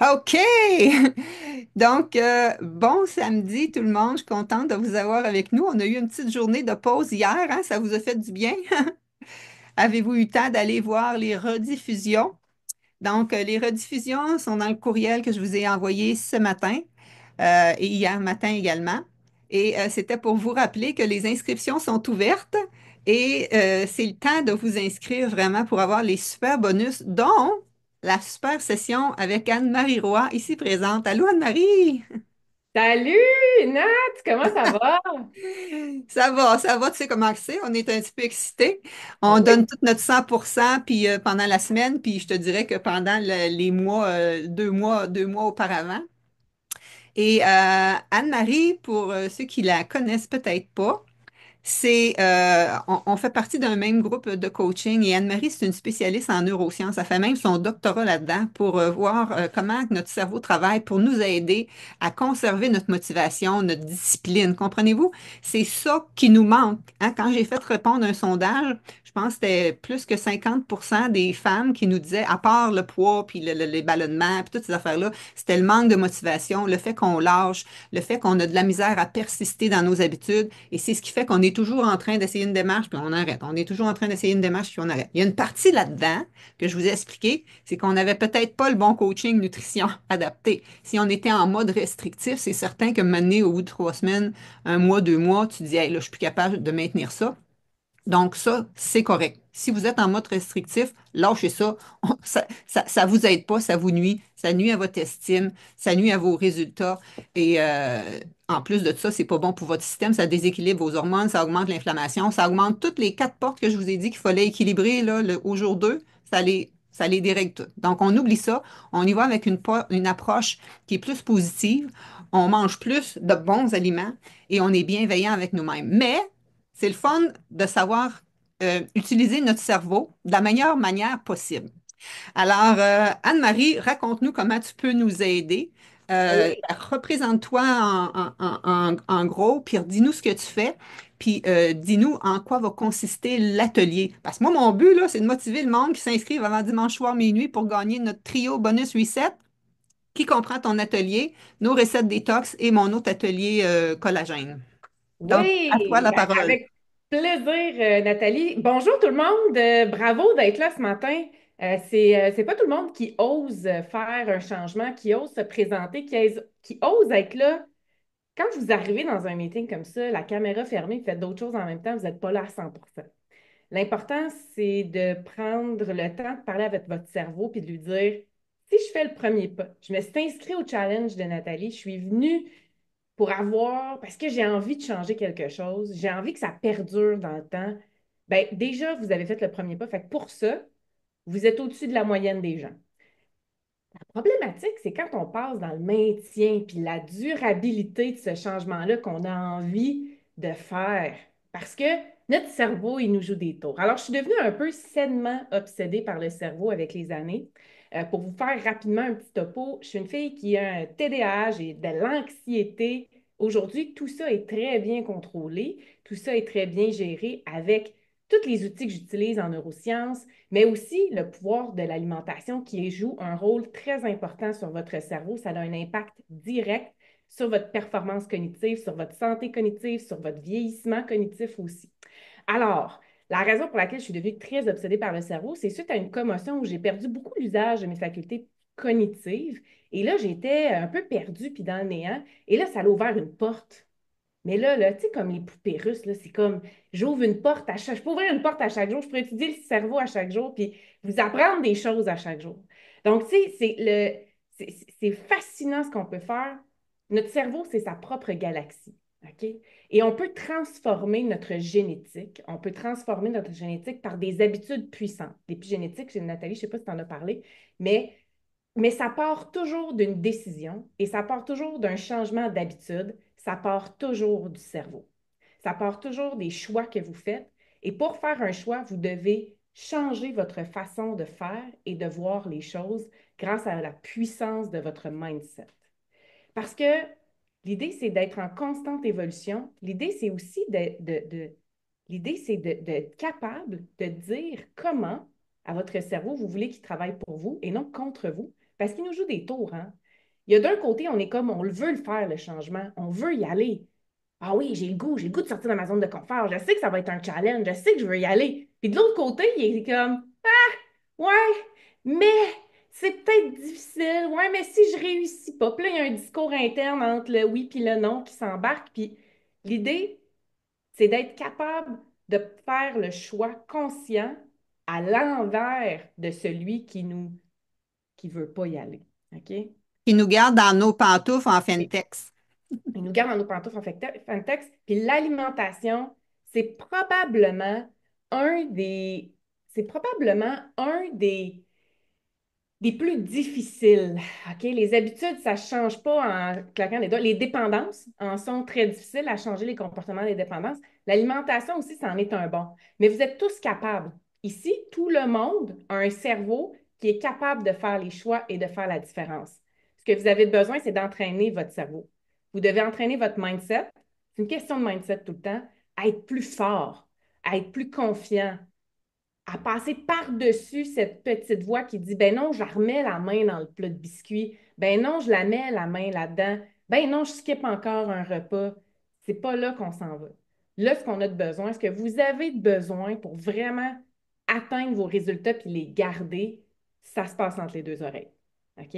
OK! Donc, bon samedi tout le monde, je suis contente de vous avoir avec nous. On a eu une petite journée de pause hier, hein? Ça vous a fait du bien? Avez-vous eu le temps d'aller voir les rediffusions? Donc, les rediffusions sont dans le courriel que je vous ai envoyé ce matin et hier matin également. Et c'était pour vous rappeler que les inscriptions sont ouvertes et c'est le temps de vous inscrire vraiment pour avoir les super bonus, dont la super session avec Anne-Marie Roy, ici présente. Allô, Anne-Marie? Salut, Nat, comment ça va? Ça va, tu sais comment c'est, on est un petit peu excités. On Oui. donne tout notre 100% puis, pendant la semaine, puis je te dirais que pendant les mois, 2 mois auparavant. Et Anne-Marie, pour ceux qui la connaissent peut-être pas, on fait partie d'un même groupe de coaching et Anne-Marie, c'est une spécialiste en neurosciences. Elle fait même son doctorat là-dedans pour voir comment notre cerveau travaille pour nous aider à conserver notre motivation, notre discipline. Comprenez-vous? C'est ça qui nous manque, hein. Quand j'ai fait répondre un sondage, je pense que c'était plus que 50% des femmes qui nous disaient, à part le poids, puis les ballonnements, puis toutes ces affaires-là, c'était le manque de motivation, le fait qu'on lâche, le fait qu'on a de la misère à persister dans nos habitudes. Et c'est ce qui fait qu'on est toujours en train d'essayer une démarche, puis on arrête. On est toujours en train d'essayer une démarche, puis on arrête. Il y a une partie là-dedans que je vous ai expliqué, c'est qu'on n'avait peut-être pas le bon coaching nutrition adapté. Si on était en mode restrictif, c'est certain que mener au bout de 3 semaines, un mois, 2 mois, tu dis, hey, là, je suis plus capable de maintenir ça. Donc, ça, c'est correct. Si vous êtes en mode restrictif, lâchez ça. Ça vous aide pas, ça vous nuit. Ça nuit à votre estime, ça nuit à vos résultats. Et en plus de ça, c'est pas bon pour votre système. Ça déséquilibre vos hormones, ça augmente l'inflammation, ça augmente toutes les 4 portes que je vous ai dit qu'il fallait équilibrer là, au jour 2. Ça les dérègle toutes. Donc, on oublie ça. On y va avec une approche qui est plus positive. On mange plus de bons aliments et on est bienveillant avec nous-mêmes. Mais c'est le fun de savoir utiliser notre cerveau de la meilleure manière possible. Alors, Anne-Marie, raconte-nous comment tu peux nous aider. Oui. Représente-toi en gros, puis dis-nous ce que tu fais, puis dis-nous en quoi va consister l'atelier. Parce que moi, mon but, là, c'est de motiver le monde qui s'inscrive avant dimanche soir minuit pour gagner notre trio bonus reset qui comprend ton atelier, nos recettes détox et mon autre atelier collagène. Donc, à toi Oui, la parole. avec plaisir, Nathalie. Bonjour tout le monde. Bravo d'être là ce matin. C'est pas tout le monde qui ose faire un changement, qui ose se présenter, qui ose être là. Quand vous arrivez dans un meeting comme ça, la caméra fermée, vous faites d'autres choses en même temps, vous n'êtes pas là à 100%. L'important, c'est de prendre le temps de parler avec votre cerveau puis de lui dire, si je fais le premier pas, je me suis inscrite au challenge de Nathalie, je suis venue pour avoir, parce que j'ai envie de changer quelque chose, j'ai envie que ça perdure dans le temps, ben déjà, vous avez fait le premier pas. Fait que pour ça, vous êtes au-dessus de la moyenne des gens. La problématique, c'est quand on passe dans le maintien puis la durabilité de ce changement-là qu'on a envie de faire. Parce que notre cerveau, il nous joue des tours. Alors, je suis devenue un peu sainement obsédée par le cerveau avec les années. Pour vous faire rapidement un petit topo, je suis une fille qui a un TDAH et de l'anxiété. Aujourd'hui, tout ça est très bien contrôlé, tout ça est très bien géré avec tous les outils que j'utilise en neurosciences, mais aussi le pouvoir de l'alimentation qui joue un rôle très important sur votre cerveau. Ça a un impact direct sur votre performance cognitive, sur votre santé cognitive, sur votre vieillissement cognitif aussi. Alors, la raison pour laquelle je suis devenue très obsédée par le cerveau, c'est suite à une commotion où j'ai perdu beaucoup l'usage de mes facultés cognitives. Et là, j'étais un peu perdue puis dans le néant. Et là, ça a ouvert une porte. Mais là, tu sais, comme les poupées russes, là, c'est comme j'ouvre une porte à chaque. Je peux ouvrir une porte à chaque jour, je peux étudier le cerveau à chaque jour, puis vous apprendre des choses à chaque jour. Donc, tu sais, c'est fascinant ce qu'on peut faire. Notre cerveau, c'est sa propre galaxie. OK? Et on peut transformer notre génétique. On peut transformer notre génétique par des habitudes puissantes. L'épigénétique, chez Nathalie, je ne sais pas si tu en as parlé, mais ça part toujours d'une décision et ça part toujours d'un changement d'habitude. Ça part toujours du cerveau. Ça part toujours des choix que vous faites. Et pour faire un choix, vous devez changer votre façon de faire et de voir les choses grâce à la puissance de votre mindset. Parce que l'idée, c'est d'être en constante évolution. L'idée, c'est aussi l'idée, c'est d'être capable de dire comment à votre cerveau vous voulez qu'il travaille pour vous et non contre vous parce qu'il nous joue des tours, hein. Il y a d'un côté, on est comme, on veut le faire, le changement, on veut y aller. Ah oui, j'ai le goût de sortir de ma zone de confort. Je sais que ça va être un challenge, je sais que je veux y aller. Puis de l'autre côté, il est comme, ouais, mais c'est peut-être difficile. Ouais, mais si je réussis pas. Puis là, il y a un discours interne entre le oui puis le non qui s'embarque. Puis l'idée, c'est d'être capable de faire le choix conscient à l'envers de celui qui veut pas y aller. OK? Qui nous garde dans nos pantoufles en Oui. Fentex. Il nous garde dans nos pantoufles en Fantex. Puis l'alimentation, c'est probablement un des, c'est probablement un des plus difficiles. OK? Les habitudes, ça ne change pas en claquant les doigts. Les dépendances en sont très difficiles à changer les comportements des dépendances. L'alimentation aussi, ça en est un bon. Mais vous êtes tous capables. Ici, tout le monde a un cerveau qui est capable de faire les choix et de faire la différence. Ce que vous avez besoin, c'est d'entraîner votre cerveau. Vous devez entraîner votre mindset. C'est une question de mindset tout le temps, à être plus fort, à être plus confiant, à passer par-dessus cette petite voix qui dit, ben non, je la remets la main dans le plat de biscuits, ben non, je la mets la main là-dedans, ben non, je skip encore un repas. C'est pas là qu'on s'en va. Là, ce qu'on a de besoin, ce que vous avez de besoin pour vraiment atteindre vos résultats puis les garder, ça se passe entre les deux oreilles. OK?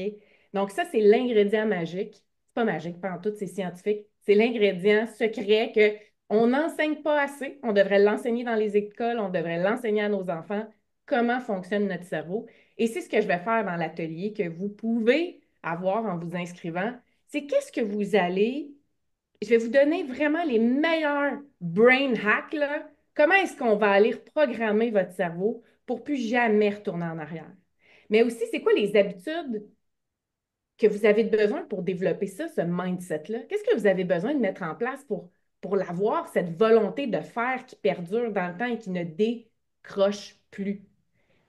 Donc, ça, c'est l'ingrédient magique. C'est pas magique, pas en tout, c'est scientifique. C'est l'ingrédient secret que on n'enseigne pas assez. On devrait l'enseigner dans les écoles, on devrait l'enseigner à nos enfants, comment fonctionne notre cerveau. Et c'est ce que je vais faire dans l'atelier que vous pouvez avoir en vous inscrivant. C'est qu'est-ce que vous allez... Je vais vous donner vraiment les meilleurs brain hacks, là. Comment est-ce qu'on va aller reprogrammer votre cerveau pour plus jamais retourner en arrière? Mais aussi, c'est quoi les habitudes que vous avez besoin pour développer ça, ce mindset-là? Qu'est-ce que vous avez besoin de mettre en place pour l'avoir, cette volonté de faire qui perdure dans le temps et qui ne décroche plus?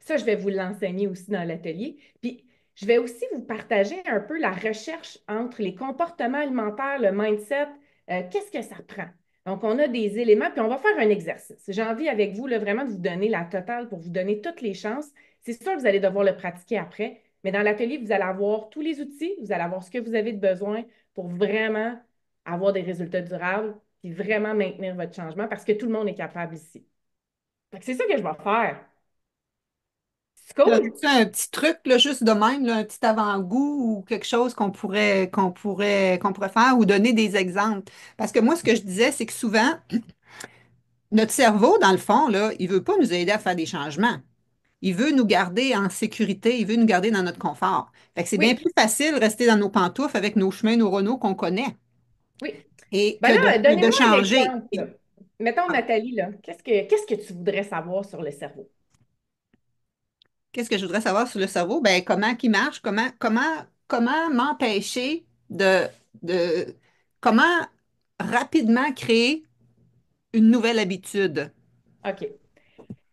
Ça, je vais vous l'enseigner aussi dans l'atelier. Puis, je vais aussi vous partager un peu la recherche entre les comportements alimentaires, le mindset, qu'est-ce que ça prend? Donc, on a des éléments, puis on va faire un exercice. J'ai envie avec vous là, vraiment de vous donner la totale pour vous donner toutes les chances. C'est sûr que vous allez devoir le pratiquer après, mais dans l'atelier, vous allez avoir tous les outils, vous allez avoir ce que vous avez de besoin pour vraiment avoir des résultats durables, puis vraiment maintenir votre changement parce que tout le monde est capable ici. Fait que c'est ça que je vais faire. C'est cool? As-tu un petit truc, là, juste de même, là, un petit avant-goût ou quelque chose qu'on pourrait faire ou donner des exemples? Parce que moi, ce que je disais, c'est que souvent, notre cerveau, dans le fond, là, il veut pas nous aider à faire des changements. Il veut nous garder en sécurité, il veut nous garder dans notre confort. Fait que c'est bien Oui, plus facile de rester dans nos pantoufles avec nos chemins neuronaux qu'on connaît oui. et Ben que là, de donnez-moi un changer. exemple, là. Mettons, Ah, Nathalie, là, qu'est-ce que tu voudrais savoir sur le cerveau? qu'est-ce que je voudrais savoir sur le cerveau? Ben, comment il marche? Comment m'empêcher de, comment rapidement créer une nouvelle habitude? OK.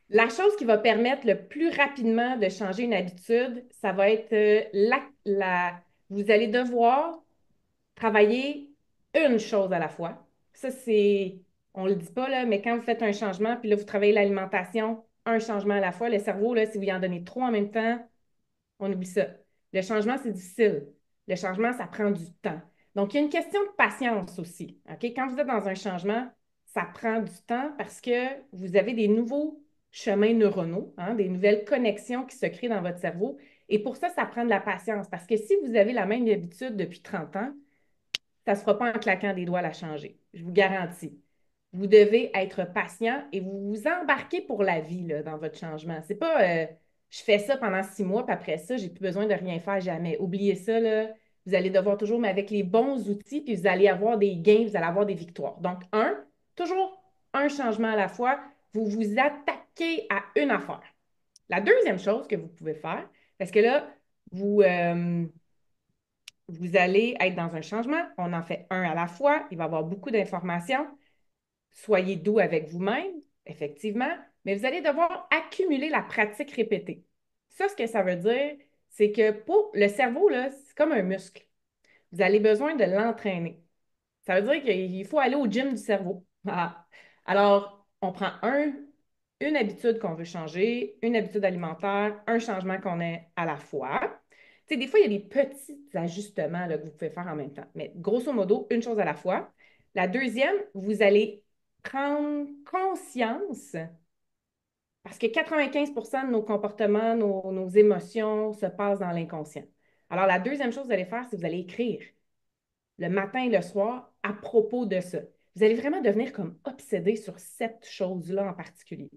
La chose qui va permettre le plus rapidement de changer une habitude, ça va être vous allez devoir travailler une chose à la fois. Ça, on le dit pas, là, mais quand vous faites un changement, puis là, vous travaillez l'alimentation, un changement à la fois, le cerveau, là, si vous y en donnez trois en même temps, on oublie ça. Le changement, c'est difficile. Le changement, ça prend du temps. Donc, il y a une question de patience aussi. OK? Quand vous êtes dans un changement, ça prend du temps parce que vous avez des nouveaux chemins neuronaux, hein, des nouvelles connexions qui se créent dans votre cerveau. Et pour ça, ça prend de la patience parce que si vous avez la même habitude depuis 30 ans, ça ne se fera pas en claquant des doigts à la changer. Je vous garantis. Vous devez être patient et vous vous embarquez pour la vie là, dans votre changement. C'est pas je fais ça pendant 6 mois, puis après ça, j'ai plus besoin de rien faire jamais. Oubliez ça, là. Vous allez devoir toujours, mais avec les bons outils, puis vous allez avoir des gains, vous allez avoir des victoires. Donc, toujours un changement à la fois. Vous vous attaquez à une affaire. La deuxième chose que vous pouvez faire, parce que là, vous, vous allez être dans un changement, on en fait un à la fois, il va y avoir beaucoup d'informations. Soyez doux avec vous-même, effectivement, mais vous allez devoir accumuler la pratique répétée. Ça, ce que ça veut dire, c'est que pour le cerveau, là, c'est comme un muscle. Vous avez besoin de l'entraîner. Ça veut dire qu'il faut aller au gym du cerveau. Ah. Alors, on prend une habitude qu'on veut changer, une habitude alimentaire, un changement qu'on est à la fois. Tu sais, des fois, il y a des petits ajustements là, que vous pouvez faire en même temps. Mais grosso modo, une chose à la fois. La deuxième, vous allez prendre conscience, parce que 95 de nos comportements, nos émotions se passent dans l'inconscient. Alors, la deuxième chose que vous allez faire, c'est que vous allez écrire le matin et le soir à propos de ça. Vous allez vraiment devenir comme obsédé sur cette chose-là en particulier.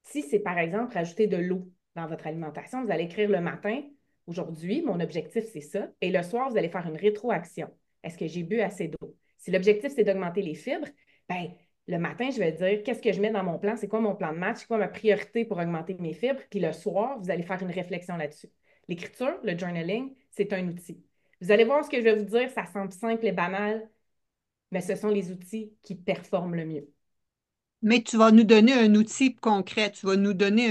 Si c'est par exemple rajouter de l'eau dans votre alimentation, vous allez écrire le matin, aujourd'hui, mon objectif c'est ça, et le soir, vous allez faire une rétroaction. Est-ce que j'ai bu assez d'eau? Si l'objectif c'est d'augmenter les fibres, ben, le matin, je vais dire qu'est-ce que je mets dans mon plan, c'est quoi mon plan de match, c'est quoi ma priorité pour augmenter mes fibres, puis le soir, vous allez faire une réflexion là-dessus. L'écriture, le journaling, c'est un outil. Vous allez voir ce que je vais vous dire, ça semble simple et banal, mais ce sont les outils qui performent le mieux. Mais tu vas nous donner un outil concret. Tu vas nous donner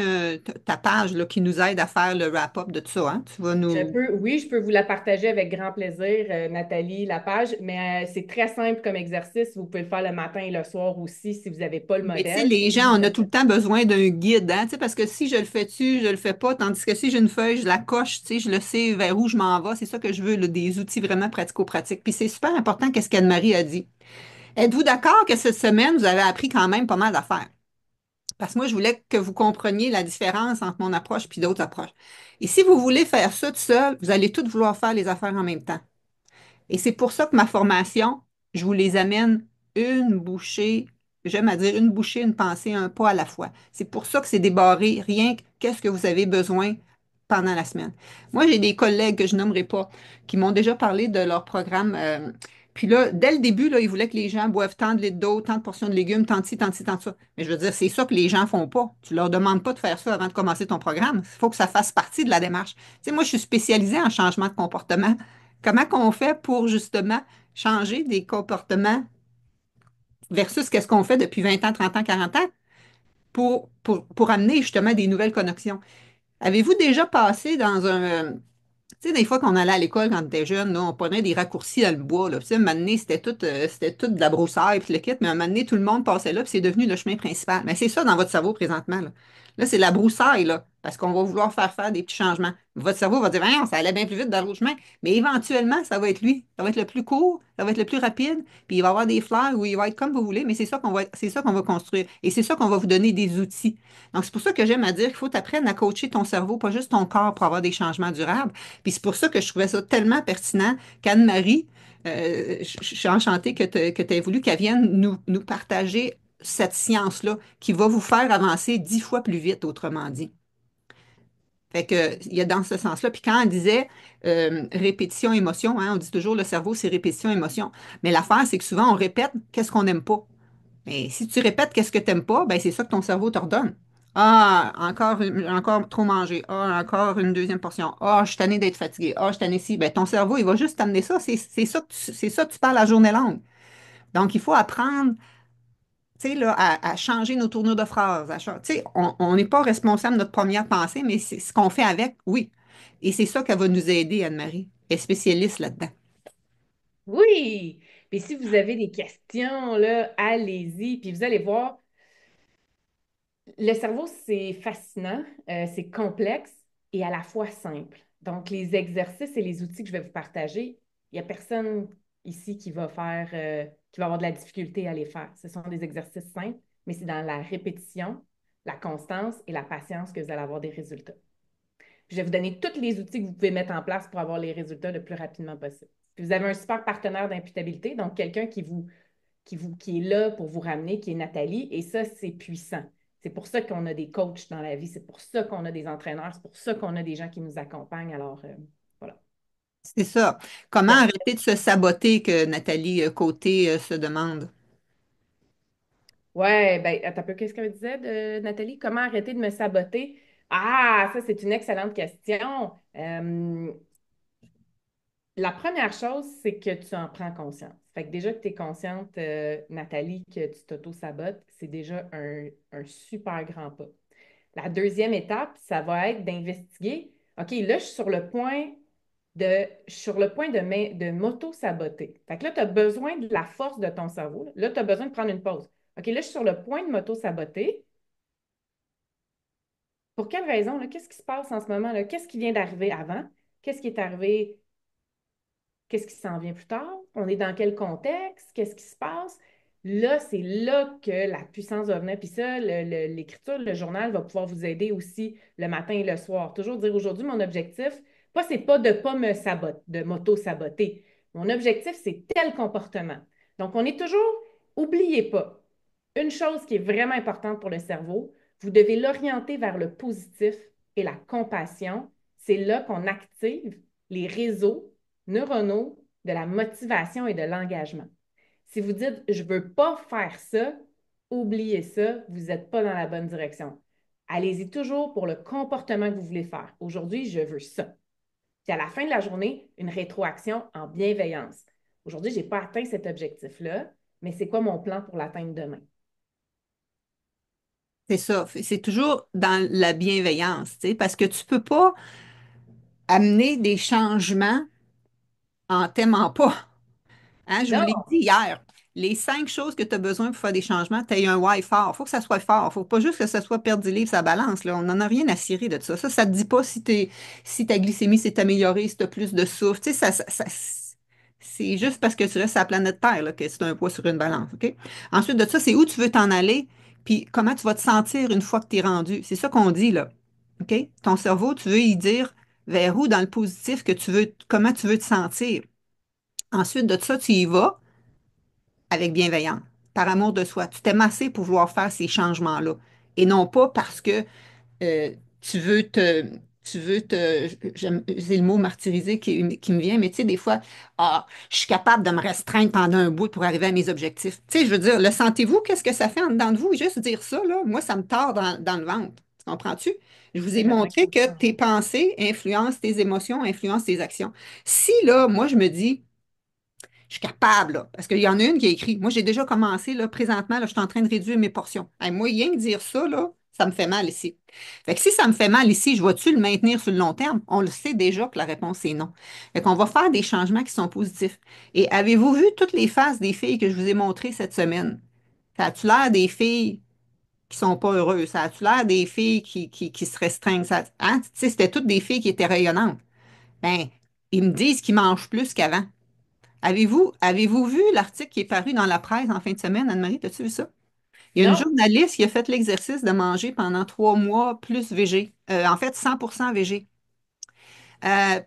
ta page là, qui nous aide à faire le wrap-up de tout ça, hein? Tu vas nous... Oui, je peux vous la partager avec grand plaisir, Nathalie, la page, mais c'est très simple comme exercice. Vous pouvez le faire le matin et le soir aussi si vous n'avez pas le Mais tu sais, modèle. les gens, on a tout le temps besoin d'un guide, hein? Tu sais, parce que si je le fais-tu, je le fais pas, tandis que si j'ai une feuille, je la coche, tu sais, je le sais vers où je m'en vais. C'est ça que je veux, là, des outils vraiment pratico-pratiques. Puis c'est super important qu'est-ce qu'Anne-Marie a dit. Êtes-vous d'accord que cette semaine, vous avez appris quand même pas mal d'affaires? Parce que moi, je voulais que vous compreniez la différence entre mon approche et d'autres approches. Et si vous voulez faire ça tout seul, vous allez toutes vouloir faire les affaires en même temps. Et c'est pour ça que ma formation, je vous les amène une bouchée, j'aime à dire une bouchée, une pensée, un pas à la fois. C'est pour ça que c'est débarré, rien que qu'est-ce que vous avez besoin pendant la semaine. Moi, j'ai des collègues que je nommerai pas qui m'ont déjà parlé de leur programme. Puis là, dès le début, là, ils voulaient que les gens boivent tant de litres d'eau, tant de portions de légumes, tant de ci, tant de ci, tant de ça. Mais je veux dire, c'est ça que les gens font pas. Tu leur demandes pas de faire ça avant de commencer ton programme. Il faut que ça fasse partie de la démarche. Tu sais, moi, je suis spécialisée en changement de comportement. Comment qu'on fait pour justement changer des comportements versus qu'est-ce qu'on fait depuis 20 ans, 30 ans, 40 ans pour amener justement des nouvelles connexions? Avez-vous déjà passé dans un, tu sais, des fois qu'on allait à l'école quand on était jeune, là, on prenait des raccourcis dans le bois. Là. Puis, tu sais, un moment donné, c'était tout de la broussaille puis le kit, mais un moment donné, tout le monde passait là, puis c'est devenu le chemin principal. Mais c'est ça dans votre cerveau présentement. Là, là c'est la broussaille, là, parce qu'on va vouloir faire des petits changements. Votre cerveau va dire, voyons, ça allait bien plus vite dans l'autre chemin. Mais éventuellement, ça va être lui. Ça va être le plus court, ça va être le plus rapide, puis il va y avoir des fleurs où il va être comme vous voulez, mais c'est ça qu'on va construire. Et c'est ça qu'on va vous donner des outils. Donc, c'est pour ça que j'aime à dire qu'il faut t'apprendre à coacher ton cerveau, pas juste ton corps pour avoir des changements durables. Puis c'est pour ça que je trouvais ça tellement pertinent qu'Anne-Marie, je suis enchantée que tu aies voulu qu'elle vienne nous partager cette science-là qui va vous faire avancer 10 fois plus vite, autrement dit. Fait que, il y a dans ce sens-là. Puis quand on disait répétition, émotion, hein, on dit toujours le cerveau, c'est répétition, émotion. Mais l'affaire, c'est que souvent, on répète qu'est-ce qu'on n'aime pas. Mais si tu répètes qu'est-ce que tu n'aimes pas, ben c'est ça que ton cerveau t'ordonne. Ah, encore trop mangé. Ah, encore une deuxième portion. Ah, je suis tannée d'être fatiguée. Ah, je suis tannée ici. Ben, ton cerveau, il va juste t'amener ça. C'est ça c'est ça que tu parles la journée longue. Donc, il faut apprendre, tu sais, là, à changer nos tournures de phrases. Tu sais, on n'est pas responsable de notre première pensée, mais c'est ce qu'on fait avec, oui. Et c'est ça qu'elle va nous aider, Anne-Marie. Elle est spécialiste là-dedans. Oui! Puis si vous avez des questions, là, allez-y. Puis vous allez voir, le cerveau, c'est fascinant, c'est complexe et à la fois simple. Donc, les exercices et les outils que je vais vous partager, il n'y a personne ici qui va faire, qui va avoir de la difficulté à les faire. Ce sont des exercices simples, mais c'est dans la répétition, la constance et la patience que vous allez avoir des résultats. Puis je vais vous donner tous les outils que vous pouvez mettre en place pour avoir les résultats le plus rapidement possible. Puis vous avez un super partenaire d'imputabilité, donc quelqu'un qui est là pour vous ramener, qui est Nathalie, et ça, c'est puissant. C'est pour ça qu'on a des coachs dans la vie, c'est pour ça qu'on a des entraîneurs, c'est pour ça qu'on a des gens qui nous accompagnent. Alors, voilà. C'est ça. Comment Bon. arrêter de se saboter que Nathalie Côté se demande? Ouais, ben, attends un peu, qu'est-ce qu'elle disait de Nathalie? Comment arrêter de me saboter? Ah, ça, c'est une excellente question. La première chose, c'est que tu en prends conscience. Fait que déjà que tu es consciente, Nathalie, que tu t'auto-sabotes, c'est déjà un super grand pas. La deuxième étape, ça va être d'investiguer. OK, là, je suis sur le point de m'auto-saboter. Fait que là, tu as besoin de la force de ton cerveau. Là, tu as besoin de prendre une pause. OK, là, je suis sur le point de m'auto-saboter. Pour quelle raison, là? Qu'est-ce qui se passe en ce moment, là? Qu'est-ce qui vient d'arriver avant? Qu'est-ce qui est arrivé? Qu'est-ce qui s'en vient plus tard? On est dans quel contexte? Qu'est-ce qui se passe? Là, c'est là que la puissance va venir. Puis ça, l'écriture, le journal va pouvoir vous aider aussi le matin et le soir. Toujours dire aujourd'hui, mon objectif, c'est pas de pas me saboter, de m'auto-saboter. Mon objectif, c'est tel comportement. Donc, on est toujours, oubliez pas, une chose qui est vraiment importante pour le cerveau, vous devez l'orienter vers le positif et la compassion. C'est là qu'on active les réseaux neuronaux de la motivation et de l'engagement. Si vous dites je ne veux pas faire ça, oubliez ça, vous n'êtes pas dans la bonne direction. Allez-y toujours pour le comportement que vous voulez faire. Aujourd'hui, je veux ça. Puis à la fin de la journée, une rétroaction en bienveillance. Aujourd'hui, je n'ai pas atteint cet objectif-là, mais c'est quoi mon plan pour l'atteindre demain? C'est ça. C'est toujours dans la bienveillance, tu sais, parce que tu peux pas amener des changements en t'aimant pas. Hein, je vous l'ai Non, dit hier. Les 5 choses que tu as besoin pour faire des changements, tu as un why fort. Il faut que ça soit fort. Il ne faut pas juste que ça soit perdre du livre, sa balance. Là. On n'en a rien à cirer de ça. Ça ne te dit pas si ta glycémie s'est améliorée, si tu as plus de souffle. Tu sais, c'est juste parce que tu restes sur la planète Terre là, que c'est un poids sur une balance. OK? Ensuite de ça, c'est où tu veux t'en aller, puis comment tu vas te sentir une fois que tu es rendu. C'est ça qu'on dit, là. OK? Ton cerveau, tu veux y dire vers où dans le positif que tu veux, comment tu veux te sentir. Ensuite de ça, tu y vas avec bienveillance, par amour de soi. Tu t'aimes assez pour vouloir faire ces changements-là. Et non pas parce que euh, tu veux te, c'est le mot martyriser qui me vient, mais tu sais, des fois, je suis capable de me restreindre pendant un bout pour arriver à mes objectifs. Tu sais, je veux dire, le sentez-vous? Qu'est-ce que ça fait en dedans de vous? Juste dire ça, là, moi, ça me tord dans le ventre. Tu comprends-tu? Je vous ai c'est vraiment montré que excitant. tes pensées influencent tes émotions, influencent tes actions. Si, là, moi, je me dis, je suis capable, là, parce qu'il y en a une qui a écrit. Moi, j'ai déjà commencé, là, présentement, là, je suis en train de réduire mes portions. Hey, moi, rien que dire ça, là, ça me fait mal ici. Fait que si ça me fait mal ici, je vais-tu le maintenir sur le long terme? On le sait déjà que la réponse est non. Fait qu'on va faire des changements qui sont positifs. Et avez-vous vu toutes les faces des filles que je vous ai montrées cette semaine? Ça a-tu l'air des filles qui sont pas heureuses? Ça a-tu l'air des filles qui se restreignent? Ça, hein? Tu sais, c'était toutes des filles qui étaient rayonnantes. Ben, ils me disent qu'ils mangent plus qu'avant. Avez-vous vu l'article qui est paru dans la presse en fin de semaine, Anne-Marie? As-tu vu ça? Il y a une Non? journaliste qui a fait l'exercice de manger pendant 3 mois plus végé. En fait, 100% végé.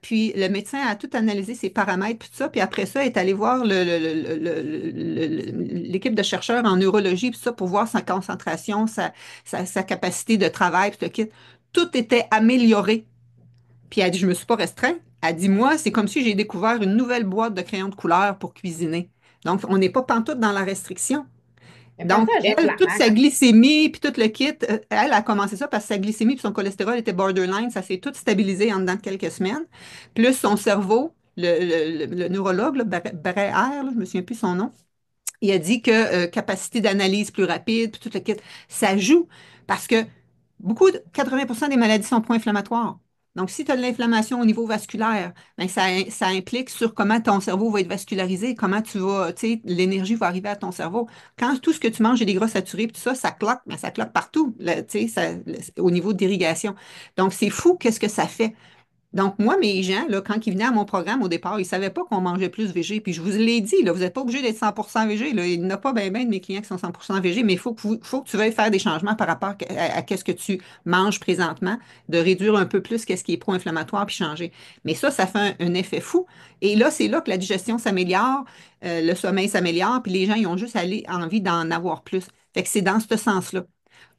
Puis le médecin a tout analysé ses paramètres, puis tout ça, puis après ça, est allé voir l'équipe de chercheurs en neurologie, puis ça, pour voir sa concentration, sa capacité de travail, puis tout le kit. Tout était amélioré. Puis elle dit, je me suis pas restreint. Elle dit, moi, c'est comme si j'ai découvert une nouvelle boîte de crayons de couleur pour cuisiner. Donc, on n'est pas pantoute dans la restriction. Mais Donc, partageons elle, la toute sa marque. glycémie, puis tout le kit, elle a commencé ça parce que sa glycémie puis son cholestérol était borderline. Ça s'est tout stabilisé en dedans de quelques semaines. Plus son cerveau, le neurologue, là, Breher, là, je me souviens plus son nom, il a dit que capacité d'analyse plus rapide, puis tout le kit, ça joue parce que 80% des maladies sont pro-inflammatoires. Donc, si tu as de l'inflammation au niveau vasculaire, ben, ça implique sur comment ton cerveau va être vascularisé, comment tu vas, tu sais, l'énergie va arriver à ton cerveau. Quand tout ce que tu manges est des gras saturés, puis tout ça, ça cloque, mais ça cloque partout, là, tu sais, au niveau d'irrigation. Donc, c'est fou, qu'est-ce que ça fait. Donc, moi, mes gens, là, quand ils venaient à mon programme au départ, ils ne savaient pas qu'on mangeait plus végé. Puis je vous l'ai dit, là, vous n'êtes pas obligé d'être 100% végé. Là. Il n'y en a pas bien de mes clients qui sont 100% végé, mais il faut que tu veuilles faire des changements par rapport à ce que tu manges présentement, de réduire un peu plus qu'est-ce qui est pro-inflammatoire, puis changer. Mais ça fait un effet fou. Et là, c'est là que la digestion s'améliore, le sommeil s'améliore, puis les gens, ils ont juste envie d'en avoir plus. Fait que c'est dans ce sens-là.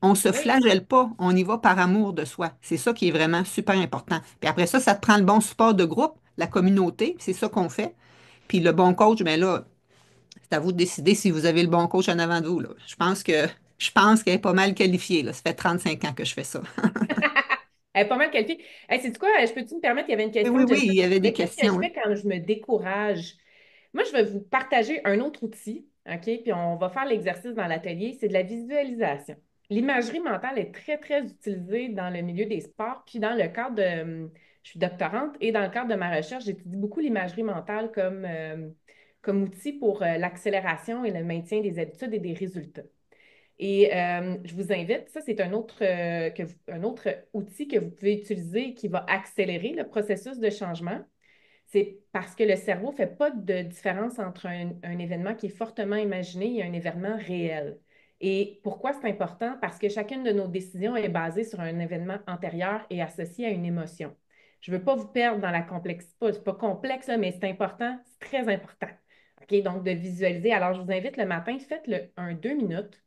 On se Oui. flagelle pas, on y va par amour de soi. C'est ça qui est vraiment super important. Puis après ça te prend le bon support de groupe, la communauté, c'est ça qu'on fait. Puis le bon coach, bien là, c'est à vous de décider si vous avez le bon coach en avant de vous, là. Je pense qu'elle est pas mal qualifiée, là. Ça fait 35 ans que je fais ça. Elle est pas mal qualifiée. Hey, c'est quoi? Je peux-tu me permettre? Il y avait une Oui, question oui, de oui, Jessica il y qui avait des demandait qu'est-ce que je questions, oui. fais quand je me décourage? Moi, je vais vous partager un autre outil, OK? Puis on va faire l'exercice dans l'atelier. C'est de la visualisation. L'imagerie mentale est très, très utilisée dans le milieu des sports. Puis dans le cadre de. Je suis doctorante et dans le cadre de ma recherche, j'étudie beaucoup l'imagerie mentale comme outil pour l'accélération et le maintien des habitudes et des résultats. Et je vous invite, ça c'est un autre outil que vous pouvez utiliser qui va accélérer le processus de changement. C'est parce que le cerveau ne fait pas de différence entre un événement qui est fortement imaginé et un événement réel. Et pourquoi c'est important? Parce que chacune de nos décisions est basée sur un événement antérieur et associé à une émotion. Je ne veux pas vous perdre dans la complexité, c'est pas complexe, là, mais c'est important, c'est très important. OK, donc de visualiser. Alors, je vous invite le matin, faites-le un 2 minutes,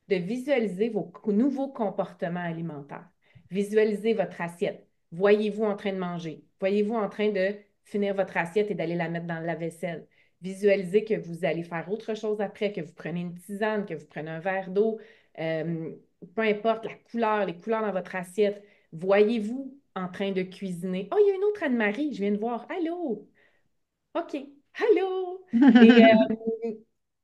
de visualiser vos nouveaux comportements alimentaires. Visualisez votre assiette. Voyez-vous en train de manger? Voyez-vous en train de finir votre assiette et d'aller la mettre dans la vaisselle? Visualisez que vous allez faire autre chose après, que vous prenez une tisane, que vous prenez un verre d'eau, euh, peu importe la couleur, les couleurs dans votre assiette. Voyez-vous en train de cuisiner? Oh, il y a une autre Anne-Marie, je viens de voir. Allô? OK. Allô?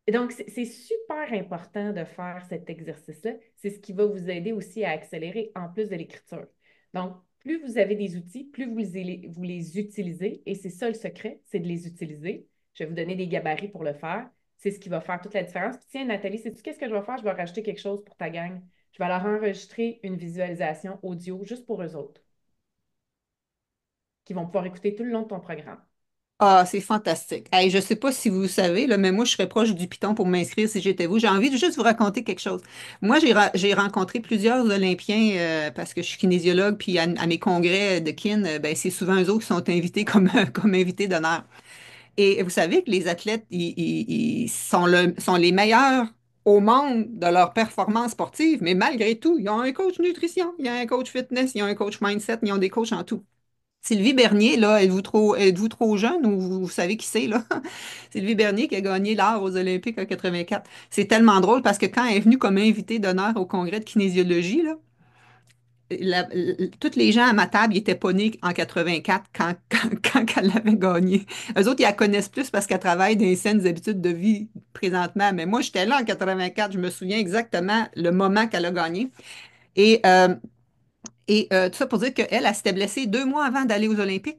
Et donc, c'est super important de faire cet exercice-là. C'est ce qui va vous aider aussi à accélérer en plus de l'écriture. Donc, plus vous avez des outils, plus vous les utilisez. Et c'est ça le secret, c'est de les utiliser. Je vais vous donner des gabarits pour le faire. C'est ce qui va faire toute la différence. Puis tiens, Nathalie, sais-tu qu'est-ce que je vais faire? Je vais rajouter quelque chose pour ta gang. Je vais leur enregistrer une visualisation audio juste pour eux autres, qui vont pouvoir écouter tout le long de ton programme. Ah, c'est fantastique. Hey, je ne sais pas si vous savez, là, mais moi, je serais proche du Python pour m'inscrire si j'étais vous. J'ai envie de juste vous raconter quelque chose. Moi, j'ai rencontré plusieurs Olympiens parce que je suis kinésiologue, puis à mes congrès de kin, ben, c'est souvent eux autres qui sont invités comme, comme invités d'honneur. Et vous savez que les athlètes, ils sont, sont les meilleurs au monde de leur performance sportive, mais malgré tout, ils ont un coach nutrition, ils ont un coach fitness, ils ont un coach mindset, ils ont des coachs en tout. Sylvie Bernier, là, êtes-vous trop jeune ou vous savez qui c'est, là? Sylvie Bernier qui a gagné l'or aux Olympiques en 84. C'est tellement drôle parce que quand elle est venue comme invitée d'honneur au congrès de kinésiologie, là, tous les gens à ma table, ils étaient pas nés en 84 quand elle avait gagné. Eux autres, ils la connaissent plus parce qu'elle travaille dans les saines habitudes de vie présentement. Mais moi, j'étais là en 84, je me souviens exactement le moment qu'elle a gagné. Et, euh, tout ça pour dire qu'elle, elle s'était blessée 2 mois avant d'aller aux Olympiques.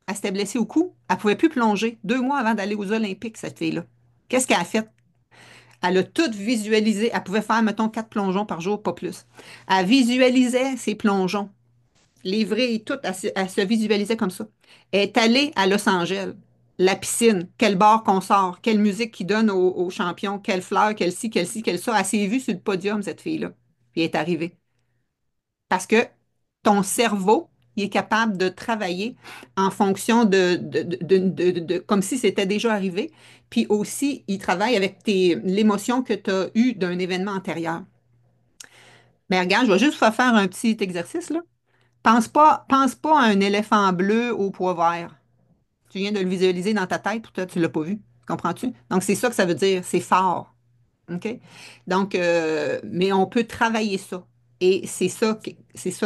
Elle s'était blessée au cou. Elle ne pouvait plus plonger 2 mois avant d'aller aux Olympiques, cette fille-là. Qu'est-ce qu'elle a fait? Elle a tout visualisé. Elle pouvait faire, mettons, 4 plongeons par jour, pas plus. Elle visualisait ses plongeons. Les vrais et tout, elle se visualisait comme ça. Elle est allée à Los Angeles. La piscine, quel bar qu'on sort, quelle musique qui donne aux champions, quelle fleur, quelle ci, quelle ça. Elle s'est vue sur le podium, cette fille-là. Puis elle est arrivée. Parce que ton cerveau, il est capable de travailler en fonction comme si c'était déjà arrivé. Puis aussi, il travaille avec l'émotion que tu as eue d'un événement antérieur. Mais regarde, je vais juste vous faire un petit exercice, là. Pense pas à un éléphant bleu au pois vert. Tu viens de le visualiser dans ta tête, toi, tu ne l'as pas vu. Comprends-tu? Donc, c'est ça que ça veut dire. C'est fort. OK? Donc, mais on peut travailler ça. Et c'est ça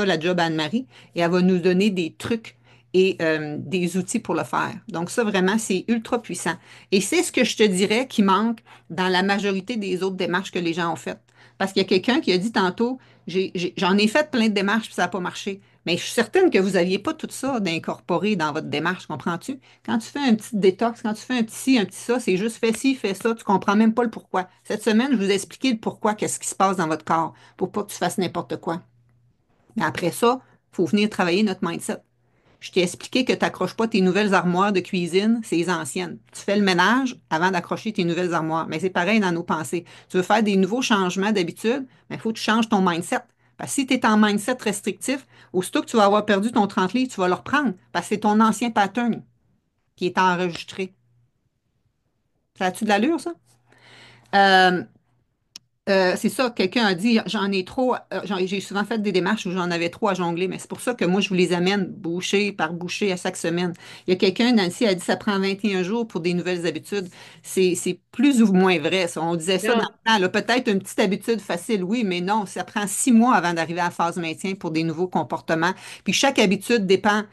la job à Anne-Marie. Et elle va nous donner des trucs et des outils pour le faire. Donc, ça, vraiment, c'est ultra puissant. Et c'est ce que je te dirais qui manque dans la majorité des autres démarches que les gens ont faites. Parce qu'il y a quelqu'un qui a dit tantôt, j'en ai fait plein de démarches, puis ça n'a pas marché. Mais je suis certaine que vous n'aviez pas tout ça d'incorporer dans votre démarche, comprends-tu? Quand tu fais un petit détox, quand tu fais un petit ci, un petit ça, c'est juste fais ci, fais ça, tu comprends même pas le pourquoi. Cette semaine, je vous ai expliqué le pourquoi, qu'est-ce qui se passe dans votre corps, pour pas que tu fasses n'importe quoi. Mais après ça, il faut venir travailler notre mindset. Je t'ai expliqué que tu n'accroches pas tes nouvelles armoires de cuisine, c'est les anciennes. Tu fais le ménage avant d'accrocher tes nouvelles armoires. Mais c'est pareil dans nos pensées. Tu veux faire des nouveaux changements d'habitude, mais il faut que tu changes ton mindset. Parce que si tu es en mindset restrictif, aussitôt que tu vas avoir perdu ton 30 livres, tu vas le reprendre. Parce que c'est ton ancien pattern qui est enregistré. Ça a-tu de l'allure, ça? Euh, c'est ça, quelqu'un a dit, j'en ai trop, j'ai souvent fait des démarches où j'en avais trop à jongler, mais c'est pour ça que moi, je vous les amène bouchée par bouchée à chaque semaine. Il y a quelqu'un, Nancy, a dit, ça prend 21 jours pour des nouvelles habitudes. C'est plus ou moins vrai, ça. On disait ça dans Non, le temps, là. Peut-être une petite habitude facile, oui, mais non, ça prend 6 mois avant d'arriver à la phase maintien pour des nouveaux comportements. Puis chaque habitude dépend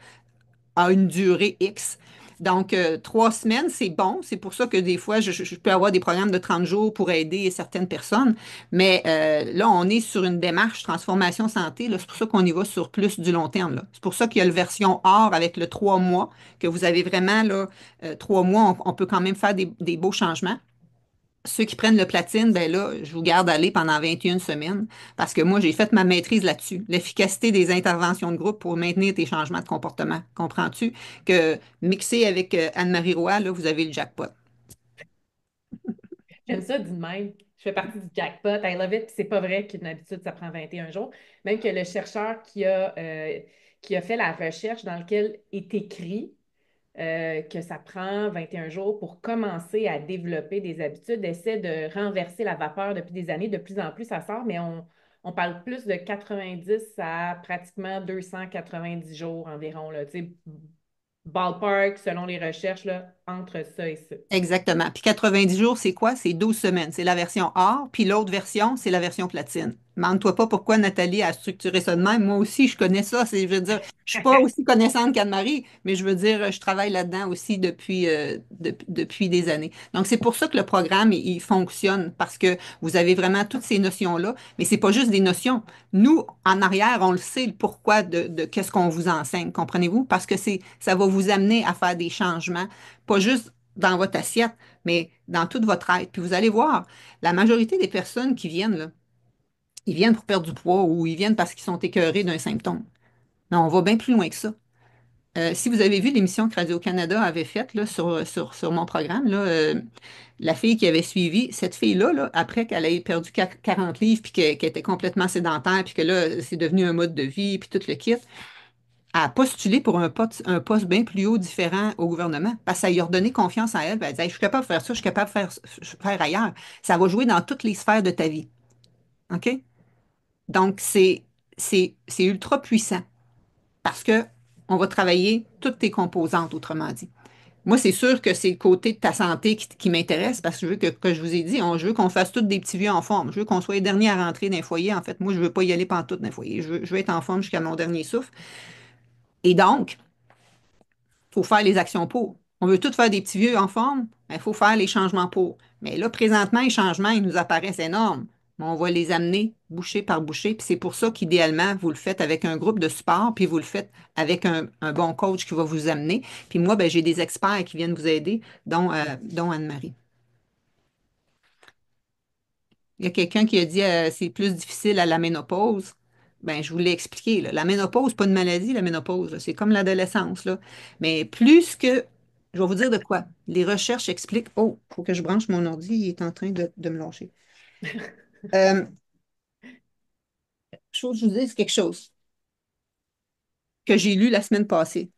à une durée X. Donc, 3 semaines, c'est bon. C'est pour ça que des fois, je peux avoir des programmes de 30 jours pour aider certaines personnes. Mais là, on est sur une démarche transformation santé. Là. C'est pour ça qu'on y va sur plus du long terme. Là. C'est pour ça qu'il y a le version or avec le 3 mois, que vous avez vraiment là, 3 mois, on peut quand même faire des beaux changements. Ceux qui prennent le platine, ben là, je vous garde aller pendant 21 semaines parce que moi, j'ai fait ma maîtrise là-dessus. L'efficacité des interventions de groupe pour maintenir tes changements de comportement. Comprends-tu? Que mixé avec Anne-Marie Roy, là, vous avez le jackpot. J'aime ça dit de même. Je fais partie du jackpot. I love it. Puis c'est pas vrai qu'une habitude, ça prend 21 jours. Même que le chercheur qui a fait la recherche dans laquelle est écrit que ça prend 21 jours pour commencer à développer des habitudes, essaie de renverser la vapeur depuis des années. De plus en plus, ça sort, mais on parle plus de 90 à pratiquement 290 jours environ, là. Tu sais, ballpark, selon les recherches, là, entre ça et ça. Exactement. Puis 90 jours, c'est quoi? C'est 12 semaines. C'est la version or, puis l'autre version, c'est la version platine. Demande-toi pas pourquoi Nathalie a structuré ça de même. Moi aussi, je connais ça. Je veux dire, je suis pas aussi connaissante qu'Anne-Marie, mais je veux dire, je travaille là-dedans aussi depuis des années. Donc, c'est pour ça que le programme, il fonctionne, parce que vous avez vraiment toutes ces notions-là, mais c'est pas juste des notions. Nous, en arrière, on le sait, le pourquoi de qu'est-ce qu'on vous enseigne, comprenez-vous? Parce que ça va vous amener à faire des changements, pas juste dans votre assiette, mais dans toute votre être. Puis vous allez voir, la majorité des personnes qui viennent, là, ils viennent pour perdre du poids ou ils viennent parce qu'ils sont écœurés d'un symptôme. Non, on va bien plus loin que ça. Si vous avez vu l'émission que Radio-Canada avait faite là, sur mon programme, là, la fille qui avait suivi, cette fille-là, là, après qu'elle ait perdu 40 livres, puis qu'elle était complètement sédentaire, puis que là, c'est devenu un mode de vie, puis tout le kit, a postulé pour un poste bien plus haut différent au gouvernement parce que ça lui a redonné confiance en elle. Puis elle disait, Hey, je suis capable de faire ça, je suis capable de faire ailleurs. Ça va jouer dans toutes les sphères de ta vie. OK? Donc, c'est ultra puissant parce que on va travailler toutes tes composantes, autrement dit. Moi, c'est sûr que c'est le côté de ta santé qui m'intéresse parce que je veux que je vous ai dit, je veux qu'on fasse tous des petits vieux en forme. Je veux qu'on soit les derniers à rentrer dans les foyers. En fait, moi, je veux pas y aller pantoute dans les foyers. Je veux être en forme jusqu'à mon dernier souffle. Et donc, faut faire les actions pour. On veut tous faire des petits vieux en forme, mais il faut faire les changements pour. Mais là, présentement, les changements, ils nous apparaissent énormes. Mais on va les amener bouchée par bouchée. Puis c'est pour ça qu'idéalement, vous le faites avec un groupe de support, puis vous le faites avec un bon coach qui va vous amener. Puis moi, ben, j'ai des experts qui viennent vous aider, dont Anne-Marie. Il y a quelqu'un qui a dit c'est plus difficile à la ménopause. Ben, je vous l'ai expliqué, là. La ménopause, pas une maladie, la ménopause, là. C'est comme l'adolescence, là. Mais plus que. Je vais vous dire de quoi. Les recherches expliquent. Oh, il faut que je branche mon ordi, il est en train de me lâcher. Euh, je vous dis quelque chose que j'ai lu la semaine passée.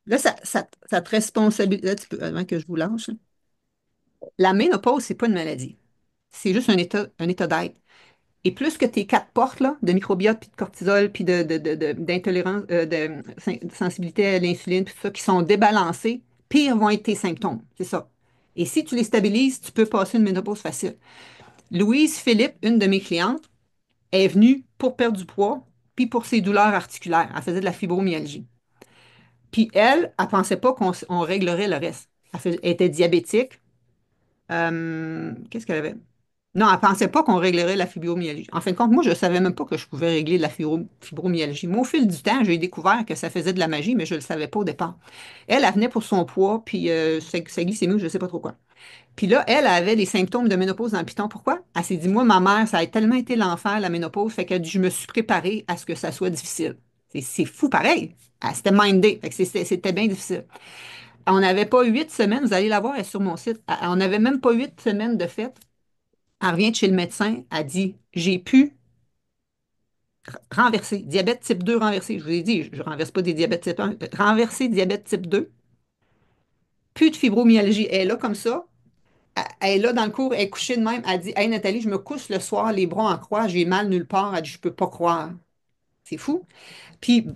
Là, ça te responsabilise un petit peu avant que je vous lâche, là. La ménopause, c'est pas une maladie. C'est juste un état d'être. Et plus que tes quatre portes là, de microbiote, puis de cortisol, puis d'intolérance, de sensibilité à l'insuline, puis tout ça, qui sont débalancées, pire vont être tes symptômes. C'est ça. Et si tu les stabilises, tu peux passer une ménopause facile. Louise Philippe, une de mes clientes, est venue pour perdre du poids, puis pour ses douleurs articulaires. Elle faisait de la fibromyalgie. Puis elle pensait pas qu'on réglerait le reste. Elle était diabétique. Qu'est-ce qu'elle avait? Non, elle ne pensait pas qu'on réglerait la fibromyalgie. En fin de compte, moi, je ne savais même pas que je pouvais régler la fibromyalgie. Moi, au fil du temps, j'ai découvert que ça faisait de la magie, mais je ne le savais pas au départ. Elle venait pour son poids, puis sa glycémie, je ne sais pas trop quoi. Puis là, elle avait des symptômes de ménopause dans le piton. Pourquoi? Elle s'est dit, moi, ma mère, ça a tellement été l'enfer, la ménopause, fait que je me suis préparée à ce que ça soit difficile. C'est fou pareil. Elle s'était mindée. Fait que c'était bien difficile. On n'avait pas 8 semaines, vous allez la voir, elle est sur mon site. On n'avait même pas 8 semaines de fête. Elle revient de chez le médecin, elle dit, j'ai pu renverser, diabète type 2 renversé. Je vous ai dit, je ne renverse pas des diabètes type 1. Renverser diabète type 2, plus de fibromyalgie. Elle est là comme ça. Elle est là dans le cours, elle est couchée de même. Elle dit, Hey Nathalie, je me couche le soir, les bras en croix, j'ai mal nulle part. Elle dit, je peux pas croire. C'est fou. Puis,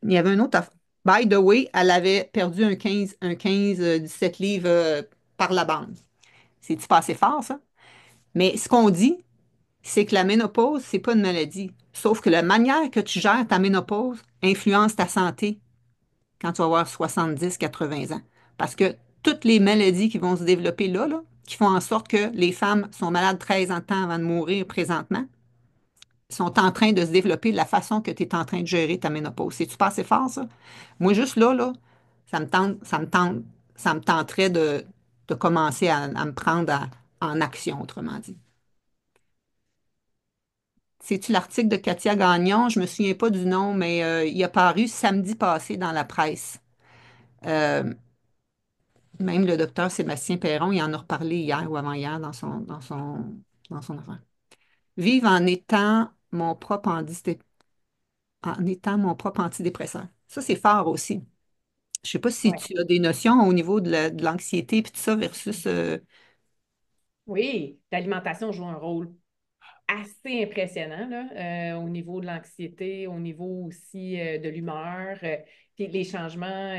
il y avait un autre. By the way, elle avait perdu un 15 17 livres par la bande. C'est-tu pas assez fort, ça? Mais ce qu'on dit, c'est que la ménopause, c'est pas une maladie. Sauf que la manière que tu gères ta ménopause influence ta santé quand tu vas avoir 70, 80 ans. Parce que toutes les maladies qui vont se développer là, qui font en sorte que les femmes sont malades 13 ans de temps avant de mourir présentement, sont en train de se développer de la façon que tu es en train de gérer ta ménopause. C'est-tu pas assez fort, ça? Moi, juste là, ça me tente, ça me tenterait de commencer à me prendre en action, autrement dit. C'est-tu l'article de Katia Gagnon? Je me souviens pas du nom, mais il a paru samedi passé dans la presse. Euh, Même le docteur Sébastien Perron, il en a reparlé hier ou avant-hier dans son affaire. Vivre en étant mon propre antidépresseur. Ça, c'est fort aussi. Je sais pas si Ouais. tu as des notions au niveau de l'anxiété et tout ça versus Oui, l'alimentation joue un rôle assez impressionnant là, au niveau de l'anxiété, au niveau aussi de l'humeur, puis les changements.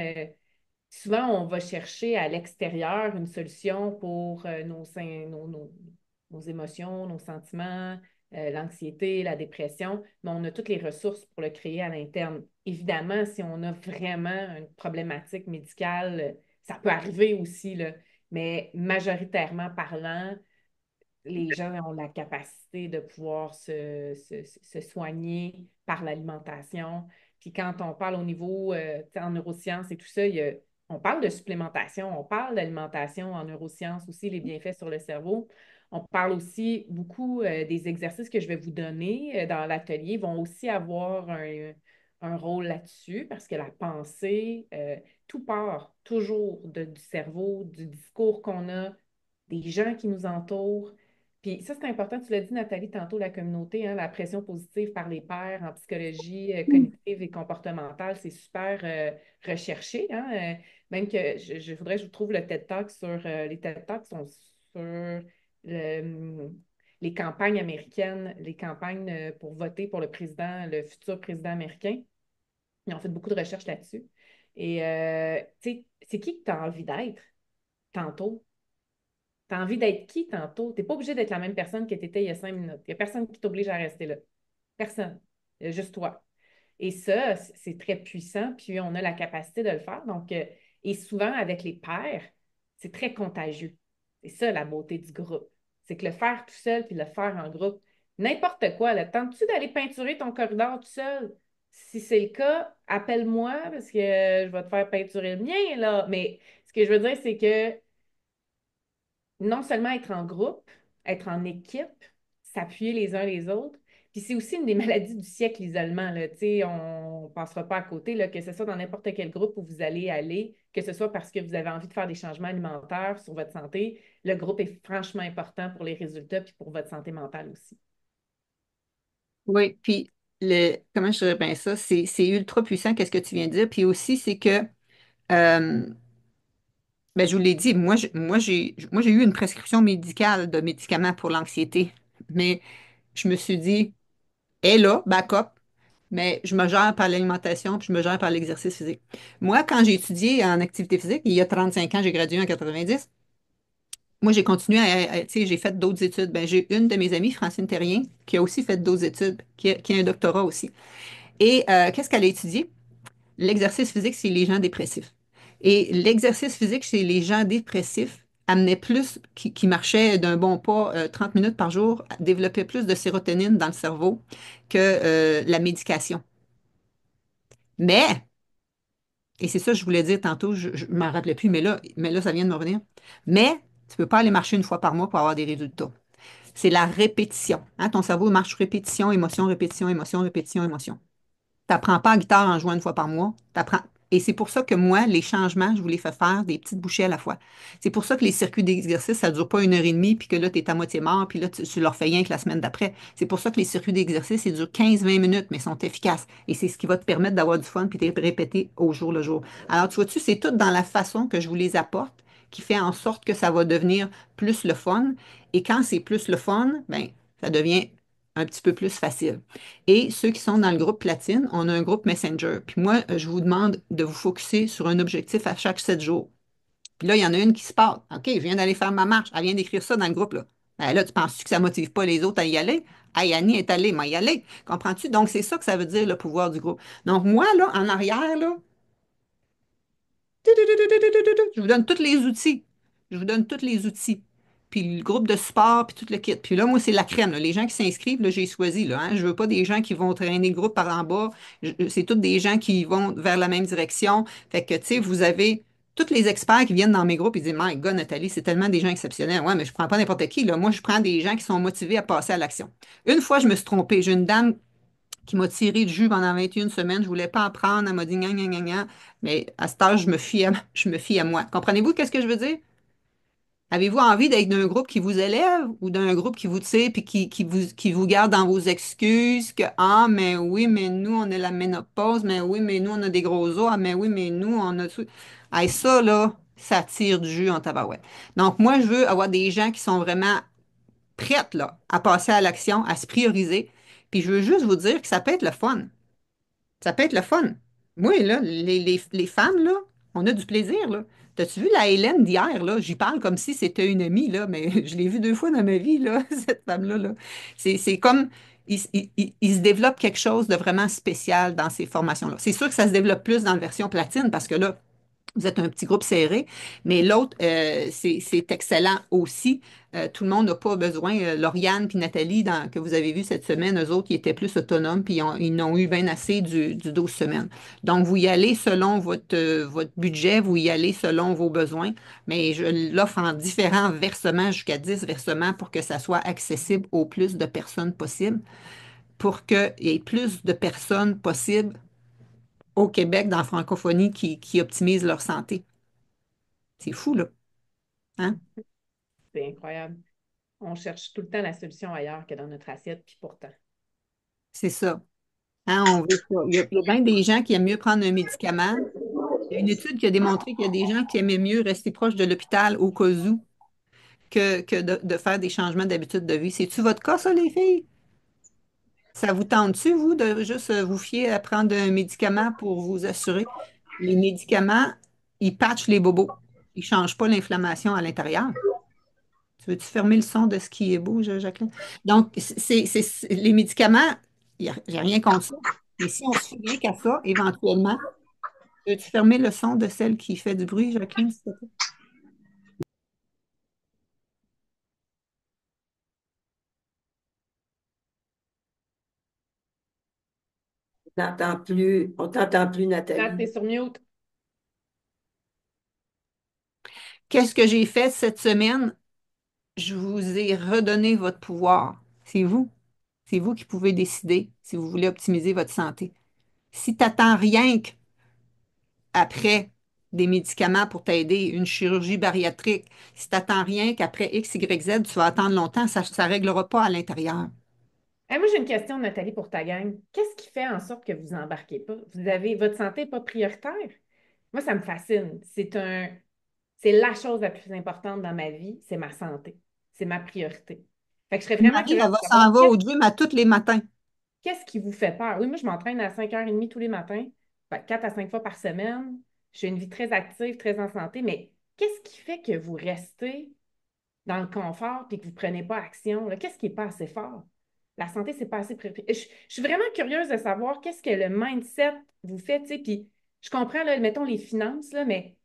Souvent, on va chercher à l'extérieur une solution pour nos émotions, nos sentiments, l'anxiété, la dépression, mais on a toutes les ressources pour le créer à l'interne. Évidemment, si on a vraiment une problématique médicale, ça peut arriver aussi, là, mais majoritairement parlant, les gens ont la capacité de pouvoir se soigner par l'alimentation. Puis quand on parle au niveau, tu sais, en neurosciences et tout ça, on parle de supplémentation, on parle d'alimentation en neurosciences aussi, les bienfaits sur le cerveau. On parle aussi beaucoup des exercices que je vais vous donner dans l'atelier vont aussi avoir un rôle là-dessus parce que la pensée, tout part toujours du cerveau, du discours qu'on a, des gens qui nous entourent. Puis ça, c'est important, tu l'as dit, Nathalie, tantôt, la communauté, hein, la pression positive par les pairs en psychologie cognitive et comportementale, c'est super recherché. Hein, même que je voudrais que je vous trouve le TED Talk sur, les TED Talks sont sur les campagnes américaines, les campagnes pour voter pour le président, le futur président américain. Ils ont fait beaucoup de recherches là-dessus. Et tu sais, c'est qui que tu as envie d'être tantôt? T'as envie d'être qui tantôt? T'es pas obligé d'être la même personne que tu étais il y a 5 minutes. Il n'y a personne qui t'oblige à rester là. Personne. Il y a juste toi. Et ça, c'est très puissant, puis on a la capacité de le faire. Donc, et souvent, avec les pairs, c'est très contagieux. C'est ça la beauté du groupe. C'est que le faire tout seul, puis le faire en groupe, n'importe quoi, là. Tentes-tu d'aller peinturer ton corridor tout seul? Si c'est le cas, appelle-moi parce que je vais te faire peinturer le mien, là. Mais ce que je veux dire, c'est que non seulement être en groupe, être en équipe, s'appuyer les uns les autres. Puis c'est aussi une des maladies du siècle, l'isolement. Là. Tu sais, on ne passera pas à côté, là, que ce soit dans n'importe quel groupe où vous allez aller, que ce soit parce que vous avez envie de faire des changements alimentaires sur votre santé. Le groupe est franchement important pour les résultats puis pour votre santé mentale aussi. oui, puis comment je dirais bien ça, c'est ultra puissant, qu'est-ce que tu viens de dire. Puis aussi, c'est que euh, ben, je vous l'ai dit, moi, j'ai eu une prescription médicale de médicaments pour l'anxiété, mais je me suis dit, hé là, backup, mais je me gère par l'alimentation, puis je me gère par l'exercice physique. Moi, quand j'ai étudié en activité physique, il y a 35 ans, j'ai gradué en 90. Moi, j'ai continué tu sais, j'ai fait d'autres études. Ben, j'ai une de mes amies, Francine Terrien, qui a aussi fait d'autres études, qui a un doctorat aussi. Et qu'est-ce qu'elle a étudié? L'exercice physique chez les gens dépressifs. Et l'exercice physique chez les gens dépressifs amenait plus, qui marchaient d'un bon pas 30 minutes par jour, développait plus de sérotonine dans le cerveau que la médication. Mais, et c'est ça que je voulais dire tantôt, je ne m'en rappelais plus, mais là, ça vient de me revenir. Mais, tu ne peux pas aller marcher une fois par mois pour avoir des résultats. C'est la répétition. Hein. Ton cerveau marche répétition, émotion, répétition, émotion, répétition, émotion. T'apprends pas la guitare en jouant une fois par mois. T'apprends. Et c'est pour ça que moi, les changements, je vous les fais faire des petites bouchées à la fois. C'est pour ça que les circuits d'exercice, ça dure pas 1 heure et demie, puis que là, tu es à moitié mort, puis là, tu leur fais rien que la semaine d'après. C'est pour ça que les circuits d'exercice, ils durent 15-20 minutes, mais sont efficaces. Et c'est ce qui va te permettre d'avoir du fun, puis de répéter au jour le jour. Alors, tu vois-tu, c'est tout dans la façon que je vous les apporte qui fait en sorte que ça va devenir plus le fun. Et quand c'est plus le fun, ben, ça devient un petit peu plus facile. Et ceux qui sont dans le groupe Platine, on a un groupe Messenger. Puis moi, je vous demande de vous focuser sur un objectif à chaque 7 jours. Puis là, il y en a une qui se part. OK, je viens d'aller faire ma marche. Elle vient d'écrire ça dans le groupe, là. Ben là, tu penses-tu que ça ne motive pas les autres à y aller? Hey, Annie est allée, moi y aller. Comprends-tu? Donc, c'est ça que ça veut dire, le pouvoir du groupe. Donc, moi, là, en arrière, là, je vous donne tous les outils. Je vous donne tous les outils. Puis le groupe de support, puis tout le kit. Puis là, moi, c'est la crème, là. Les gens qui s'inscrivent, là, j'ai choisi, là, hein. Je veux pas des gens qui vont traîner le groupe par en bas. C'est tous des gens qui vont vers la même direction. Fait que, tu sais, vous avez tous les experts qui viennent dans mes groupes, ils disent, My God, Nathalie, c'est tellement des gens exceptionnels. Ouais, mais je prends pas n'importe qui, là. Moi, je prends des gens qui sont motivés à passer à l'action. Une fois, je me suis trompée. J'ai une dame qui m'a tiré du jus pendant 21 semaines. Je voulais pas en prendre. Elle m'a dit, gna, gna, gna, gna. Mais à cette heure, je me fie à moi. Comprenez-vous qu'est-ce que je veux dire? Avez-vous envie d'être d'un groupe qui vous élève ou d'un groupe qui vous tire puis qui vous garde dans vos excuses que, ah, mais oui, mais nous, on a la ménopause, mais oui, mais nous, on a des gros os, ah, mais oui, mais nous, on a tout. Hey, ça, là, ça tire du jus en tabarouette. Donc, moi, je veux avoir des gens qui sont vraiment prêtes, là, à passer à l'action, à se prioriser. Puis, je veux juste vous dire que ça peut être le fun. Ça peut être le fun. Moi, là, les femmes, là, on a du plaisir, là. T'as-tu vu la Hélène d'hier, là? J'y parle comme si c'était une amie, là, mais je l'ai vue deux fois dans ma vie, là, cette femme-là, là. C'est comme, il se développe quelque chose de vraiment spécial dans ces formations-là. C'est sûr que ça se développe plus dans la version platine parce que là, vous êtes un petit groupe serré, mais l'autre, c'est excellent aussi. Tout le monde n'a pas besoin. Lauriane puis Nathalie, que vous avez vu cette semaine, eux autres, ils étaient plus autonomes, puis ils n'ont eu bien assez du 12 semaines. Donc, vous y allez selon votre budget, vous y allez selon vos besoins, mais je l'offre en différents versements, jusqu'à 10 versements, pour que ça soit accessible au plus de personnes possible, pour qu'il y ait plus de personnes possibles au Québec, dans la francophonie, qui optimisent leur santé. C'est fou, là. Hein? C'est incroyable. On cherche tout le temps la solution ailleurs que dans notre assiette, puis pourtant. C'est ça. Hein, on veut ça. Il y a bien des gens qui aiment mieux prendre un médicament. Il y a une étude qui a démontré qu'il y a des gens qui aimaient mieux rester proche de l'hôpital au cas où que de faire des changements d'habitude de vie. C'est-tu votre cas, ça, les filles? Ça vous tente-tu, vous, de juste vous fier à prendre un médicament pour vous assurer? Les médicaments, ils patchent les bobos. Ils ne changent pas l'inflammation à l'intérieur. Tu veux-tu fermer le son de ce qui est beau, Jacqueline? Donc, les médicaments, j'ai rien contre ça. Mais si on se fait rien qu'à ça, éventuellement, veux-tu fermer le son de celle qui fait du bruit, Jacqueline, s'il te plaît? On t'entend plus, Là, Nathalie. t'es sur mute. Qu'est-ce que j'ai fait cette semaine? Je vous ai redonné votre pouvoir. C'est vous. C'est vous qui pouvez décider si vous voulez optimiser votre santé. Si tu n'attends rien qu'après des médicaments pour t'aider, une chirurgie bariatrique, si tu n'attends rien qu'après X, Y, Z, tu vas attendre longtemps, ça ne réglera pas à l'intérieur. Moi, j'ai une question, Nathalie, pour ta gang. Qu'est-ce qui fait en sorte que vous embarquez pas? Votre santé n'est pas prioritaire? Moi, ça me fascine. C'est la chose la plus importante dans ma vie, c'est ma santé. C'est ma priorité. Fait que je serais vraiment Marie, curieuse elle de s'en savoir va au gym à tous les matins. qu'est-ce qui vous fait peur. Oui, moi, je m'entraîne à 5h30 tous les matins, 4 à 5 fois par semaine. J'ai une vie très active, très en santé, mais qu'est-ce qui fait que vous restez dans le confort et que vous ne prenez pas action, là? Qu'est-ce qui n'est pas assez fort? La santé, c'est pas assez je suis vraiment curieuse de savoir qu'est-ce que le mindset vous fait, tu sais, puis je comprends, là, mettons les finances, là, mais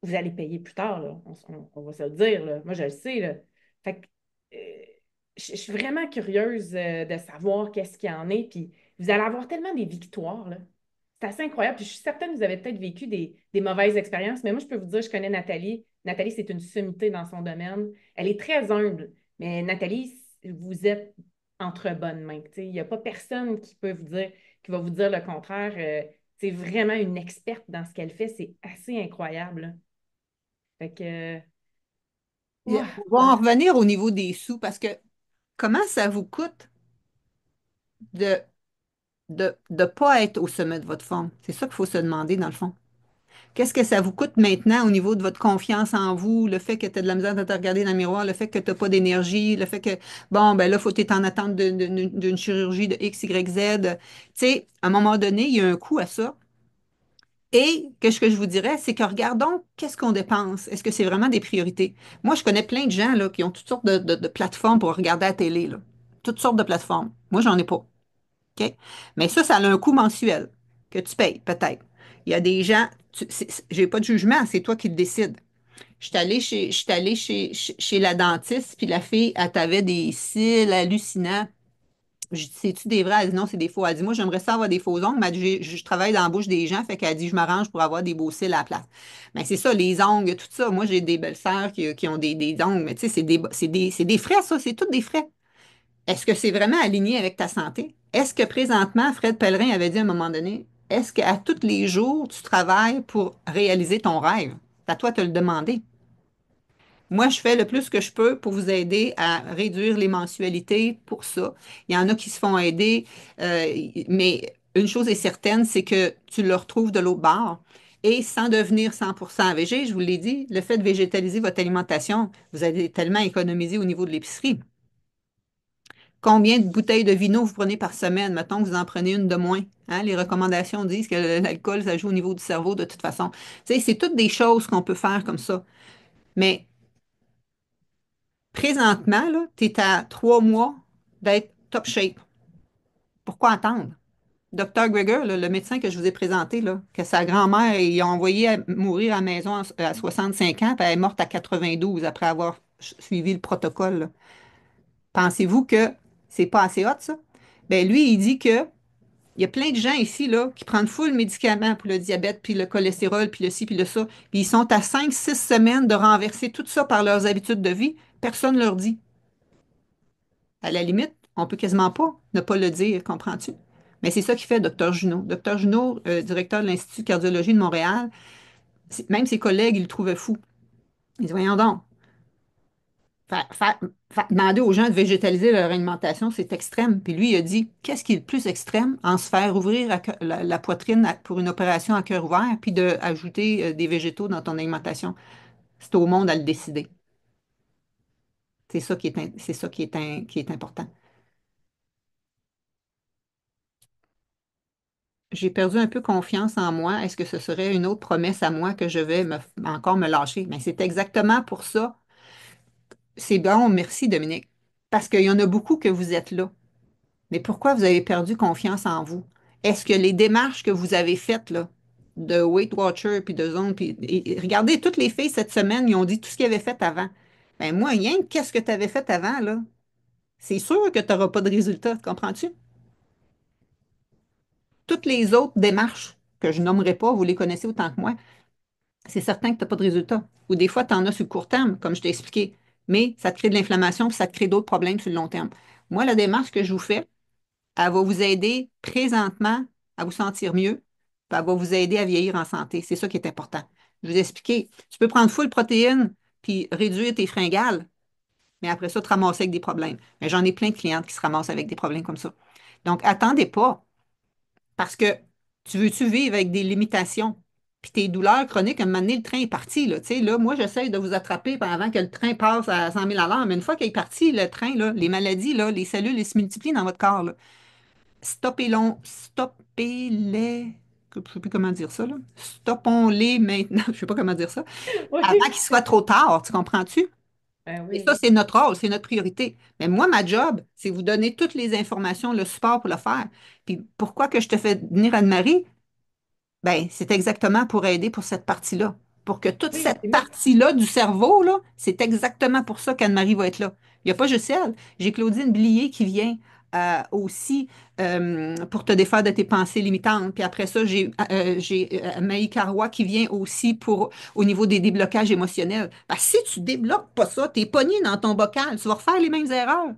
vous allez payer plus tard, là. On va se le dire, là. Moi, je le sais, là. Fait que, euh, je suis vraiment curieuse de savoir qu'est-ce qu'il y en est, puis vous allez avoir tellement des victoires, là. C'est assez incroyable. Puis je suis certaine que vous avez peut-être vécu des mauvaises expériences, mais moi, je peux vous dire, je connais Nathalie. Nathalie, c'est une sommité dans son domaine. Elle est très humble, mais Nathalie, vous êtes entre bonnes mains. Tu sais, il n'y a pas personne qui peut vous dire, qui va vous dire le contraire. C'est vraiment une experte dans ce qu'elle fait. C'est assez incroyable, là. Fait que, ouah, On va en revenir au niveau des sous parce que comment ça vous coûte de de pas être au sommet de votre forme? C'est ça qu'il faut se demander dans le fond. Qu'est-ce que ça vous coûte maintenant au niveau de votre confiance en vous, le fait que tu as de la misère de te regarder dans le miroir, le fait que tu n'as pas d'énergie, le fait que, bon, ben là, faut que tu es en attente d'une chirurgie de X, Y, Z. Tu sais, à un moment donné, il y a un coût à ça. Et ce que je vous dirais, c'est que regardons qu'est-ce qu'on dépense. Est-ce que c'est vraiment des priorités? Moi, je connais plein de gens là, qui ont toutes sortes de plateformes pour regarder la télé, là. Toutes sortes de plateformes. Moi, j'en ai pas. OK? Mais ça a un coût mensuel que tu payes, peut-être. Il y a des gens, j'ai pas de jugement, c'est toi qui le décides. Je suis allée chez la dentiste, puis la fille, elle t'avait des cils hallucinants. Je dis, c'est-tu des vrais? Elle dit, non, c'est des faux. Elle dit, moi, j'aimerais ça avoir des faux ongles, mais elle dit, je travaille dans la bouche des gens, fait qu'elle dit, je m'arrange pour avoir des beaux cils à la place. Mais c'est ça, les ongles, tout ça. Moi, j'ai des belles-sœurs qui ont des ongles, mais tu sais, c'est des frais, ça, c'est tous des frais. Est-ce que c'est vraiment aligné avec ta santé? Est-ce que présentement, Fred Pellerin avait dit à un moment donné, est-ce qu'à tous les jours, tu travailles pour réaliser ton rêve? C'est à toi de te le demander. Moi, je fais le plus que je peux pour vous aider à réduire les mensualités pour ça. Il y en a qui se font aider, mais une chose est certaine, c'est que tu le retrouves de l'autre bord. Et sans devenir 100% végé, je vous l'ai dit, le fait de végétaliser votre alimentation, vous allez tellement économiser au niveau de l'épicerie. Combien de bouteilles de vino vous prenez par semaine? Mettons que vous en prenez une de moins. Hein? Les recommandations disent que l'alcool, ça joue au niveau du cerveau de toute façon. Tu sais, c'est toutes des choses qu'on peut faire comme ça. Mais présentement, tu es à 3 mois d'être top shape. Pourquoi attendre? Docteur Greger, là, le médecin que je vous ai présenté, là, que sa grand-mère, il a envoyé mourir à la maison à 65 ans, puis elle est morte à 92 après avoir suivi le protocole. Là. Pensez-vous que c'est pas assez hot, ça? Ben lui, il dit que il y a plein de gens ici là, qui prennent full médicaments pour le diabète, puis le cholestérol, puis le ci, puis le ça, puis ils sont à 5, 6 semaines de renverser tout ça par leurs habitudes de vie. Personne ne leur dit. À la limite, on peut quasiment pas ne pas le dire, comprends-tu? Mais c'est ça qui fait Dr Junot. Dr Junot, directeur de l'Institut de cardiologie de Montréal, même ses collègues, ils le trouvaient fou. Ils disent, voyons donc, demander aux gens de végétaliser leur alimentation, c'est extrême. Puis lui, il a dit, qu'est-ce qui est le plus extrême en se faire ouvrir la poitrine pour une opération à cœur ouvert, puis d'ajouter des végétaux dans ton alimentation? C'est au monde à le décider. C'est ça c'est ça qui est important. J'ai perdu un peu confiance en moi. Est-ce que ce serait une autre promesse à moi que je vais encore me lâcher? Mais c'est exactement pour ça. C'est bon, merci Dominique. Parce qu'il y en a beaucoup que vous êtes là. Mais pourquoi vous avez perdu confiance en vous? Est-ce que les démarches que vous avez faites là, de Weight Watcher puis de Zone, puis regardez, toutes les filles cette semaine, ils ont dit tout ce qu'ils avaient fait avant. Ben moi, rien que qu'est-ce que tu avais fait avant, là? C'est sûr que tu n'auras pas de résultat, comprends-tu? Toutes les autres démarches que je nommerai pas, vous les connaissez autant que moi, c'est certain que tu n'as pas de résultat. Ou des fois, tu en as sur le court terme, comme je t'ai expliqué. Mais ça te crée de l'inflammation, puis ça te crée d'autres problèmes sur le long terme. Moi, la démarche que je vous fais, elle va vous aider présentement à vous sentir mieux, puis elle va vous aider à vieillir en santé. C'est ça qui est important. Je vais vous expliquer. Tu peux prendre full protéines, puis réduire tes fringales, mais après ça, te ramasser avec des problèmes. Mais j'en ai plein de clientes qui se ramassent avec des problèmes comme ça. Donc, attendez pas. Parce que tu veux-tu vivre avec des limitations? Puis tes douleurs chroniques, à un moment donné, le train est parti. Là, tu sais, là, moi, j'essaie de vous attraper avant que le train passe à 100 000 à l'heure. Mais une fois qu'il est parti, le train, là, les maladies, là, les cellules, elles se multiplient dans votre corps. Là. Stoppez-les. Je ne sais plus comment dire ça. Là. Stoppons-les maintenant. Je ne sais pas comment dire ça. Avant Oui. qu'il soit trop tard. Tu comprends-tu? Ben Et ça, oui. c'est notre rôle, c'est notre priorité. Mais moi, ma job, c'est vous donner toutes les informations, le support pour le faire. Puis pourquoi que je te fais venir Anne-Marie? Ben, c'est exactement pour aider pour cette partie-là. Pour que toute Oui, cette et moi, partie-là du cerveau, là, c'est exactement pour ça qu'Anne-Marie va être là. Il n'y a pas juste elle. J'ai Claudine Blier qui vient aussi pour te défaire de tes pensées limitantes. Puis après ça, j'ai Maï Carrois qui vient aussi pour au niveau des déblocages émotionnels. Parce que si tu débloques pas ça, tu es pogné dans ton bocal, tu vas refaire les mêmes erreurs.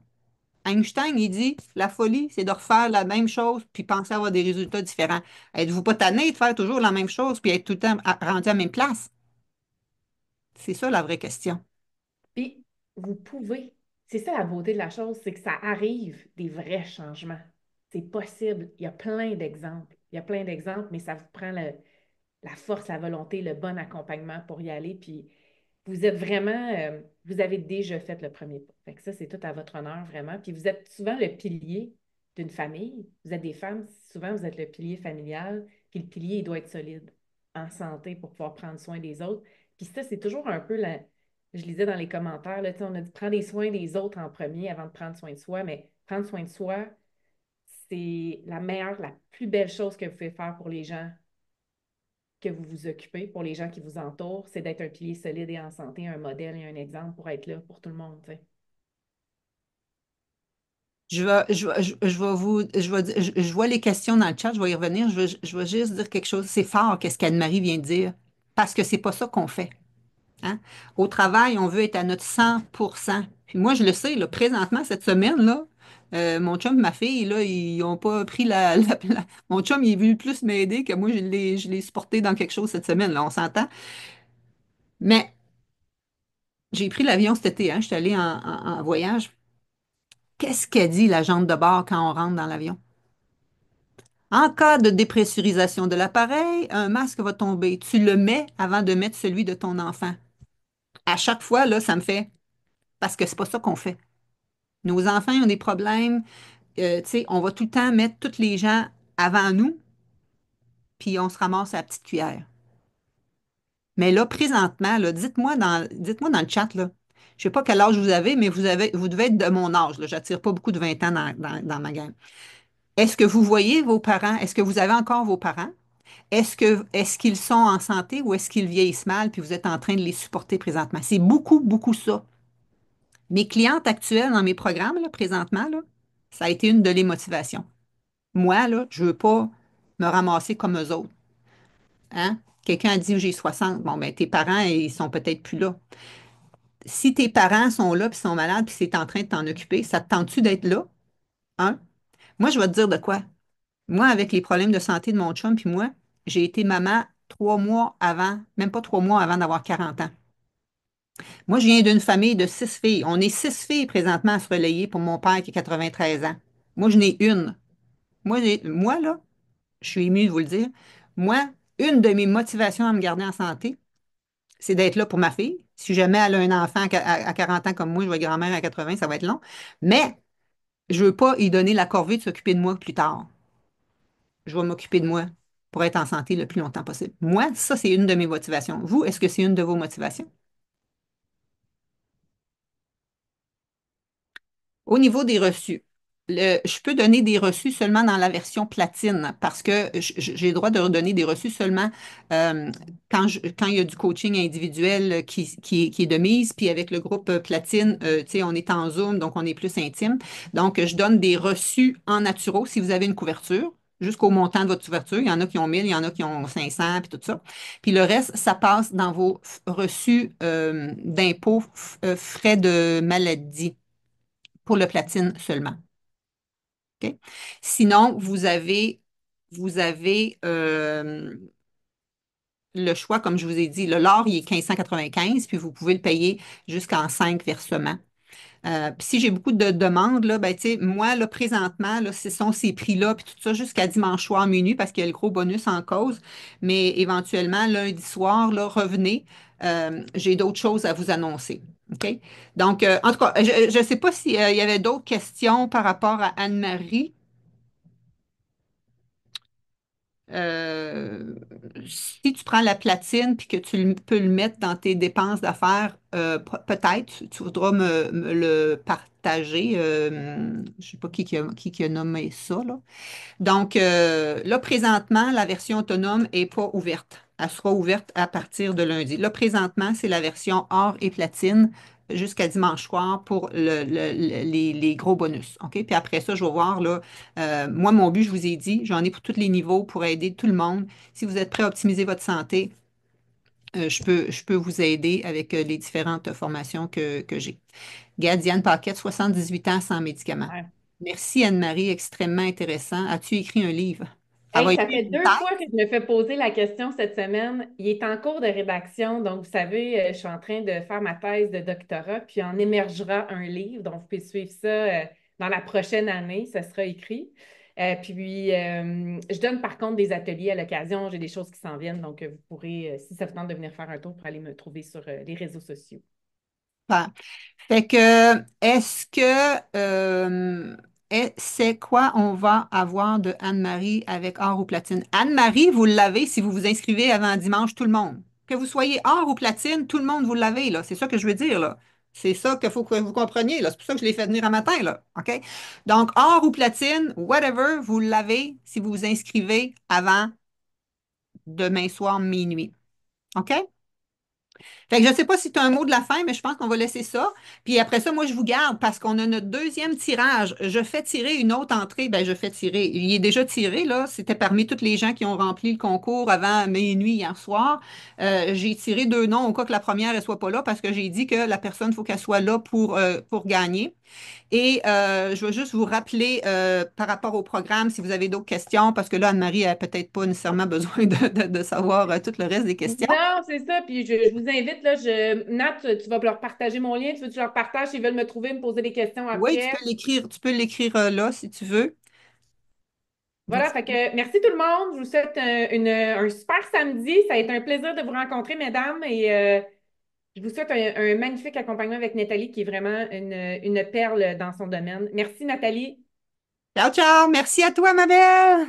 Einstein, il dit, la folie, c'est de refaire la même chose puis penser avoir des résultats différents. Êtes-vous pas tanné de faire toujours la même chose puis être tout le temps rendu à la même place? C'est ça la vraie question. puis vous pouvez. C'est ça la beauté de la chose, c'est que ça arrive des vrais changements. C'est possible. Il y a plein d'exemples. Il y a plein d'exemples, mais ça vous prend la force, la volonté, le bon accompagnement pour y aller. Puis vous êtes vraiment, vous avez déjà fait le premier pas. Fait que ça, c'est tout à votre honneur, vraiment. Puis vous êtes souvent le pilier d'une famille. Vous êtes des femmes, souvent vous êtes le pilier familial. Puis le pilier, il doit être solide, en santé pour pouvoir prendre soin des autres. Puis ça, c'est toujours un peu je lisais dans les commentaires, là, tu sais, on a dit prendre des soins des autres en premier avant de prendre soin de soi, mais prendre soin de soi, c'est la meilleure, la plus belle chose que vous pouvez faire pour les gens que vous vous occupez, pour les gens qui vous entourent, c'est d'être un pilier solide et en santé, un modèle et un exemple pour être là pour tout le monde, tu sais. Je vois les questions dans le chat, je vais y revenir. Je vais juste dire quelque chose. C'est fort, qu'est-ce qu'Anne-Marie vient de dire, parce que c'est pas ça qu'on fait. Hein? Au travail, on veut être à notre 100%. Puis moi, je le sais, là, présentement, cette semaine-là, mon chum et ma fille, là, ils n'ont pas pris Mon chum, il est venu plus m'aider que moi, je l'ai supporté dans quelque chose cette semaine, là, on s'entend. Mais j'ai pris l'avion cet été, hein, je suis allée en voyage. Qu'est-ce qu'elle dit, la jambe de bord, quand on rentre dans l'avion? En cas de dépressurisation de l'appareil, un masque va tomber. Tu le mets avant de mettre celui de ton enfant. À chaque fois, là, ça me fait, parce que c'est pas ça qu'on fait. Nos enfants ils ont des problèmes, tu sais, on va tout le temps mettre tous les gens avant nous, puis on se ramasse à la petite cuillère. Mais là, présentement, là, dites-moi dans le chat, là, je sais pas quel âge vous avez, mais vous devez être de mon âge, là. J'attire pas beaucoup de 20 ans dans ma gang. Est-ce que vous voyez vos parents? Est-ce que vous avez encore vos parents? Est-ce qu'ils sont en santé ou est-ce qu'ils vieillissent mal, puis vous êtes en train de les supporter présentement? C'est beaucoup, beaucoup ça. Mes clientes actuelles dans mes programmes, là, présentement, là, ça a été une de les motivations. Moi, là, je veux pas me ramasser comme eux autres. Hein? Quelqu'un a dit que j'ai 60. Bon, ben, tes parents, ils sont peut-être plus là. Si tes parents sont là, puis sont malades, puis c'est en train de t'en occuper, ça te tente-tu d'être là? Hein? Moi, je vais te dire de quoi. Moi, avec les problèmes de santé de mon chum, puis moi, j'ai été maman 3 mois avant, même pas 3 mois avant d'avoir 40 ans. Moi, je viens d'une famille de 6 filles. On est 6 filles présentement à se relayer pour mon père qui a 93 ans. Moi, je n'ai une. Moi, là, je suis émue de vous le dire. Moi, une de mes motivations à me garder en santé, c'est d'être là pour ma fille. Si jamais elle a un enfant à 40 ans comme moi, je vais être grand-mère à 80, ça va être long. Mais je ne veux pas y donner la corvée de s'occuper de moi plus tard. Je vais m'occuper de moi pour être en santé le plus longtemps possible. Moi, ça, c'est une de mes motivations. Vous, est-ce que c'est une de vos motivations? Au niveau des reçus, je peux donner des reçus seulement dans la version platine parce que j'ai le droit de redonner des reçus seulement quand il y a du coaching individuel qui est de mise, puis avec le groupe platine, tu sais, on est en Zoom, donc on est plus intime. Donc, je donne des reçus en naturo si vous avez une couverture. Jusqu'au montant de votre couverture. Il y en a qui ont 1000, il y en a qui ont 500, puis tout ça. Puis le reste, ça passe dans vos reçus d'impôts, frais de maladie pour le platine seulement. OK? Sinon, vous avez le choix, comme je vous ai dit, le l'or, il est 1595, puis vous pouvez le payer jusqu'en 5 versements. Puis si j'ai beaucoup de demandes, là, ben, tu sais, moi, là, présentement, là, ce sont ces prix-là, puis tout ça jusqu'à dimanche soir minuit, parce qu'il y a le gros bonus en cause. Mais éventuellement, lundi soir, là, revenez. J'ai d'autres choses à vous annoncer. OK? Donc, en tout cas, je ne sais pas s'il y avait d'autres questions par rapport à Anne-Marie. Euh, Si tu prends la platine puis que peux le mettre dans tes dépenses d'affaires, peut-être tu voudras me le partager. Je ne sais pas qui a nommé ça, là. Donc, là, présentement, la version autonome n'est pas ouverte. Elle sera ouverte à partir de lundi. Là, présentement, c'est la version or et platine jusqu'à dimanche soir pour les gros bonus. OK? Puis après ça, je vais voir, là, moi, mon but, je vous ai dit, j'en ai pour tous les niveaux pour aider tout le monde. Si vous êtes prêt à optimiser votre santé, je peux vous aider avec les différentes formations que j'ai. Gadiane Paquette, 78 ans sans médicaments. Ouais. Merci Anne-Marie, extrêmement intéressant. As-tu écrit un livre? Ça va Hey, être ça fait une deux fois thèse? que je me fais poser la question cette semaine. Il est en cours de rédaction, donc vous savez, je suis en train de faire ma thèse de doctorat, puis en émergera un livre, donc vous pouvez suivre ça dans la prochaine année, ça sera écrit. Je donne par contre des ateliers à l'occasion, j'ai des choses qui s'en viennent, donc vous pourrez, si ça vous tente de venir faire un tour, pour aller me trouver sur les réseaux sociaux. Super. Fait que, c'est quoi on va avoir de Anne-Marie avec or ou platine? Anne-Marie, vous l'avez si vous vous inscrivez avant dimanche, tout le monde. Que vous soyez or ou platine, tout le monde vous l'avez, là. C'est ça que je veux dire, là. C'est ça qu'il faut que vous compreniez, là. C'est pour ça que je l'ai fait venir un matin, là. OK? Donc, or ou platine, whatever, vous l'avez si vous vous inscrivez avant demain soir, minuit. OK? Fait que je ne sais pas si tu as un mot de la fin, mais je pense qu'on va laisser ça. Puis après ça, moi, je vous garde parce qu'on a notre deuxième tirage. Je fais tirer une autre entrée. Ben, je fais tirer. Il est déjà tiré, là. C'était parmi tous les gens qui ont rempli le concours avant minuit hier soir. J'ai tiré deux noms au cas que la première ne soit pas là parce que j'ai dit que la personne, il faut qu'elle soit là pour gagner. Et je veux juste vous rappeler par rapport au programme, si vous avez d'autres questions, parce que là, Anne-Marie a peut-être pas nécessairement besoin de savoir tout le reste des questions. Non, c'est ça. Puis je vous invite, là, Nat, tu vas leur partager mon lien. Tu veux que je leur partage s'ils veulent me trouver, me poser des questions Oui, après. tu peux l'écrire là si tu veux. Voilà, fait que merci tout le monde. Je vous souhaite un super samedi. Ça a été un plaisir de vous rencontrer, mesdames. Et je vous souhaite un magnifique accompagnement avec Nathalie, qui est vraiment une perle dans son domaine. Merci, Nathalie. Ciao, ciao. Merci à toi, ma belle.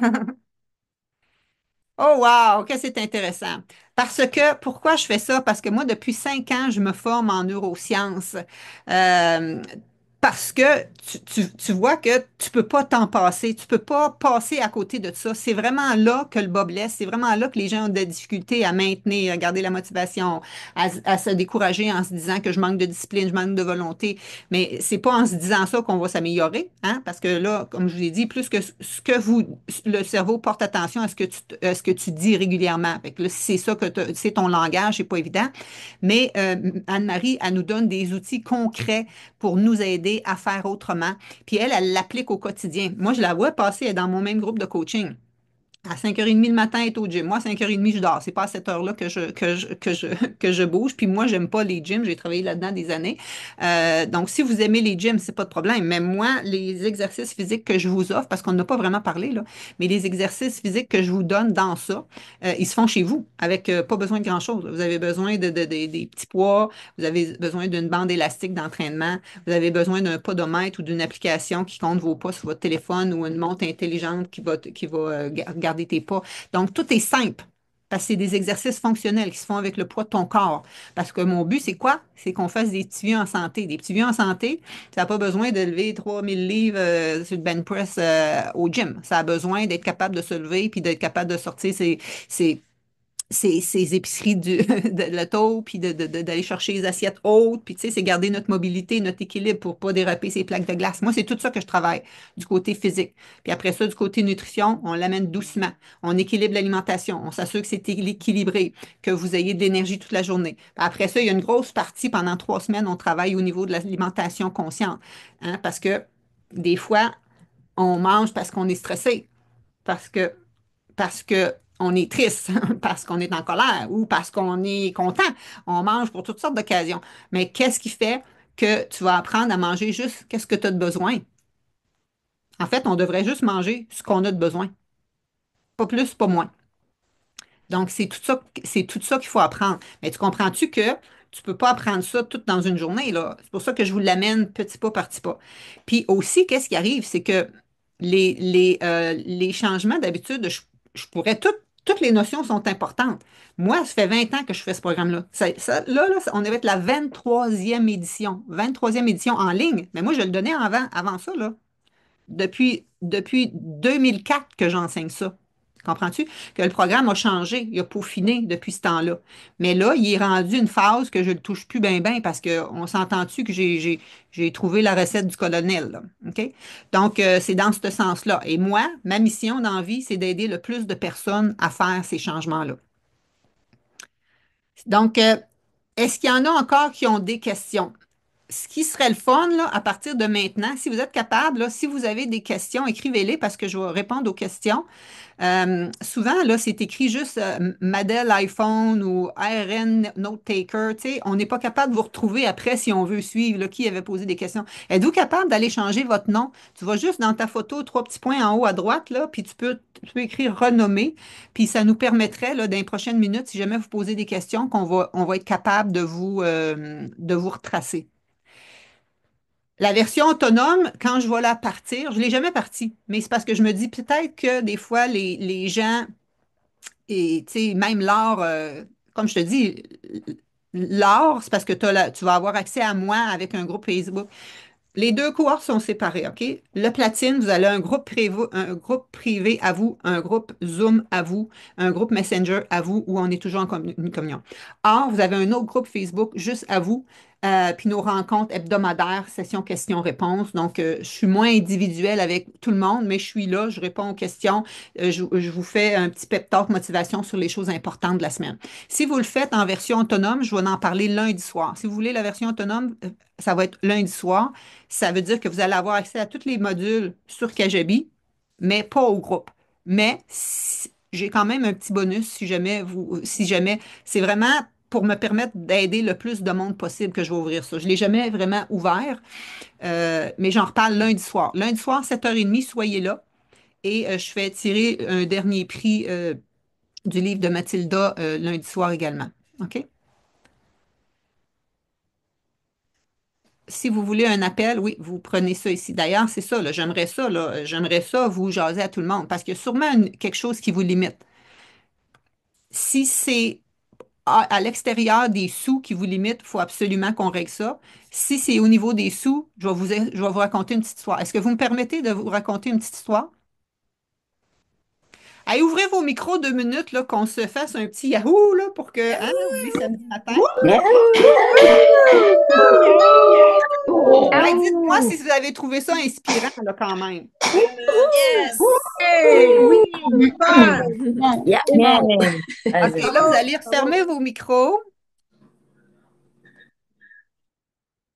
Oh, wow, que c'est intéressant. Parce que, pourquoi je fais ça? Parce que moi, depuis 5 ans, je me forme en neurosciences. Euh, Parce que tu vois que tu peux pas t'en passer, tu peux pas passer à côté de ça. C'est vraiment là que le bas blesse, c'est vraiment là que les gens ont des difficultés à maintenir, à garder la motivation, à se décourager en se disant que je manque de discipline, je manque de volonté. Mais c'est pas en se disant ça qu'on va s'améliorer, hein? Parce que là, comme je vous ai dit, plus que ce que le cerveau porte attention à à ce que tu dis régulièrement. Fait que là, si c'est ça que c'est ton langage, c'est pas évident. Mais Anne-Marie, elle nous donne des outils concrets pour nous aider à faire autrement. Puis elle l'applique au quotidien. Moi, je la vois passer, elle est dans mon même groupe de coaching. À 5h30 le matin, elle est au gym. Moi, à 5h30, je dors. C'est pas à cette heure-là que je bouge. Puis moi, j'aime pas les gyms. J'ai travaillé là-dedans des années. Donc, si vous aimez les gyms, c'est pas de problème. Mais moi, les exercices physiques que je vous offre, parce qu'on n'a pas vraiment parlé, là, mais les exercices physiques que je vous donne dans ça, ils se font chez vous, avec pas besoin de grand-chose. Vous avez besoin des petits poids, vous avez besoin d'une bande élastique d'entraînement, vous avez besoin d'un podomètre ou d'une application qui compte vos pas sur votre téléphone ou une montre intelligente qui va garder tes pas. Donc, tout est simple. Parce que c'est des exercices fonctionnels qui se font avec le poids de ton corps. Parce que mon but, c'est quoi? C'est qu'on fasse des petits vieux en santé. Des petits vieux en santé, ça n'a pas besoin de lever 3000 livres sur le bench press au gym. Ça a besoin d'être capable de se lever puis d'être capable de sortir ses, ces épiceries de l'auto, puis d'aller chercher les assiettes hautes, puis tu sais, c'est garder notre mobilité, notre équilibre pour pas déraper ces plaques de glace. Moi, c'est tout ça que je travaille du côté physique. Puis après ça, du côté nutrition, on l'amène doucement. On équilibre l'alimentation. On s'assure que c'est équilibré, que vous ayez de l'énergie toute la journée. Puis après ça, il y a une grosse partie, pendant 3 semaines, on travaille au niveau de l'alimentation consciente. Hein, parce que des fois, on mange parce qu'on est stressé, parce que on est triste, parce qu'on est en colère ou parce qu'on est content. On mange pour toutes sortes d'occasions. Mais qu'est-ce qui fait que tu vas apprendre à manger juste qu'est-ce que tu as de besoin? En fait, on devrait juste manger ce qu'on a de besoin. Pas plus, pas moins. Donc, c'est tout ça qu'il faut apprendre. Mais tu comprends-tu que tu peux pas apprendre ça tout dans une journée, là? C'est pour ça que je vous l'amène petit pas par petit pas. Puis aussi, qu'est-ce qui arrive? C'est que les changements d'habitude, je pourrais toutes les notions sont importantes. Moi, ça fait 20 ans que je fais ce programme-là. On avait la 23e édition. 23e édition en ligne. Mais moi, je le donnais avant ça, là. Depuis 2004 que j'enseigne ça. Comprends-tu? Que le programme a changé, il a peaufiné depuis ce temps-là. Mais là, il est rendu une phase que je ne le touche plus bien, bien parce qu'on s'entend-tu que j'ai trouvé la recette du colonel, là. OK? Donc, c'est dans ce sens-là. Et moi, ma mission dans la vie, c'est d'aider le plus de personnes à faire ces changements-là. Donc, est-ce qu'il y en a encore qui ont des questions? Ce qui serait le fun, là, à partir de maintenant, si vous êtes capable, là, si vous avez des questions, écrivez-les parce que je vais répondre aux questions. Souvent, là, c'est écrit juste Madel iPhone ou ARN Note Taker. Tu sais, on n'est pas capable de vous retrouver après si on veut suivre là, qui avait posé des questions. Êtes-vous capable d'aller changer votre nom? Tu vas juste dans ta photo, trois petits points en haut à droite, là, puis tu peux écrire renommer. Puis ça nous permettrait, là, dans les prochaines minutes, si jamais vous posez des questions, on va être capable de vous retracer. La version autonome, quand je vais la partir, je ne l'ai jamais partie, mais c'est parce que je me dis peut-être que des fois, les gens, et tu sais, même l'art, comme je te dis, l'art, c'est parce que tu vas avoir accès à moi avec un groupe Facebook. Les deux cohortes sont séparées, OK? Le platine, vous avez un groupe privé à vous, un groupe Zoom à vous, un groupe Messenger à vous, où on est toujours en communion. Or, vous avez un autre groupe Facebook juste à vous, puis nos rencontres hebdomadaires, session questions-réponses. Donc, je suis moins individuelle avec tout le monde, mais je suis là, je réponds aux questions, je vous fais un petit pep talk motivation sur les choses importantes de la semaine. Si vous le faites en version autonome, je vais en parler lundi soir. Si vous voulez la version autonome, ça va être lundi soir. Ça veut dire que vous allez avoir accès à tous les modules sur Kajabi, mais pas au groupe. Mais j'ai quand même un petit bonus si jamais, c'est vraiment pour me permettre d'aider le plus de monde possible que je vais ouvrir ça. Je ne l'ai jamais vraiment ouvert, mais j'en reparle lundi soir. Lundi soir, 7h30, soyez là. Et je fais tirer un dernier prix du livre de Mathilda lundi soir également. OK? Si vous voulez un appel, oui, vous prenez ça ici. D'ailleurs, c'est ça, là, j'aimerais ça vous jaser à tout le monde parce qu'il y a sûrement quelque chose qui vous limite. Si c'est à l'extérieur des sous qui vous limitent, il faut absolument qu'on règle ça. Si c'est au niveau des sous, je vais vous raconter une petite histoire. Est-ce que vous me permettez de vous raconter une petite histoire? Allez, ouvrez vos micros 2 minutes, là, qu'on se fasse un petit Yahoo, là, pour que, hein, on est samedi matin. Yeah. Hey, dites-moi si vous avez trouvé ça inspirant, là, quand même. Yes! Hey, oui, Super! yeah. OK, Vas-y. là, vous allez refermer vos micros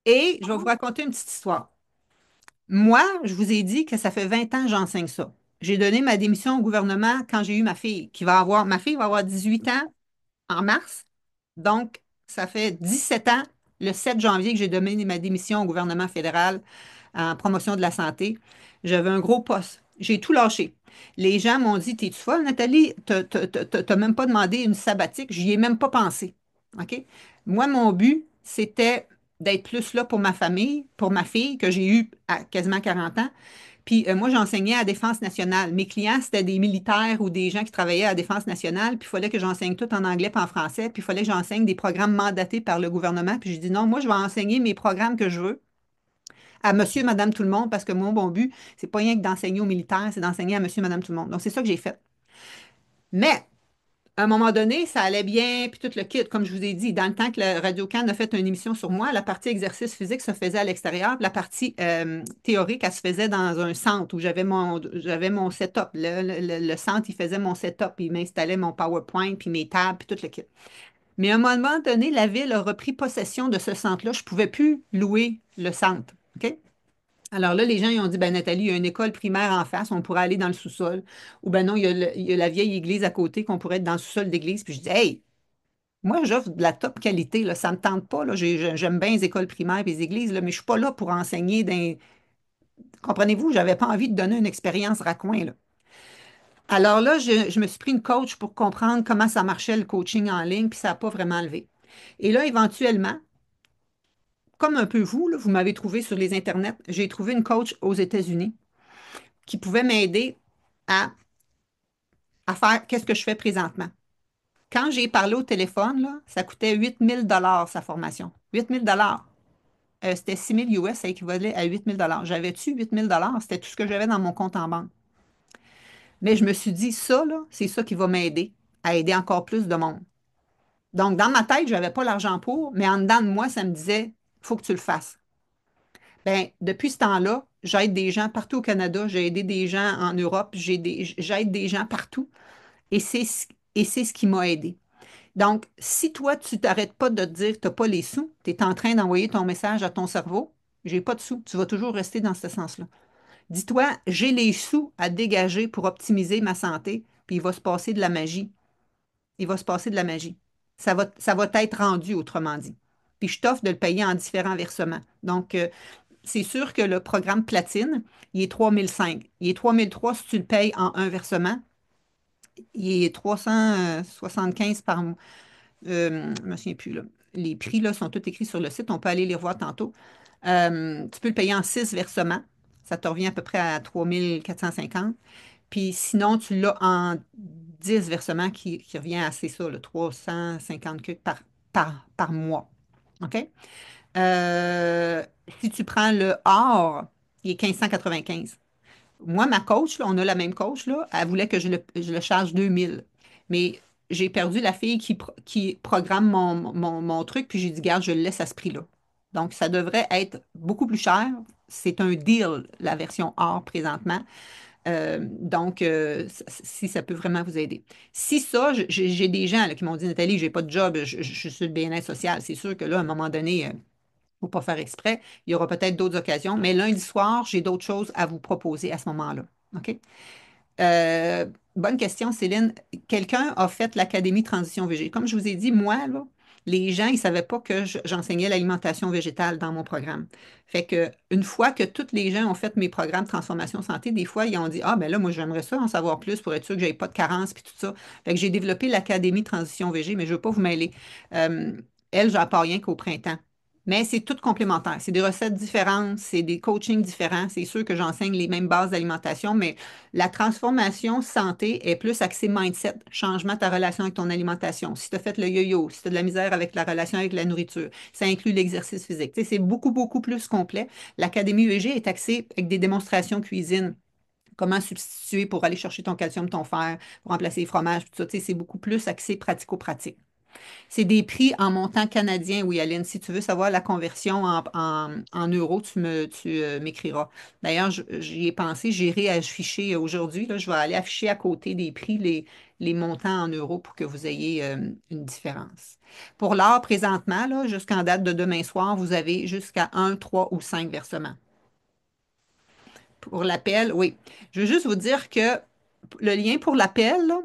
et je vais vous raconter une petite histoire. Moi, je vous ai dit que ça fait 20 ans que j'enseigne ça. J'ai donné ma démission au gouvernement quand j'ai eu ma fille va avoir 18 ans en mars. Donc, ça fait 17 ans, le 7 janvier, que j'ai donné ma démission au gouvernement fédéral en promotion de la santé. J'avais un gros poste. J'ai tout lâché. Les gens m'ont dit, t'es-tu folle, Nathalie? T'as même pas demandé une sabbatique. J'y ai même pas pensé. OK? Moi, mon but, c'était d'être plus là pour ma famille, pour ma fille, que j'ai eue à quasiment 40 ans. Puis moi, j'enseignais à Défense nationale. Mes clients, c'était des militaires ou des gens qui travaillaient à Défense nationale. Puis il fallait que j'enseigne tout en anglais puis en français. Puis il fallait que j'enseigne des programmes mandatés par le gouvernement. Puis j'ai dit non, moi, je vais enseigner mes programmes que je veux à monsieur, madame, tout le monde, parce que mon bon but, c'est pas rien que d'enseigner aux militaires, c'est d'enseigner à monsieur, madame, tout le monde. Donc c'est ça que j'ai fait. Mais à un moment donné, ça allait bien, puis tout le kit, comme je vous ai dit, dans le temps que le Radio-Can a fait une émission sur moi, la partie exercice physique se faisait à l'extérieur, puis la partie théorique, elle se faisait dans un centre où j'avais mon setup. Le centre, il faisait mon setup, puis il m'installait mon PowerPoint, puis mes tables, puis tout le kit. Mais à un moment donné, la ville a repris possession de ce centre-là. Je ne pouvais plus louer le centre. OK? Alors là, les gens ils ont dit, ben Nathalie, il y a une école primaire en face, on pourrait aller dans le sous-sol. Ou ben non, il y a la vieille église à côté qu'on pourrait être dans le sous-sol d'église. Puis je dis, hey, moi, j'offre de la top qualité, là, ça ne me tente pas. Là, j'aime bien les écoles primaires et les églises, là, mais je ne suis pas là pour enseigner. Comprenez-vous, je n'avais pas envie de donner une expérience raccoin, là. Alors là, je me suis pris une coach pour comprendre comment ça marchait le coaching en ligne, puis ça n'a pas vraiment levé. Et là, éventuellement, comme un peu vous, là, vous m'avez trouvé sur les internets, j'ai trouvé une coach aux États-Unis qui pouvait m'aider à, à faire qu'est-ce que je fais présentement. Quand j'ai parlé au téléphone, là, ça coûtait 8 000 sa formation. 8 000 c'était 6 000 US, ça équivalait à 8 000 J'avais-tu 8 000 C'était tout ce que j'avais dans mon compte en banque. Mais je me suis dit, ça, là, c'est ça qui va m'aider à aider encore plus de monde. Donc, dans ma tête, je n'avais pas l'argent pour, mais en dedans de moi, ça me disait, il faut que tu le fasses. Bien, depuis ce temps-là, j'aide des gens partout au Canada, j'ai aidé des gens en Europe, j'aide des gens partout et c'est ce qui m'a aidé. Donc, si toi, tu t'arrêtes pas de te dire que tu n'as pas les sous, tu es en train d'envoyer ton message à ton cerveau, j'ai pas de sous, tu vas toujours rester dans ce sens-là. Dis-toi, j'ai les sous à dégager pour optimiser ma santé, puis il va se passer de la magie. Il va se passer de la magie. Ça va être rendu, autrement dit. Puis je t'offre de le payer en différents versements. Donc, c'est sûr que le programme platine, il est 3 500. Il est 3 300 si tu le payes en un versement. Il est 375 par mois. Je ne me souviens plus, là. Les prix là, sont tous écrits sur le site. On peut aller les revoir tantôt. Tu peux le payer en 6 versements. Ça te revient à peu près à 3 450. Puis sinon, tu l'as en 10 versements qui revient à, c'est ça, le 350 par mois. OK? Euh, Si tu prends le or, il est 1595. Moi, ma coach, là, on a la même coach, là, elle voulait que je le charge 2000. Mais j'ai perdu la fille qui programme mon truc, puis j'ai dit, garde, je le laisse à ce prix-là. Donc, ça devrait être beaucoup plus cher. C'est un deal, la version or présentement. Donc, si ça peut vraiment vous aider. Si ça, j'ai des gens là, qui m'ont dit, Nathalie, j'ai pas de job, je suis le bien-être social. C'est sûr que là, à un moment donné, faut pas faire exprès. Il y aura peut-être d'autres occasions, mais lundi soir, j'ai d'autres choses à vous proposer à ce moment-là. OK? Euh, Bonne question, Céline. Quelqu'un a fait l'Académie Transition VG. Comme je vous ai dit, moi, là, les gens, ils ne savaient pas que j'enseignais l'alimentation végétale dans mon programme. Fait que une fois que tous les gens ont fait mes programmes Transformation Santé, des fois, ils ont dit, ah, ben là, moi, j'aimerais ça en savoir plus pour être sûr que je n'ai pas de carence puis tout ça. Fait que j'ai développé l'Académie Transition VG, mais je ne veux pas vous mêler. Euh, Elle, j'en parle rien qu'au printemps. Mais c'est tout complémentaire. C'est des recettes différentes, c'est des coachings différents. C'est sûr que j'enseigne les mêmes bases d'alimentation, mais la transformation santé est plus axée mindset, changement de ta relation avec ton alimentation. Si tu as fait le yo-yo, si tu as de la misère avec la relation avec la nourriture, ça inclut l'exercice physique. Tu sais, c'est beaucoup, beaucoup plus complet. L'Académie VG est axée avec des démonstrations cuisine. Comment substituer pour aller chercher ton calcium, ton fer, pour remplacer les fromages, tout ça. Tu sais, c'est beaucoup plus axé pratico-pratique. C'est des prix en montant canadien, oui, Aline. Si tu veux savoir la conversion en euros, m'écriras. D'ailleurs, j'y ai pensé, j'irai afficher aujourd'hui. Là, je vais aller afficher à côté des prix les montants en euros pour que vous ayez une différence. Pour l'or, présentement, là, jusqu'en date de demain soir, vous avez jusqu'à un, 3 ou 5 versements. Pour l'appel, oui. Je veux juste vous dire que le lien pour l'appel, là,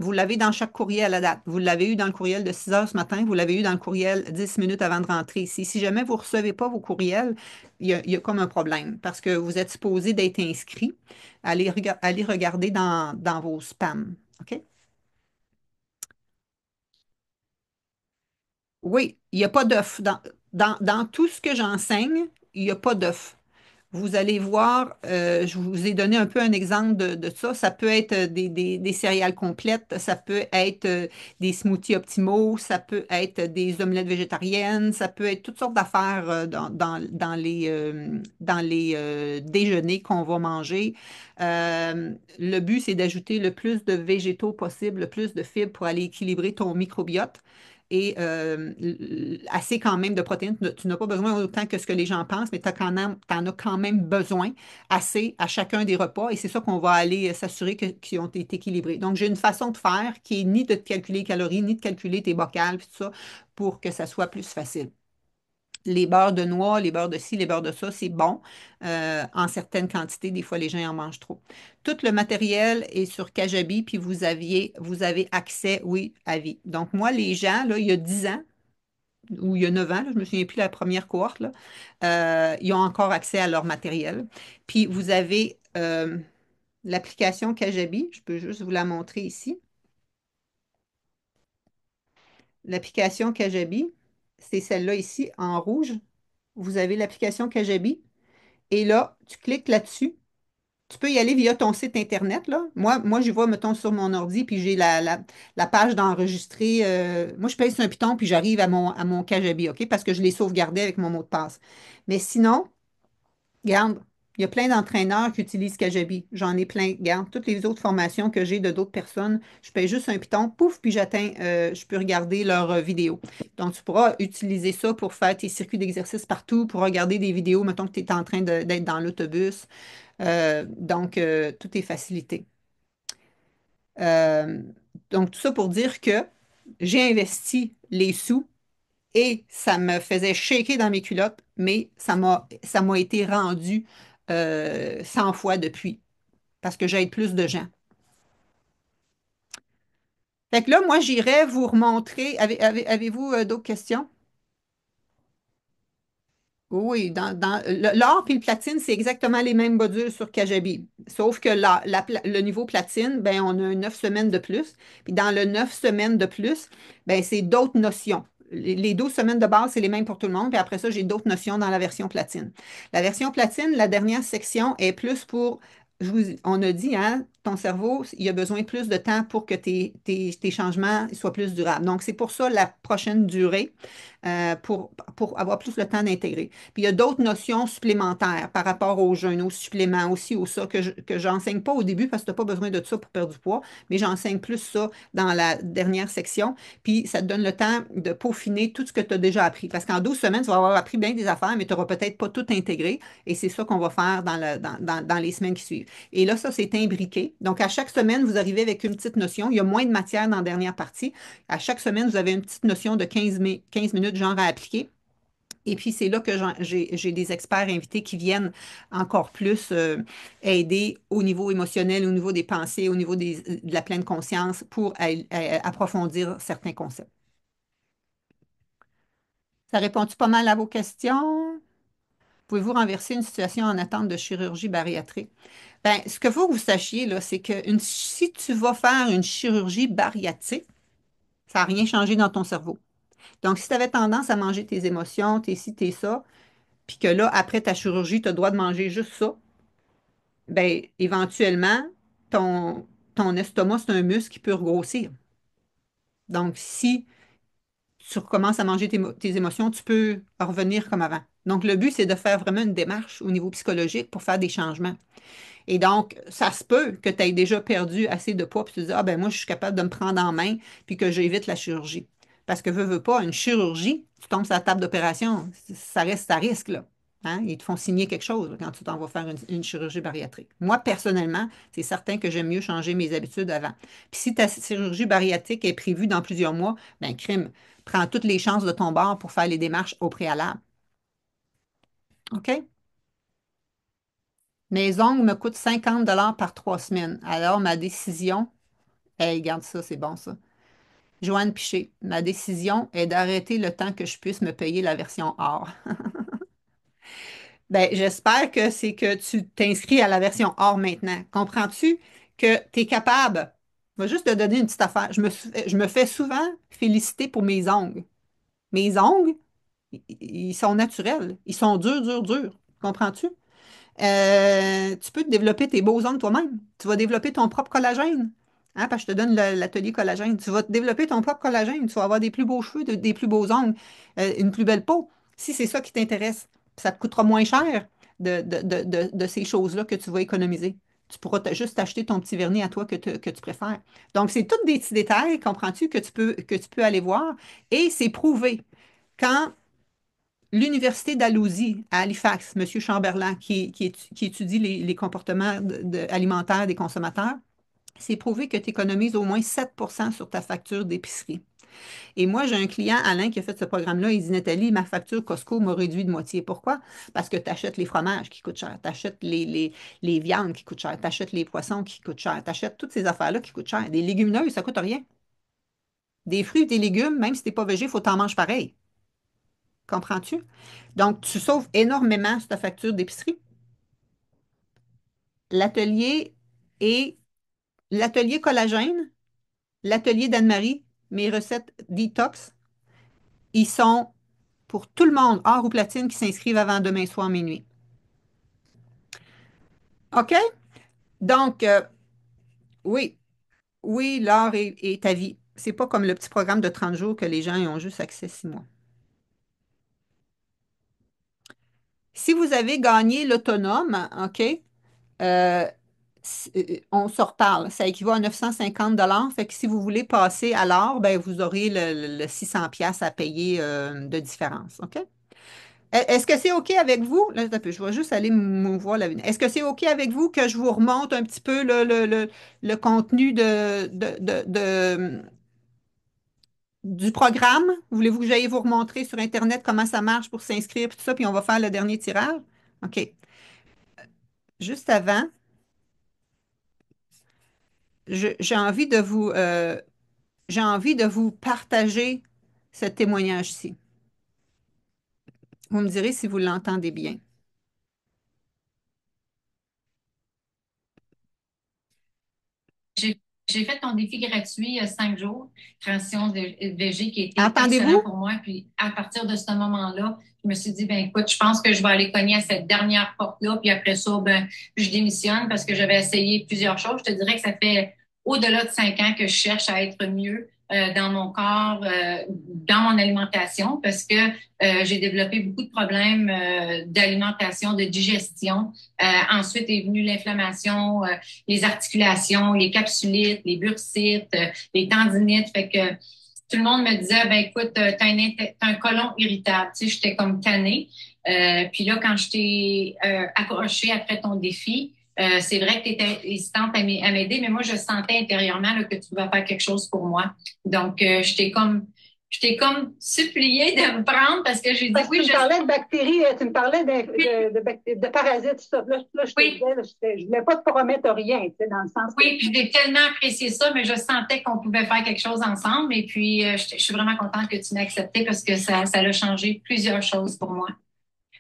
vous l'avez dans chaque courriel à date. Vous l'avez eu dans le courriel de 6 heures ce matin, vous l'avez eu dans le courriel 10 minutes avant de rentrer ici. Si jamais vous ne recevez pas vos courriels, il y a comme un problème parce que vous êtes supposé d'être inscrit. Allez regarder dans vos spams. OK? Oui, il n'y a pas d'œuf. Dans tout ce que j'enseigne, il n'y a pas d'œuf. Vous allez voir, je vous ai donné un peu un exemple de ça. Ça peut être des céréales complètes, ça peut être des smoothies optimaux, ça peut être des omelettes végétariennes, ça peut être toutes sortes d'affaires dans les déjeuners qu'on va manger. Le but, c'est d'ajouter le plus de végétaux possible, le plus de fibres pour aller équilibrer ton microbiote et assez quand même de protéines. Tu n'as pas besoin autant que ce que les gens pensent, mais tu en as quand même besoin assez à chacun des repas et c'est ça qu'on va aller s'assurer qu'ils ont été équilibrés. Donc, j'ai une façon de faire qui est ni de te calculer les calories, ni de calculer tes bocales, puis tout ça, pour que ça soit plus facile. Les beurres de noix, les beurres de ci, les beurres de ça, c'est bon en certaines quantités. Des fois, les gens en mangent trop. Tout le matériel est sur Kajabi, puis vous avez accès, oui, à vie. Donc, moi, les gens, là, il y a 10 ans, ou il y a 9 ans, là, je ne me souviens plus la première cohorte, là, ils ont encore accès à leur matériel. Puis, vous avez l'application Kajabi. Je peux juste vous la montrer ici. L'application Kajabi, c'est celle-là ici, en rouge. Vous avez l'application Kajabi. Et là, tu cliques là-dessus. Tu peux y aller via ton site Internet, là. Moi je vois, mettons, sur mon ordi, puis j'ai la page d'enregistrer. Moi, je pèse sur un piton, puis j'arrive à mon Kajabi, OK? Parce que je l'ai sauvegardé avec mon mot de passe. Mais sinon, regarde, il y a plein d'entraîneurs qui utilisent Kajabi. J'en ai plein. Regarde, toutes les autres formations que j'ai de d'autres personnes, je paye juste un piton, pouf, puis je peux regarder leurs vidéos. Donc, tu pourras utiliser ça pour faire tes circuits d'exercice partout, pour regarder des vidéos, mettons que tu es en train d'être dans l'autobus. Donc, tout est facilité. Euh, donc, tout ça pour dire que j'ai investi les sous et ça me faisait shaker dans mes culottes, mais ça m'a été rendu 100 fois depuis parce que j'aide plus de gens. Fait que là, moi, j'irais vous remontrer. Avez-vous d'autres questions? Oui, l'or et le platine, c'est exactement les mêmes modules sur Kajabi. Sauf que le niveau platine, ben, on a 9 semaines de plus. Puis dans le 9 semaines de plus, ben, c'est d'autres notions. Les 12 semaines de base, c'est les mêmes pour tout le monde. Puis après ça, j'ai d'autres notions dans la version platine. La version platine, la dernière section est plus pour, on a dit, hein, ton cerveau, il a besoin de plus de temps pour que tes changements soient plus durables. Donc, c'est pour ça la prochaine durée. pour avoir plus le temps d'intégrer. Puis il y a d'autres notions supplémentaires par rapport au jeûne, aux suppléments aussi, au ça, que j'enseigne pas au début parce que tu n'as pas besoin de ça pour perdre du poids, mais j'enseigne plus ça dans la dernière section. Puis ça te donne le temps de peaufiner tout ce que tu as déjà appris. Parce qu'en 12 semaines, tu vas avoir appris bien des affaires, mais tu n'auras peut-être pas tout intégré. Et c'est ça qu'on va faire dans les semaines qui suivent. Et là, ça, c'est imbriqué. Donc, à chaque semaine, vous arrivez avec une petite notion. Il y a moins de matière dans la dernière partie. À chaque semaine, vous avez une petite notion de 15 minutes, genre, à appliquer. Et puis, c'est là que j'ai des experts invités qui viennent encore plus aider au niveau émotionnel, au niveau des pensées, au niveau de la pleine conscience pour approfondir certains concepts. Ça répond-tu pas mal à vos questions? Pouvez-vous renverser une situation en attente de chirurgie bariatrique? Ben, ce que faut que vous sachiez, là, c'est que si tu vas faire une chirurgie bariatrique, ça n'a rien changé dans ton cerveau. Donc, si tu avais tendance à manger tes émotions, tes ci, tes ça, puis que là, après ta chirurgie, tu as le droit de manger juste ça, ben, éventuellement, ton estomac, c'est un muscle qui peut regrossir. Donc, si tu recommences à manger tes émotions, tu peux revenir comme avant. Donc, le but, c'est de faire vraiment une démarche au niveau psychologique pour faire des changements. Et donc, ça se peut que tu aies déjà perdu assez de poids, puis tu te dis, ah ben moi, je suis capable de me prendre en main, puis que j'évite la chirurgie. Parce que veux pas, une chirurgie, tu tombes sur la table d'opération, ça reste à risque, là. Hein? Ils te font signer quelque chose là, quand tu t'en vas faire une chirurgie bariatrique. Moi, personnellement, c'est certain que j'aime mieux changer mes habitudes avant. Puis si ta chirurgie bariatrique est prévue dans plusieurs mois, ben crime, prends toutes les chances de ton bord pour faire les démarches au préalable. OK? Mes ongles me coûtent 50 $ par 3 semaines. Alors, ma décision, hey, regarde ça, c'est bon ça. Joanne Piché, ma décision est d'arrêter le temps que je puisse me payer la version or. Ben, j'espère que c'est que tu t'inscris à la version or maintenant. Comprends-tu que tu es capable? Je vais juste te donner une petite affaire. Je me fais souvent féliciter pour mes ongles. Mes ongles, ils sont naturels. Ils sont durs, durs, durs. Comprends-tu? Tu peux te développer tes beaux ongles toi-même. Tu vas développer ton propre collagène. Hein, parce que je te donne l'atelier collagène. Tu vas te développer ton propre collagène. Tu vas avoir des plus beaux cheveux, des plus beaux ongles, une plus belle peau. Si c'est ça qui t'intéresse, ça te coûtera moins cher de ces choses-là que tu vas économiser. Tu pourras juste t'acheter ton petit vernis à toi que tu préfères. Donc, c'est tous des petits détails, comprends-tu, que tu peux aller voir. Et c'est prouvé. Quand l'Université d'Alousie à Halifax, M. Chamberlain, qui étudie les comportements alimentaires des consommateurs, c'est prouvé que tu économises au moins 7 % sur ta facture d'épicerie. Et moi, j'ai un client, Alain, qui a fait ce programme-là. Il dit, Nathalie, ma facture Costco m'a réduit de moitié. Pourquoi? Parce que tu achètes les fromages qui coûtent cher, tu achètes les viandes qui coûtent cher, tu achètes les poissons qui coûtent cher, tu achètes toutes ces affaires-là qui coûtent cher. Des légumineuses, ça coûte rien. Des fruits et des légumes, même si tu n'es pas végé, il faut t'en manger pareil. Comprends-tu? Donc, tu sauves énormément sur ta facture d'épicerie. L'atelier et l'atelier collagène, l'atelier d'Anne-Marie, mes recettes detox, ils sont pour tout le monde, or ou platine, qui s'inscrivent avant demain soir minuit. OK? Donc, oui, oui, l'or est ta vie. C'est pas comme le petit programme de 30 jours que les gens y ont juste accès 6 mois. Si vous avez gagné l'autonome, OK, Euh, on se reparle. Ça équivaut à 950 $. Fait que si vous voulez passer à l'or, ben, vous aurez le 600 pièces à payer de différence. OK? Est-ce que c'est OK avec vous? Là, attends un peu, je vais juste aller mouvoir la lunette. Est-ce que c'est OK avec vous que je vous remonte un petit peu le contenu du programme? Voulez-vous que j'aille vous remontrer sur Internet comment ça marche pour s'inscrire, puis tout ça, puis on va faire le dernier tirage? OK. Juste avant, j'ai envie de vous partager ce témoignage-ci. Vous me direz si vous l'entendez bien. J'ai fait ton défi gratuit il y a 5 jours, création de VG, qui était excellent Entendez-vous? pour moi. Puis à partir de ce moment-là, je me suis dit, ben écoute, je pense que je vais aller cogner à cette dernière porte-là. Puis après ça, ben, je démissionne parce que j'avais essayé plusieurs choses. Je te dirais que ça fait au-delà de 5 ans que je cherche à être mieux, dans mon corps, dans mon alimentation, parce que j'ai développé beaucoup de problèmes d'alimentation, de digestion. Ensuite est venue l'inflammation, les articulations, les capsulites, les bursites, les tendinites. Fait que tout le monde me disait, ben écoute, t'as un côlon irritable. Tu sais, j'étais comme tannée. Puis là, quand je t'ai accroché après ton défi, c'est vrai que tu étais hésitante à m'aider, mais moi, je sentais intérieurement là, que tu pouvais faire quelque chose pour moi. Donc, je t'ai comme supplié de me prendre parce que j'ai dit Parce que oui, tu me parlais de bactéries, tu me parlais de parasites, ça. Là, je te oui, disais, là, je voulais pas te promettre rien, tu sais, dans le sens que oui, puis j'ai tellement apprécié ça, mais je sentais qu'on pouvait faire quelque chose ensemble. Et puis, je suis vraiment contente que tu m'aies accepté parce que ça a changé plusieurs choses pour moi.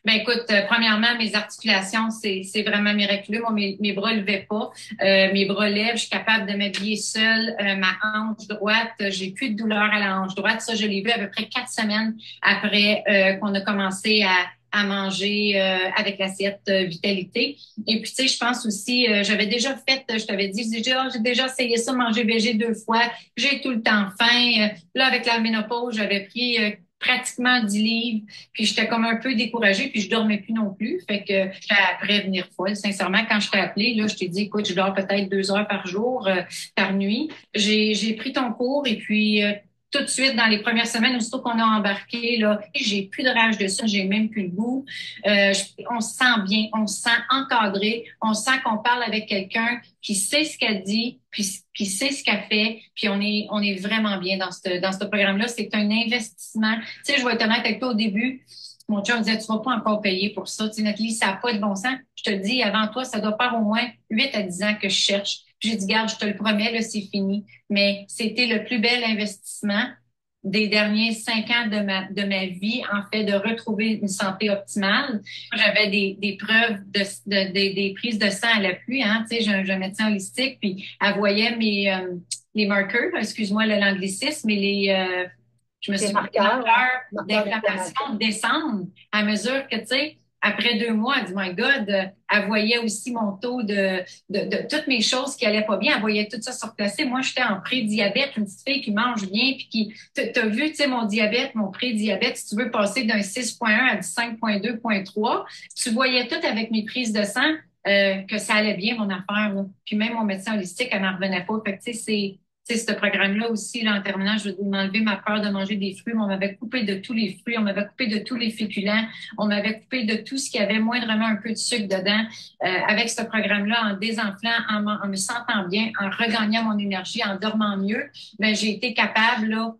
Ben écoute, premièrement, mes articulations, c'est vraiment miraculeux. Moi, mes bras levaient pas, mes bras lèvent, je suis capable de m'habiller seule. Ma hanche droite, j'ai plus de douleur à la hanche droite. Ça, je l'ai vu à peu près 4 semaines après qu'on a commencé à manger avec l'assiette Vitalité. Et puis, tu sais, je pense aussi, j'avais déjà fait, je t'avais dit, j'ai déjà essayé ça, manger végé 2 fois. J'ai tout le temps faim. Là, avec la ménopause, j'avais pris pratiquement 10 livres, puis j'étais comme un peu découragée, puis je dormais plus non plus. Fait que j'étais après venir folle. Sincèrement, quand je t'ai appelé, là, je t'ai dit, écoute, je dors peut-être 2 heures par jour, par nuit. J'ai pris ton cours et puis tout de suite, dans les premières semaines, aussitôt qu'on a embarqué, là, j'ai plus de rage de ça, j'ai même plus le goût. On se sent bien, on se sent encadré, on sent qu'on parle avec quelqu'un qui sait ce qu'elle dit, puis qui sait ce qu'elle fait, puis on est vraiment bien dans ce programme-là. C'est un investissement. Tu sais, je vais être honnête avec toi au début. Mon chum me disait, tu vas pas encore payer pour ça. Tu sais, Nathalie, ça n'a pas de bon sens. Je te le dis, avant toi, ça doit faire au moins 8 à 10 ans que je cherche. Puis j'ai dit, garde, je te le promets, là, c'est fini. Mais c'était le plus bel investissement des derniers 5 ans de ma vie, en fait, de retrouver une santé optimale. J'avais des preuves des prises de sang à l'appui, hein. Tu sais, j'ai un médecin holistique, puis elle voyait les marqueurs, excuse-moi l'anglicisme, mais je me les suis marqueurs d'inflammation descendre à mesure que, tu sais, après 2 mois, elle dit, My God, elle voyait aussi mon taux de toutes mes choses qui allaient pas bien. Elle voyait tout ça se replacer. Moi, j'étais en pré-diabète, une petite fille qui mange bien, puis qui, t'as vu, tu sais, mon diabète, mon pré-diabète, si tu veux passer d'un 6,1 à du 5,2,3, tu voyais tout avec mes prises de sang, que ça allait bien, mon affaire, là. Puis même mon médecin holistique, elle n'en revenait pas. Fait que, tu sais, ce programme-là aussi, là, en terminant, je veux m'enlever ma peur de manger des fruits. On m'avait coupé de tous les fruits, on m'avait coupé de tous les féculents, on m'avait coupé de tout ce qui avait moindrement un peu de sucre dedans. Avec ce programme-là, en désenflant, en me sentant bien, en regagnant mon énergie, en dormant mieux, ben, j'ai été capable là,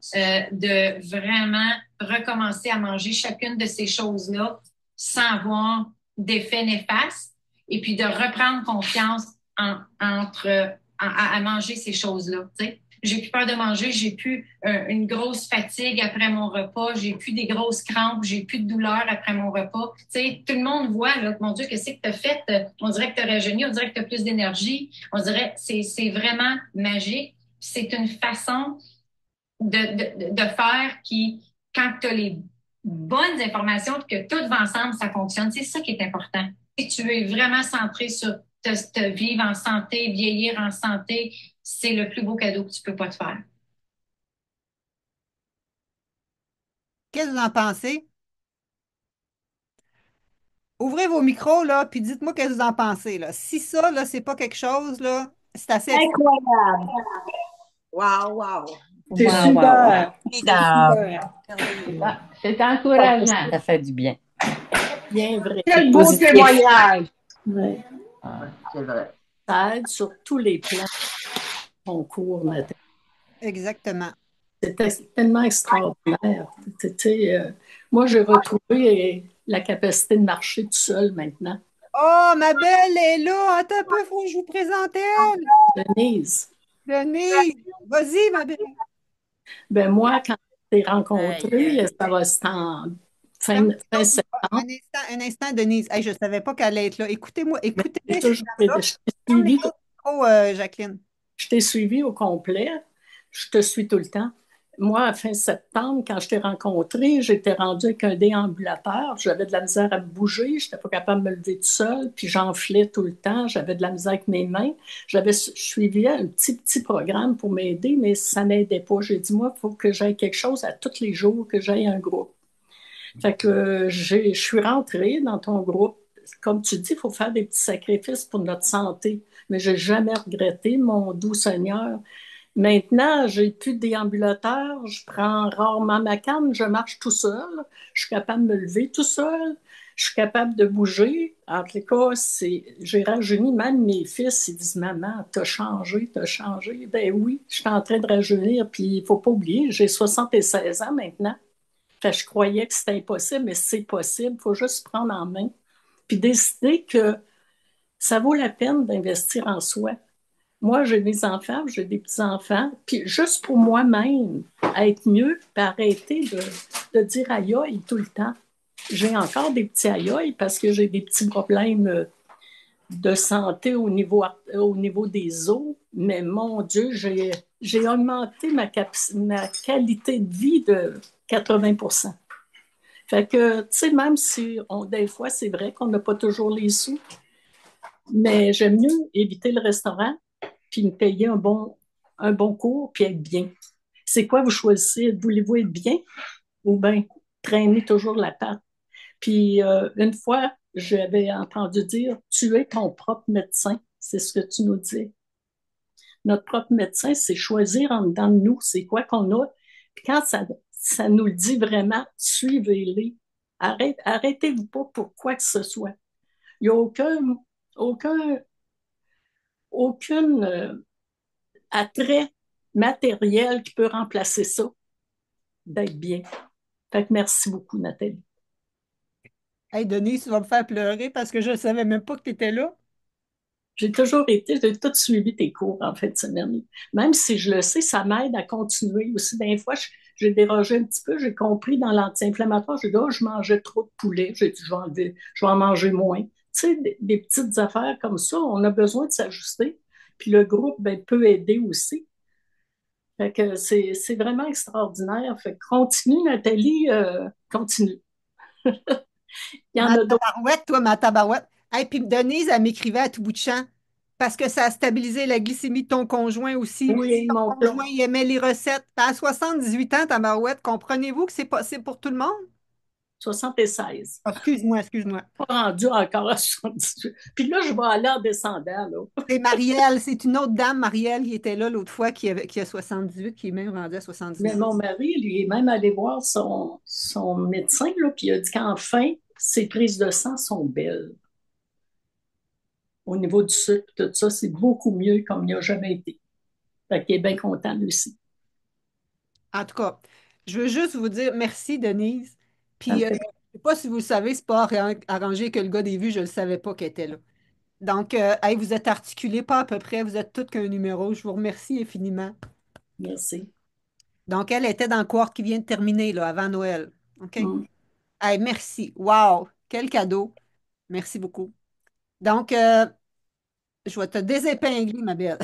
de vraiment recommencer à manger chacune de ces choses-là sans avoir d'effets néfastes et puis de reprendre confiance à manger ces choses-là. Tu sais. J'ai plus peur de manger, j'ai plus une grosse fatigue après mon repas, j'ai plus des grosses crampes, j'ai plus de douleur après mon repas. Tu sais, tout le monde voit, là, mon Dieu, qu'est-ce que tu as fait? On dirait que tu as rajeuni, on dirait que tu as plus d'énergie, on dirait que c'est vraiment magique. C'est une façon de faire qui, quand tu as les bonnes informations, que tout va ensemble, ça fonctionne. C'est ça qui est important. Si tu es vraiment centré sur te vivre en santé, vieillir en santé, c'est le plus beau cadeau que tu peux pas te faire. Qu'est-ce que vous en pensez? Ouvrez vos micros, là, puis dites-moi qu'est-ce que vous en pensez, là. Si ça, là, c'est pas quelque chose, là, c'est assez extraordinaire. Incroyable. Wow, wow. C'est Wow, super. wow, Super. c'est encourageant. Ça fait du bien. Bien vrai. Quel beau Positif. témoignage. Ouais. C'est vrai. Ça aide sur tous les plans concours, Nathalie. Exactement. C'est tellement extraordinaire. Tu sais, moi, j'ai retrouvé la capacité de marcher tout seul maintenant. Oh, ma belle est là. Attends un peu, faut que je vous présente elle. Denise, Denise, vas-y, ma belle. ben moi, quand je t'ai Aïe, rencontré, aïe. ça va être en Ferme fin les autres. septembre. Un instant, Denise. Hey, je ne savais pas qu'elle allait être là. Écoutez-moi, Mais écoutez-moi, toujours, ça. je t'ai Ferme les suivi, autres micros, Jacqueline. je t'ai suivi au complet. Je te suis tout le temps. moi, à fin septembre, quand je t'ai rencontré, j'étais rendue avec un déambulateur. J'avais de la misère à me bouger. Je n'étais pas capable de me lever tout seul. Puis j'enflais tout le temps. J'avais de la misère avec mes mains. Je suivais un petit programme pour m'aider, mais ça n'aidait pas. J'ai dit, moi, il faut que j'aille quelque chose à tous les jours, que j'aille un groupe. Fait que je suis rentrée dans ton groupe. Comme tu dis, il faut faire des petits sacrifices pour notre santé. Mais je n'ai jamais regretté, mon doux Seigneur. Maintenant, j'ai plus de déambulateur, je prends rarement ma canne, je marche tout seul, je suis capable de me lever tout seul, je suis capable de bouger. En tout cas, j'ai rajeuni, même mes fils, ils disent, Maman, t'as changé, t'as changé. Ben oui, je suis en train de rajeunir, puis il faut pas oublier, j'ai 76 ans maintenant. Fait que je croyais que c'était impossible, mais c'est possible, il faut juste se prendre en main, puis décider que ça vaut la peine d'investir en soi. Moi, j'ai des enfants, j'ai des petits-enfants, puis juste pour moi-même, être mieux, puis arrêter de dire aïe aïe tout le temps. J'ai encore des petits aïe aïe parce que j'ai des petits problèmes de santé au niveau des os, mais mon Dieu, j'ai augmenté ma qualité de vie de 80%. Fait que, tu sais, même si des fois, c'est vrai qu'on n'a pas toujours les sous, mais j'aime mieux éviter le restaurant puis me payer un bon cours, puis être bien. C'est quoi vous choisissez? Voulez-vous être bien ou bien traîner toujours la patte? Puis une fois, j'avais entendu dire, tu es ton propre médecin. C'est ce que tu nous dis. Notre propre médecin, c'est choisir en dedans de nous, c'est quoi qu'on a. Puis quand ça nous le dit vraiment, suivez-les. Arrêtez-vous pas pour quoi que ce soit. Il n'y a aucun, aucune attrait matériel qui peut remplacer ça, d'être bien. Fait que merci beaucoup, Nathalie. Hey, Denise, tu vas me faire pleurer parce que je ne savais même pas que tu étais là. J'ai tout suivi tes cours en fin de semaine. Même si je le sais, ça m'aide à continuer aussi. Des fois, j'ai dérogé un petit peu, j'ai compris dans l'anti-inflammatoire, j'ai dit, oh, je mangeais trop de poulet. J'ai dit, je vais en manger moins. Tu sais, des petites affaires comme ça, on a besoin de s'ajuster. Puis le groupe ben, peut aider aussi. Fait que c'est vraiment extraordinaire. Fait que continue, Nathalie, continue. Il y en Ma a d'autres. tabarouette, toi, ma tabarouette. Hey, puis Denise, elle m'écrivait à tout bout de champ parce que ça a stabilisé la glycémie de ton conjoint aussi. Oui, Ton mon conjoint, plan. il aimait les recettes. Puis à 78 ans, tabarouette, comprenez-vous que c'est possible pour tout le monde? 76. Ah, excuse-moi, excuse-moi. Pas rendu encore à 78. Puis là, je vais aller en descendant, là. C'est Marielle, c'est une autre dame, Marielle, qui était là l'autre fois, qui a 78, qui est même rendue à Mais 79. mon mari, lui, est même allé voir son médecin, là, puis il a dit qu'enfin, ses prises de sang sont belles. Au niveau du sucre, tout ça, c'est beaucoup mieux comme il n'a jamais été. Fait qu'il est bien content, lui aussi. En tout cas, je veux juste vous dire merci, Denise. Ça me Puis, je fait ne sais pas si vous le savez, c'est pas arrangé que le gars des vues, je ne le savais pas qu'elle était là. Donc, hey, vous êtes articulés pas à peu près, vous êtes toutes qu'un numéro. Je vous remercie infiniment. merci. Donc, elle était dans le cohorte qui vient de terminer, là, avant Noël. OK? Mm. Hey, merci. Wow! Quel cadeau. Merci beaucoup. Donc, je vais te désépingler, ma belle.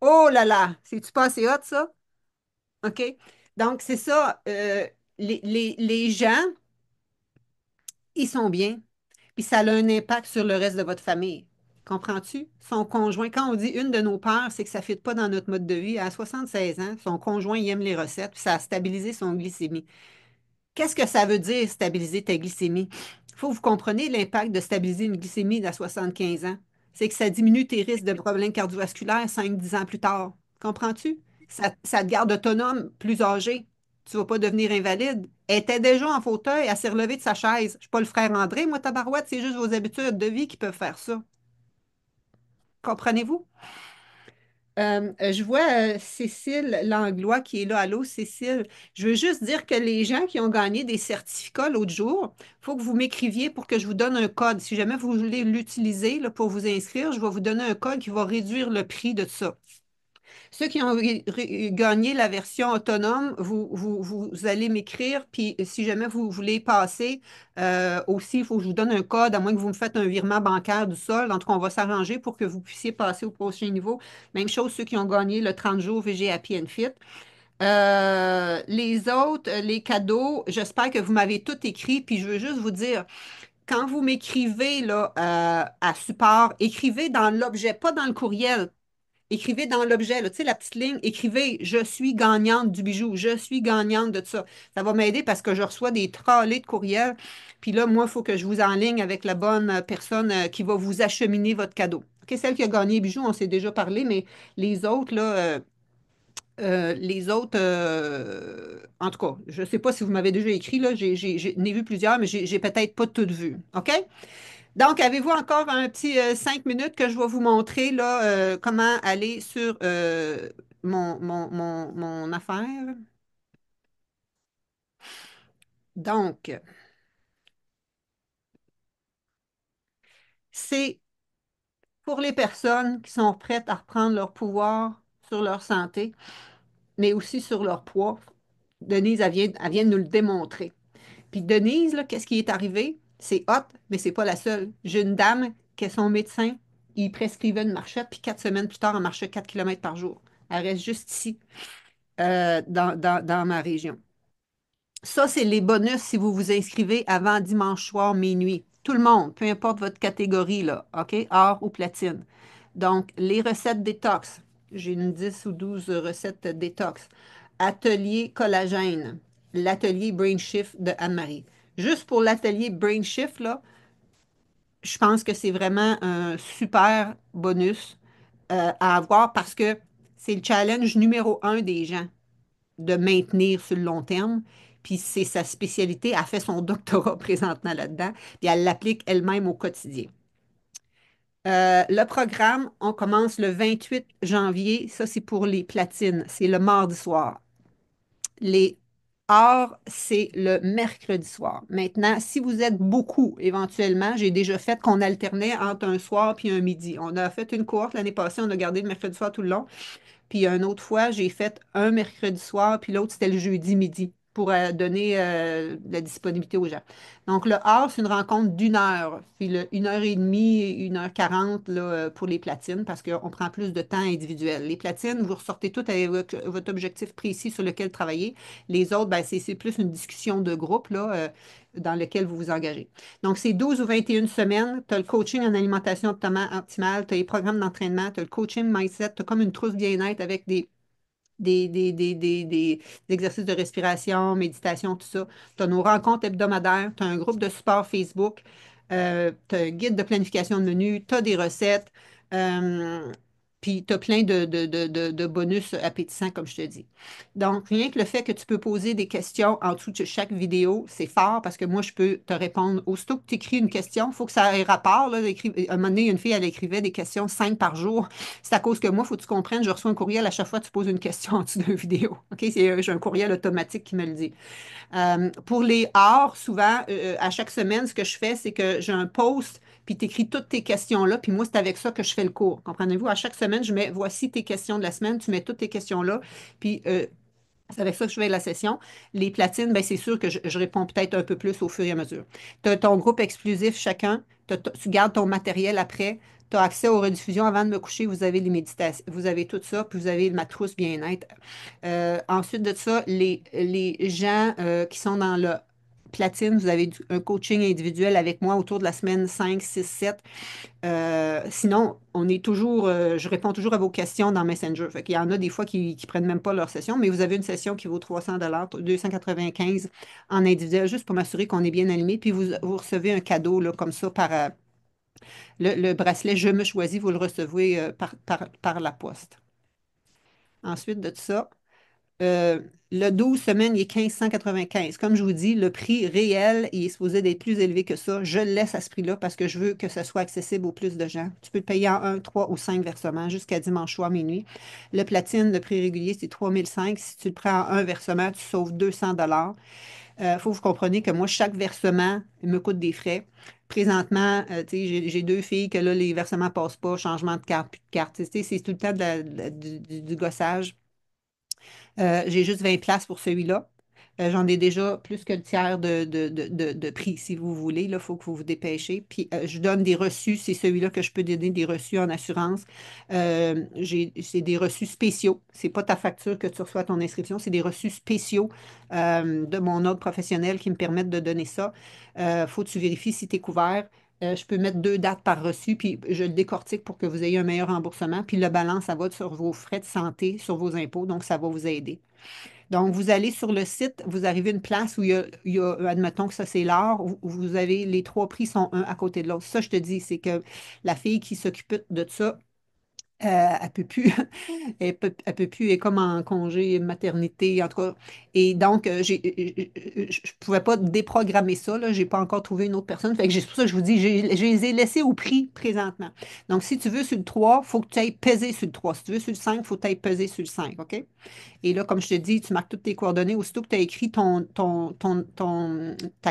Oh là là! C'est-tu pas assez hot, ça? OK? Donc, c'est ça. Les gens, ils sont bien. Puis ça a un impact sur le reste de votre famille. Comprends-tu? Son conjoint, quand on dit une de nos peurs, c'est que ça ne fit pas dans notre mode de vie. À 76 ans, son conjoint, il aime les recettes, puis ça a stabilisé son glycémie. Qu'est-ce que ça veut dire, stabiliser ta glycémie? Il faut que vous compreniez l'impact de stabiliser une glycémie à 75 ans. C'est que ça diminue tes risques de problèmes cardiovasculaires 5-10 ans plus tard. Comprends-tu? Ça te garde autonome, plus âgé. Tu ne vas pas devenir invalide. Elle était déjà en fauteuil, elle s'est relevée de sa chaise. Je ne suis pas le frère André, moi, tabarouette, c'est juste vos habitudes de vie qui peuvent faire ça. Comprenez-vous? Je vois Cécile Langlois qui est là. Allô, Cécile. Je veux juste dire que les gens qui ont gagné des certificats l'autre jour, il faut que vous m'écriviez pour que je vous donne un code. Si jamais vous voulez l'utiliser là, pour vous inscrire, je vais vous donner un code qui va réduire le prix de ça. Ceux qui ont gagné la version autonome, vous allez m'écrire, puis si jamais vous voulez passer, aussi, il faut que je vous donne un code, à moins que vous me faites un virement bancaire du sol. En tout cas, on va s'arranger pour que vous puissiez passer au prochain niveau. Même chose, ceux qui ont gagné le 30 jours VG Happy and Fit. Les autres, les cadeaux, j'espère que vous m'avez tout écrit, puis je veux juste vous dire, quand vous m'écrivez là, à support, écrivez dans l'objet, pas dans le courriel. Écrivez dans l'objet, là, tu sais, la petite ligne, écrivez «Je suis gagnante du bijou», «Je suis gagnante de ça». Ça va m'aider parce que je reçois des trollées de courriels. Puis là, moi, il faut que je vous enligne avec la bonne personne qui va vous acheminer votre cadeau. OK, celle qui a gagné le bijou, on s'est déjà parlé, mais les autres, là, en tout cas, je ne sais pas si vous m'avez déjà écrit, là, j'en ai vu plusieurs, mais j'ai peut-être pas toutes vues. OK? Donc, avez-vous encore un petit 5 minutes que je vais vous montrer là, comment aller sur mon affaire? Donc, c'est pour les personnes qui sont prêtes à reprendre leur pouvoir sur leur santé, mais aussi sur leur poids. Denise, elle vient de nous le démontrer. Puis Denise, là, qu'est-ce qui est arrivé? C'est hot, mais c'est pas la seule. J'ai une dame qui est son médecin, il prescrivait une marchette, puis 4 semaines plus tard, elle marchait 4 kilomètres par jour. Elle reste juste ici, dans ma région. Ça, c'est les bonus si vous vous inscrivez avant dimanche soir minuit. Tout le monde, peu importe votre catégorie, là, OK? Or ou platine. Donc, les recettes détox. J'ai une 10 ou 12 recettes détox. Atelier collagène. L'atelier Brain Shift de Anne-Marie. Juste pour l'atelier Brain Shift, là, je pense que c'est vraiment un super bonus à avoir parce que c'est le challenge numéro un des gens de maintenir sur le long terme. Puis c'est sa spécialité. Elle fait son doctorat présentement là-dedans. Puis elle l'applique elle-même au quotidien. Le programme, on commence le 28 janvier. Ça, c'est pour les platines. C'est le mardi soir. Les or, c'est le mercredi soir. Maintenant, si vous êtes beaucoup, éventuellement, j'ai déjà fait qu'on alternait entre un soir puis un midi. On a fait une cohorte l'année passée, on a gardé le mercredi soir tout le long. Puis une autre fois, j'ai fait un mercredi soir, puis l'autre, c'était le jeudi midi pour donner la disponibilité aux gens. Donc, le art, c'est une rencontre d'1 heure, puis 1 heure et demie, 1 heure 40 là, pour les platines, parce qu'on prend plus de temps individuel. Les platines, vous ressortez tout avec votre objectif précis sur lequel travailler. Les autres, ben, c'est plus une discussion de groupe là, dans lequel vous vous engagez. Donc, c'est 12 ou 21 semaines. Tu as le coaching en alimentation optimale, tu as les programmes d'entraînement, tu as le coaching mindset, tu as comme une trousse bien-être avec des exercices de respiration, méditation, tout ça. Tu as nos rencontres hebdomadaires, tu as un groupe de support Facebook, tu as un guide de planification de menu, tu as des recettes, euh, puis tu as plein de bonus appétissants, comme je te dis. Donc, rien que le fait que tu peux poser des questions en dessous de chaque vidéo, c'est fort parce que moi, je peux te répondre. Aussitôt que tu écris une question, il faut que ça ait rapport. Là, à un moment donné, une fille, elle écrivait des questions 5 par jour. C'est à cause que moi, il faut que tu comprennes, je reçois un courriel à chaque fois que tu poses une question en dessous d'une vidéo. OK? J'ai un courriel automatique qui me le dit. Pour les arts, souvent, à chaque semaine, ce que je fais, c'est que j'ai un post, puis tu écris toutes tes questions là, puis moi, c'est avec ça que je fais le cours. Comprenez-vous? À chaque semaine, je mets voici tes questions de la semaine, tu mets toutes tes questions là, puis c'est avec ça que je fais la session. Les platines, ben, c'est sûr que je réponds peut-être un peu plus au fur et à mesure. Tu as ton groupe exclusif chacun, tu gardes ton matériel après, tu as accès aux rediffusions avant de me coucher, vous avez les méditations, vous avez tout ça, puis vous avez ma trousse bien-être. Ensuite de ça, les gens qui sont dans le platine, vous avez un coaching individuel avec moi autour de la semaine 5, 6, 7. Sinon, on est toujours, je réponds toujours à vos questions dans Messenger. Fait qu'il y en a des fois qui ne prennent même pas leur session, mais vous avez une session qui vaut 300 295 en individuel, juste pour m'assurer qu'on est bien aligné. Puis vous recevez un cadeau là, comme ça par le bracelet Je me choisis, vous le recevez par la poste. Ensuite de ça, euh, le 12 semaines, il est 1595. Comme je vous dis, le prix réel, il est supposé d'être plus élevé que ça. Je le laisse à ce prix-là parce que je veux que ça soit accessible au plus de gens. Tu peux le payer en 1, 3 ou 5 versements jusqu'à dimanche soir minuit. Le platine, le prix régulier, c'est 3005. Si tu le prends en un versement, tu sauves 200 $. faut que vous compreniez que moi, chaque versement me coûte des frais. Présentement, tu sais, j'ai deux filles que là, les versements ne passent pas, changement de carte, plus de carte. Tu sais, c'est tout le temps du gossage. J'ai juste 20 places pour celui-là. J'en ai déjà plus que le tiers de prix, si vous voulez. Il faut que vous vous dépêchez. Puis, je donne des reçus. C'est celui-là que je peux donner des reçus en assurance. C'est des reçus spéciaux. C'est pas ta facture que tu reçois à ton inscription. C'est des reçus spéciaux de mon ordre professionnel qui me permettent de donner ça. Faut que tu vérifies si tu es couvert. Je peux mettre 2 dates par reçu, puis je le décortique pour que vous ayez un meilleur remboursement. Puis le balance, ça va sur vos frais de santé, sur vos impôts, donc ça va vous aider. Donc, vous allez sur le site, vous arrivez à une place où admettons que ça c'est l'art, où vous avez les trois prix sont un à côté de l'autre. Ça, je te dis, c'est que la fille qui s'occupe de ça, elle peut plus, elle peut plus, elle est comme en congé maternité, en tout cas. Et donc, je pouvais pas déprogrammer ça, là. J'ai pas encore trouvé une autre personne. Fait que c'est pour ça que je vous dis, je les ai laissés au prix présentement. Donc, si tu veux sur le 3, il faut que tu ailles peser sur le 3. Si tu veux sur le 5, il faut que tu ailles peser sur le 5, OK? Et là, comme je te dis, tu marques toutes tes coordonnées. Aussitôt que tu as écrit ta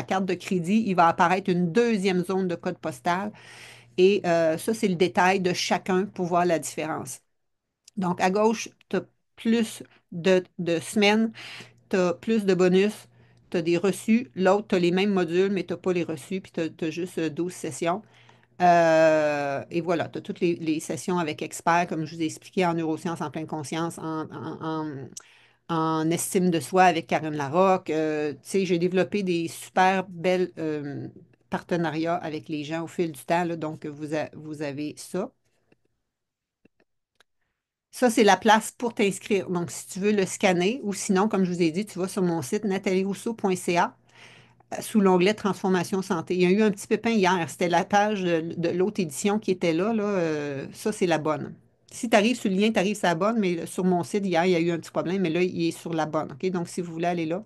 carte de crédit, il va apparaître une deuxième zone de code postal. Et ça, c'est le détail de chacun pour voir la différence. Donc, à gauche, tu as plus de semaines, tu as plus de bonus, tu as des reçus. L'autre, tu as les mêmes modules, mais tu n'as pas les reçus, puis tu as juste 12 sessions. Et voilà, tu as toutes les sessions avec experts, comme je vous ai expliqué, en neurosciences, en pleine conscience, en estime de soi avec Karine Larocque. Tu sais, j'ai développé des super belles partenariats avec les gens au fil du temps, là, donc vous avez ça. Ça, c'est la place pour t'inscrire. Donc, si tu veux le scanner ou sinon, comme je vous ai dit, tu vas sur mon site natalierousseau.ca sous l'onglet Transformation santé. Il y a eu un petit pépin hier. C'était la page de l'autre édition qui était là. Ça, c'est la bonne. Si tu arrives sur le lien, tu arrives sur la bonne, mais sur mon site, hier, il y a eu un petit problème, mais là, il est sur la bonne. OK? Donc, si vous voulez aller là.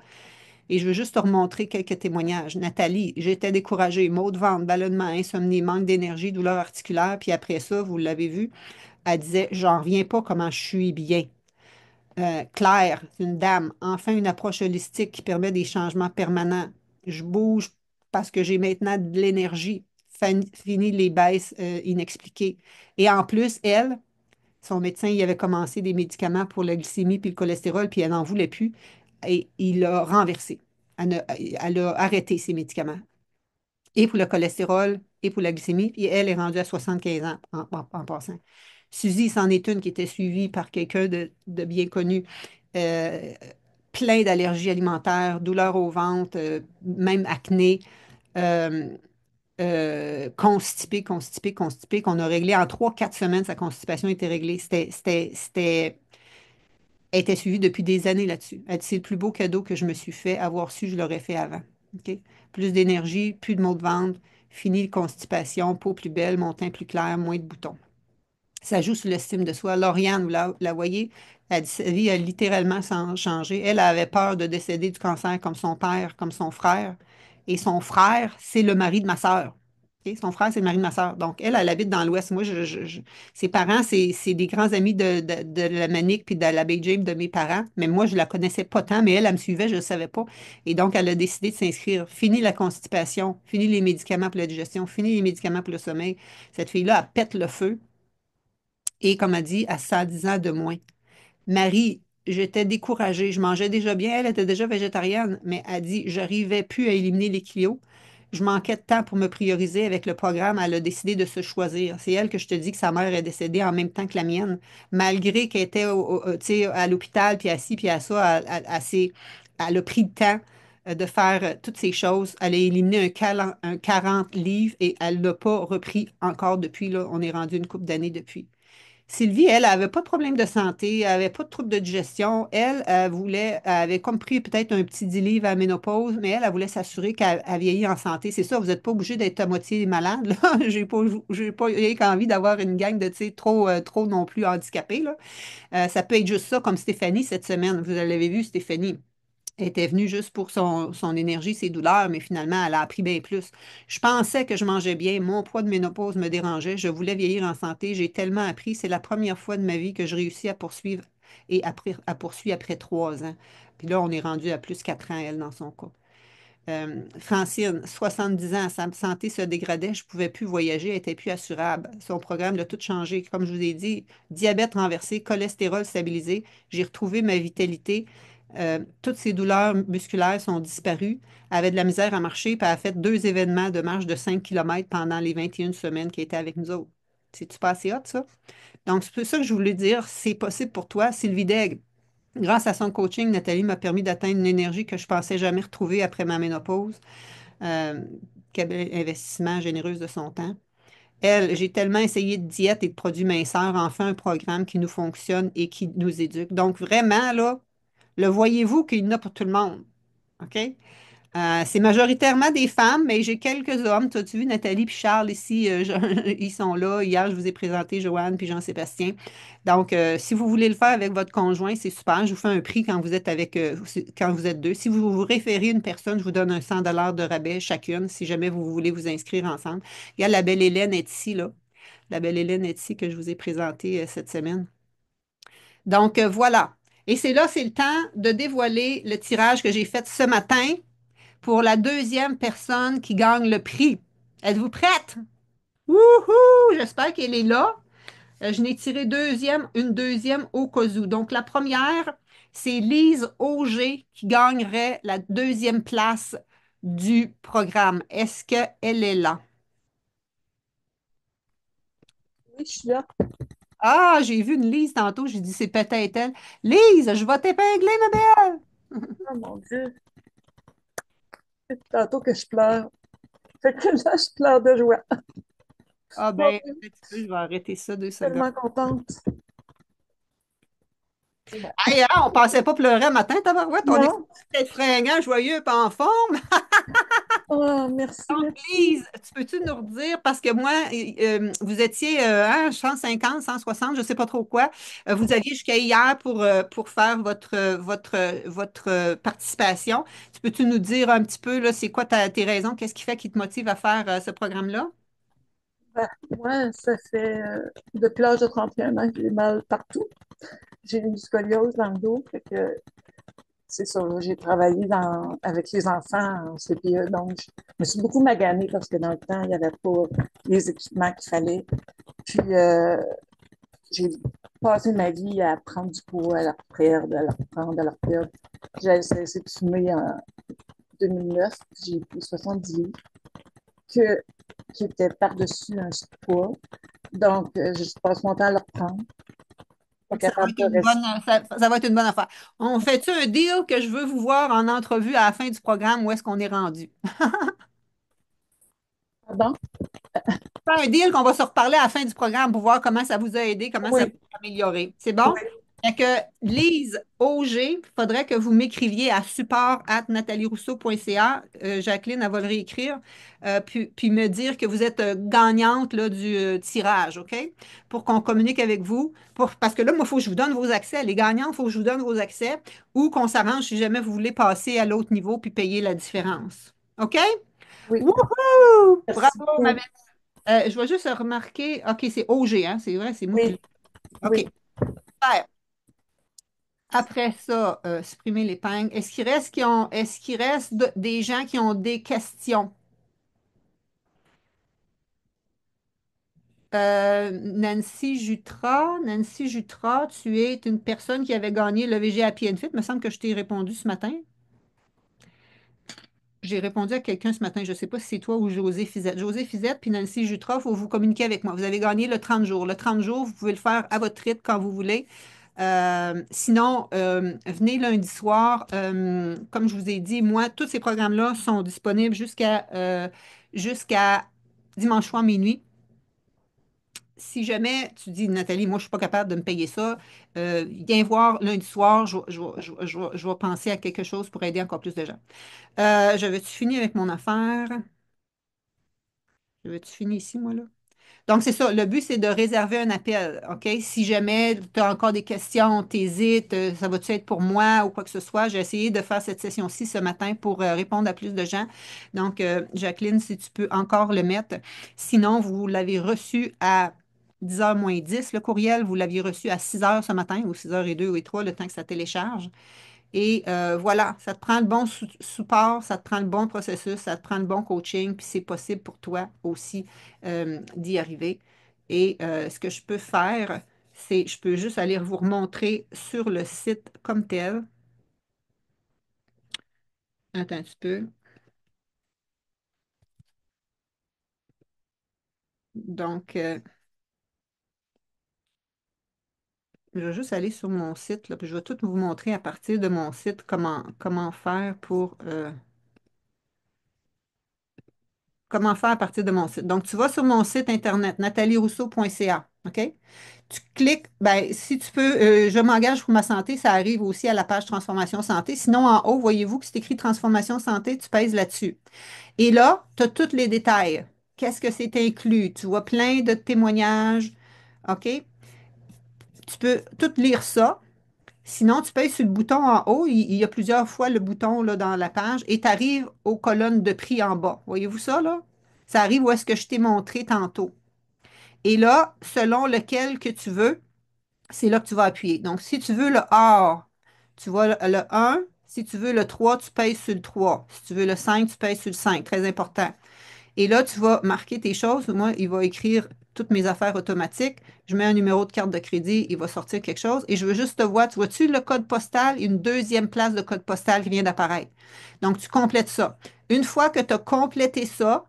Et je veux juste te remontrer quelques témoignages. Nathalie, j'étais découragée, maux de ventre, ballonnement, insomnie, manque d'énergie, douleur articulaire. Puis après ça, vous l'avez vu, elle disait, j'en reviens pas comment je suis bien. Claire, c'est une dame, enfin une approche holistique qui permet des changements permanents. Je bouge parce que j'ai maintenant de l'énergie. Fini les baisses inexpliquées. Et en plus, elle, son médecin, il avait commencé des médicaments pour la glycémie puis le cholestérol, puis elle n'en voulait plus. Et il l'a renversé. Elle a arrêté ses médicaments. Et pour le cholestérol, et pour la glycémie. Puis elle est rendue à 75 ans en passant. Suzy, c'en est une qui était suivie par quelqu'un de bien connu. Euh, Plein d'allergies alimentaires, douleurs au ventre, même acné. euh, constipée, qu'on a réglé en 3, 4 semaines, sa constipation était réglée. Elle était suivie depuis des années là-dessus. Elle dit, c'est le plus beau cadeau que je me suis fait. Avoir su, je l'aurais fait avant. OK? Plus d'énergie, plus de maux de ventre, fini de constipation, peau plus belle, mon teint plus clair, moins de boutons. Ça joue sur l'estime de soi. Lauriane, vous la voyez, elle dit, sa vie a littéralement changé. Elle avait peur de décéder du cancer comme son père, comme son frère. Et son frère, c'est le mari de ma sœur. OK? Son frère, c'est le mari de ma sœur. Donc, elle habite dans l'Ouest. Moi, ses parents, c'est des grands amis de la Manique puis de l'abbé James de mes parents. Mais moi, je la connaissais pas tant, mais elle me suivait, je ne le savais pas. Et donc, elle a décidé de s'inscrire. Fini la constipation, fini les médicaments pour la digestion, fini les médicaments pour le sommeil. Cette fille-là, elle pète le feu. Et comme elle dit, à 110 ans de moins. Marie, j'étais découragée. Je mangeais déjà bien. Elle était déjà végétarienne, mais elle dit, j'arrivais plus à éliminer les kilos. Je manquais de temps pour me prioriser avec le programme. Elle a décidé de se choisir. C'est elle que je te dis que sa mère est décédée en même temps que la mienne, malgré qu'elle était tu sais, à l'hôpital, puis assis, puis à ça, elle a pris le temps de faire toutes ces choses. Elle a éliminé un 40 livres et elle ne l'a pas repris encore depuis. Là, on est rendu une couple d'années depuis. Sylvie, elle, avait pas de problème de santé, elle avait pas de trouble de digestion. Elle avait comme pris peut-être un petit 10 livres à la ménopause, mais elle voulait s'assurer qu'elle vieillit en santé. C'est ça, vous n'êtes pas obligé d'être à moitié malade, là. J'ai pas rien qu'envie d'avoir une gang de, tu sais, trop non plus handicapés, là. Ça peut être juste ça, comme Stéphanie cette semaine. Vous l'avez vu, Stéphanie. Elle était venue juste pour son énergie, ses douleurs, mais finalement, elle a appris bien plus. Je pensais que je mangeais bien, mon poids de ménopause me dérangeait, je voulais vieillir en santé, j'ai tellement appris, c'est la première fois de ma vie que je réussis à poursuivre et à poursuivre après 3 ans. Puis là, on est rendu à plus 4 ans, elle, dans son cas. Francine, 70 ans, sa santé se dégradait, je ne pouvais plus voyager, elle n'était plus assurable. Son programme a tout changé. Comme je vous ai dit, diabète renversé, cholestérol stabilisé, j'ai retrouvé ma vitalité. Toutes ses douleurs musculaires sont disparues. Elle avait de la misère à marcher, puis elle a fait 2 événements de marche de 5 kilomètres pendant les 21 semaines qu'elle était avec nous autres. C'est-tu pas assez hot, ça? Donc, c'est pour ça que je voulais dire, c'est possible pour toi. Sylvie Daigle, grâce à son coaching, Nathalie m'a permis d'atteindre une énergie que je pensais jamais retrouver après ma ménopause. Euh, Quel investissement généreuse de son temps. Elle, j'ai tellement essayé de diète et de produits minceurs, enfin un programme qui nous fonctionne et qui nous éduque. Donc, vraiment, là, le voyez-vous qu'il y en a pour tout le monde. OK? C'est majoritairement des femmes, mais j'ai quelques hommes. Tu as vu Nathalie et Charles ici, ils sont là. Hier, je vous ai présenté Joanne puis Jean-Sébastien. Donc, si vous voulez le faire avec votre conjoint, c'est super. Je vous fais un prix quand vous êtes avec, quand vous êtes deux. Si vous vous référez une personne, je vous donne un 100 de rabais chacune, si jamais vous voulez vous inscrire ensemble. Il y a la belle Hélène est ici, là. La belle Hélène est ici que je vous ai présentée cette semaine. Donc, voilà. Et c'est le temps de dévoiler le tirage que j'ai fait ce matin pour la deuxième personne qui gagne le prix. Êtes-vous prête? Wouhou! J'espère qu'elle est là. Je n'ai tiré une deuxième au cas où. Donc, la première, c'est Lise Auger qui gagnerait la deuxième place du programme. Est-ce qu'elle est là? Oui, je suis là. Ah, j'ai vu une Lise tantôt. J'ai dit, c'est peut-être elle. Lise, je vais t'épingler, ma belle. Oh mon Dieu, c'est tantôt que je pleure. Fait que là, je pleure de joie. Ah, Mon ben, un Dieu, petit peu, je vais arrêter ça deux je suis secondes. tellement contente. Ouais. Hey, hein, on pensait pas pleurer un matin, tabarouette. On est Non? peut-être fringant, joyeux, pas en forme. Oh, merci, Donc, merci. Lise, tu peux-tu nous redire, parce que moi, vous étiez 150, 160, je ne sais pas trop quoi. Vous aviez jusqu'à hier pour faire votre participation. Tu peux-tu nous dire un petit peu, là, c'est quoi tes raisons? Qu'est-ce qui fait qui te motive à faire ce programme-là? Ben, moi, ça fait depuis l'âge de 31 ans que j'ai mal partout. J'ai une scoliose dans le dos, fait que c'est ça, là, j'ai travaillé avec les enfants en CPE, donc je me suis beaucoup maganée parce que dans le temps, il n'y avait pas les équipements qu'il fallait. Puis, j'ai passé ma vie à prendre du poids, à la perdre, à la reprendre, à la perdre. J'ai cessé de fumer en 2009, puis j'ai pris 70 livres que, qui étaient par-dessus un poids. Donc, je passe mon temps à le reprendre, pas Ça va capable être de une rester. ça va être une bonne affaire. On fait-tu un deal que je veux vous voir en entrevue à la fin du programme? Où est-ce qu'on est rendu? Pardon? Faire un deal qu'on va se reparler à la fin du programme pour voir comment ça vous a aidé, comment ça vous Oui, a amélioré. C'est bon? oui, Fait que Lise Auger, il faudrait que vous m'écriviez à support@natalierousseau.ca. Jacqueline, elle va le réécrire, puis me dire que vous êtes gagnante là, du tirage, OK? Pour qu'on communique avec vous. Parce que là, moi, il faut que je vous donne vos accès. Les gagnants, il faut que je vous donne vos accès ou qu'on s'arrange si jamais vous voulez passer à l'autre niveau puis payer la différence. OK? oui. Wouhou! Merci Bravo, ma beaucoup. belle. Je vais juste remarquer. OK, c'est OG, hein? C'est vrai, c'est moi qui l'ai. Oui, OK, oui. super. Après ça, supprimer l'épingle. Est-ce qu'il reste des gens qui ont des questions? Nancy Jutra, tu es une personne qui avait gagné le VG Happy and Fit. Il me semble que je t'ai répondu ce matin. J'ai répondu à quelqu'un ce matin, je ne sais pas si c'est toi ou José Fizette. José Fizette puis Nancy Jutra, il faut vous communiquer avec moi. Vous avez gagné le 30 jours. Le 30 jours, vous pouvez le faire à votre rythme quand vous voulez. Sinon, venez lundi soir. Comme je vous ai dit, moi, tous ces programmes-là sont disponibles jusqu'à dimanche soir minuit. Si jamais tu dis, Nathalie, moi, je ne suis pas capable de me payer ça, viens voir lundi soir, je vais penser à quelque chose pour aider encore plus de gens. Je vais-tu finir avec mon affaire? Je vais-tu finir ici, moi, là? Donc, c'est ça. Le but, c'est de réserver un appel. OK? Si jamais tu as encore des questions, t'hésites, ça va-tu être pour moi ou quoi que ce soit, j'ai essayé de faire cette session-ci ce matin pour répondre à plus de gens. Donc, Jacqueline, si tu peux encore le mettre. Sinon, vous l'avez reçu à 10h moins 10, le courriel, vous l'aviez reçu à 6h ce matin, ou 6h02 ou 3, le temps que ça télécharge. Et voilà, ça te prend le bon support, ça te prend le bon processus, ça te prend le bon coaching, puis c'est possible pour toi aussi d'y arriver. Et ce que je peux faire, c'est, je peux juste aller vous remontrer sur le site comme tel. Attends un petit peu. Donc, je vais juste aller sur mon site, là, puis je vais tout vous montrer à partir de mon site comment faire comment faire à partir de mon site. Donc, tu vas sur mon site internet, natalierousseau.ca, OK? Tu cliques, ben, si tu peux, je m'engage pour ma santé, ça arrive aussi à la page Transformation Santé. Sinon, en haut, voyez-vous que c'est écrit Transformation Santé, tu pèses là-dessus. Et là, tu as tous les détails. Qu'est-ce que c'est inclus? Tu vois plein de témoignages, OK? Tu peux tout lire ça. Sinon, tu pèses sur le bouton en haut. Il y a plusieurs fois le bouton là, dans la page et tu arrives aux colonnes de prix en bas. Voyez-vous ça, là? Ça arrive où est-ce que je t'ai montré tantôt. Et là, selon lequel que tu veux, c'est là que tu vas appuyer. Donc, si tu veux le or, tu vois le 1. Si tu veux le 3, tu pèses sur le 3. Si tu veux le 5, tu pèses sur le 5. Très important. Et là, tu vas marquer tes choses. Moi, il va écrire toutes mes affaires automatiques. Je mets un numéro de carte de crédit, il va sortir quelque chose. Et je veux juste te voir. Tu vois-tu le code postal? Une deuxième place de code postal qui vient d'apparaître. Donc, tu complètes ça. Une fois que tu as complété ça,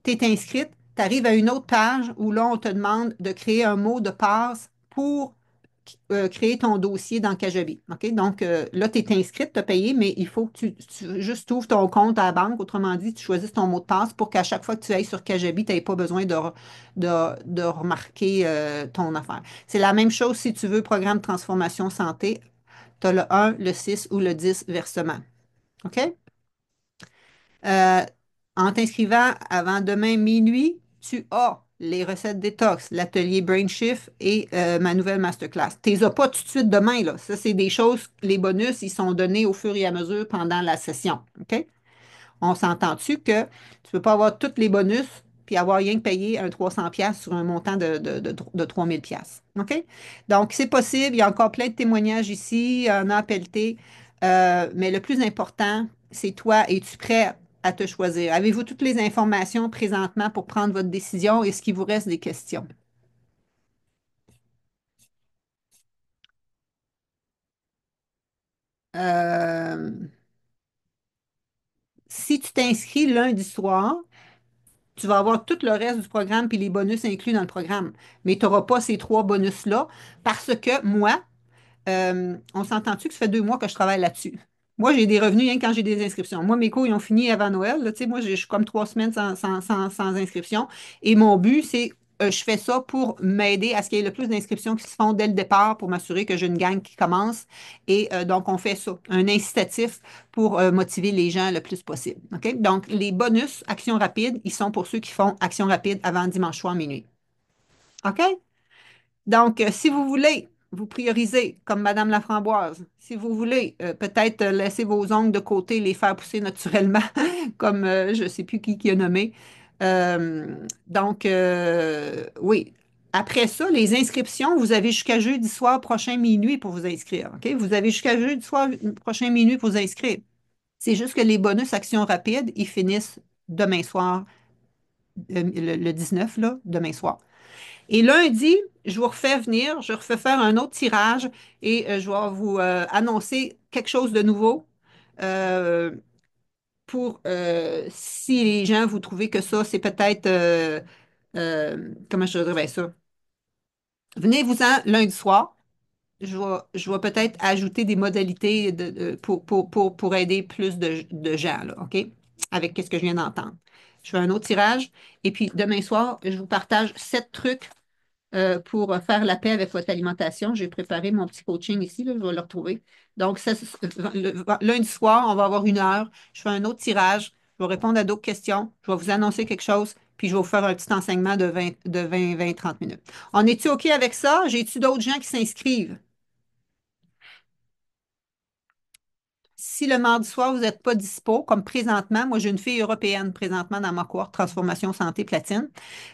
tu es inscrite, tu arrives à une autre page où là, on te demande de créer un mot de passe pour créer ton dossier dans Kajabi. OK? Donc, là, tu es inscrite, tu as payé, mais il faut que tu juste ouvres ton compte à la banque. Autrement dit, tu choisisses ton mot de passe pour qu'à chaque fois que tu ailles sur Kajabi, tu n'aies pas besoin de remarquer ton affaire. C'est la même chose si tu veux programme transformation santé. Tu as le 1, le 6 ou le 10 versement. OK? Euh, En t'inscrivant avant demain minuit, tu as les recettes détox, l'atelier Brain Shift et ma nouvelle masterclass. Tu les as pas tout de suite demain, là. Ça, c'est des choses, les bonus, ils sont donnés au fur et à mesure pendant la session. OK? On s'entend-tu que tu ne peux pas avoir tous les bonus puis avoir rien que payé un 300 pièces sur un montant de 3000 pièces. OK? Donc, c'est possible. Il y a encore plein de témoignages ici. Il y en a à pelleter. Mais le plus important, c'est toi. Es-tu prêt à te choisir? Avez-vous toutes les informations présentement pour prendre votre décision? Est-ce qu'il vous reste des questions? Euh, Si tu t'inscris lundi soir, tu vas avoir tout le reste du programme puis les bonus inclus dans le programme. Mais tu n'auras pas ces trois bonus-là parce que moi, on s'entend-tu que ça fait 2 mois que je travaille là-dessus? Moi, j'ai des revenus rien que quand j'ai des inscriptions. Moi, mes cours, ils ont fini avant Noël. Là, tu sais, moi, je suis comme 3 semaines sans inscription. Et mon but, c'est, je fais ça pour m'aider à ce qu'il y ait le plus d'inscriptions qui se font dès le départ pour m'assurer que j'ai une gang qui commence. Et donc, on fait ça, un incitatif pour motiver les gens le plus possible. OK? Donc, les bonus Action rapide, ils sont pour ceux qui font Action rapide avant dimanche soir minuit. OK? Donc, si vous voulez vous prioriser comme Madame Laframboise, si vous voulez peut-être laisser vos ongles de côté, les faire pousser naturellement, comme je ne sais plus qui a nommé. Oui. Après ça, les inscriptions, vous avez jusqu'à jeudi soir prochain minuit pour vous inscrire. OK? Vous avez jusqu'à jeudi soir prochain minuit pour vous inscrire. C'est juste que les bonus actions rapides, ils finissent demain soir, le 19, là, demain soir. Et lundi, je vous refais venir, je refais faire un autre tirage et je vais vous annoncer quelque chose de nouveau euh, pour si les gens, vous trouvez que ça, c'est peut-être, comment je dirais bien ça? Venez-vous-en lundi soir. Je vais peut-être ajouter des modalités pour aider plus de gens, là, OK? Avec ce que je viens d'entendre. Je fais un autre tirage et puis demain soir, je vous partage 7 trucs pour faire la paix avec votre alimentation. J'ai préparé mon petit coaching ici, là, je vais le retrouver. Donc, lundi soir, on va avoir 1 heure. Je fais un autre tirage. Je vais répondre à d'autres questions. Je vais vous annoncer quelque chose, puis je vais vous faire un petit enseignement de 20, 30 minutes. On est-tu OK avec ça? J'ai-tu d'autres gens qui s'inscrivent? Si le mardi soir, vous n'êtes pas dispo, comme présentement, moi j'ai une fille européenne présentement dans ma cohorte Transformation Santé Platine.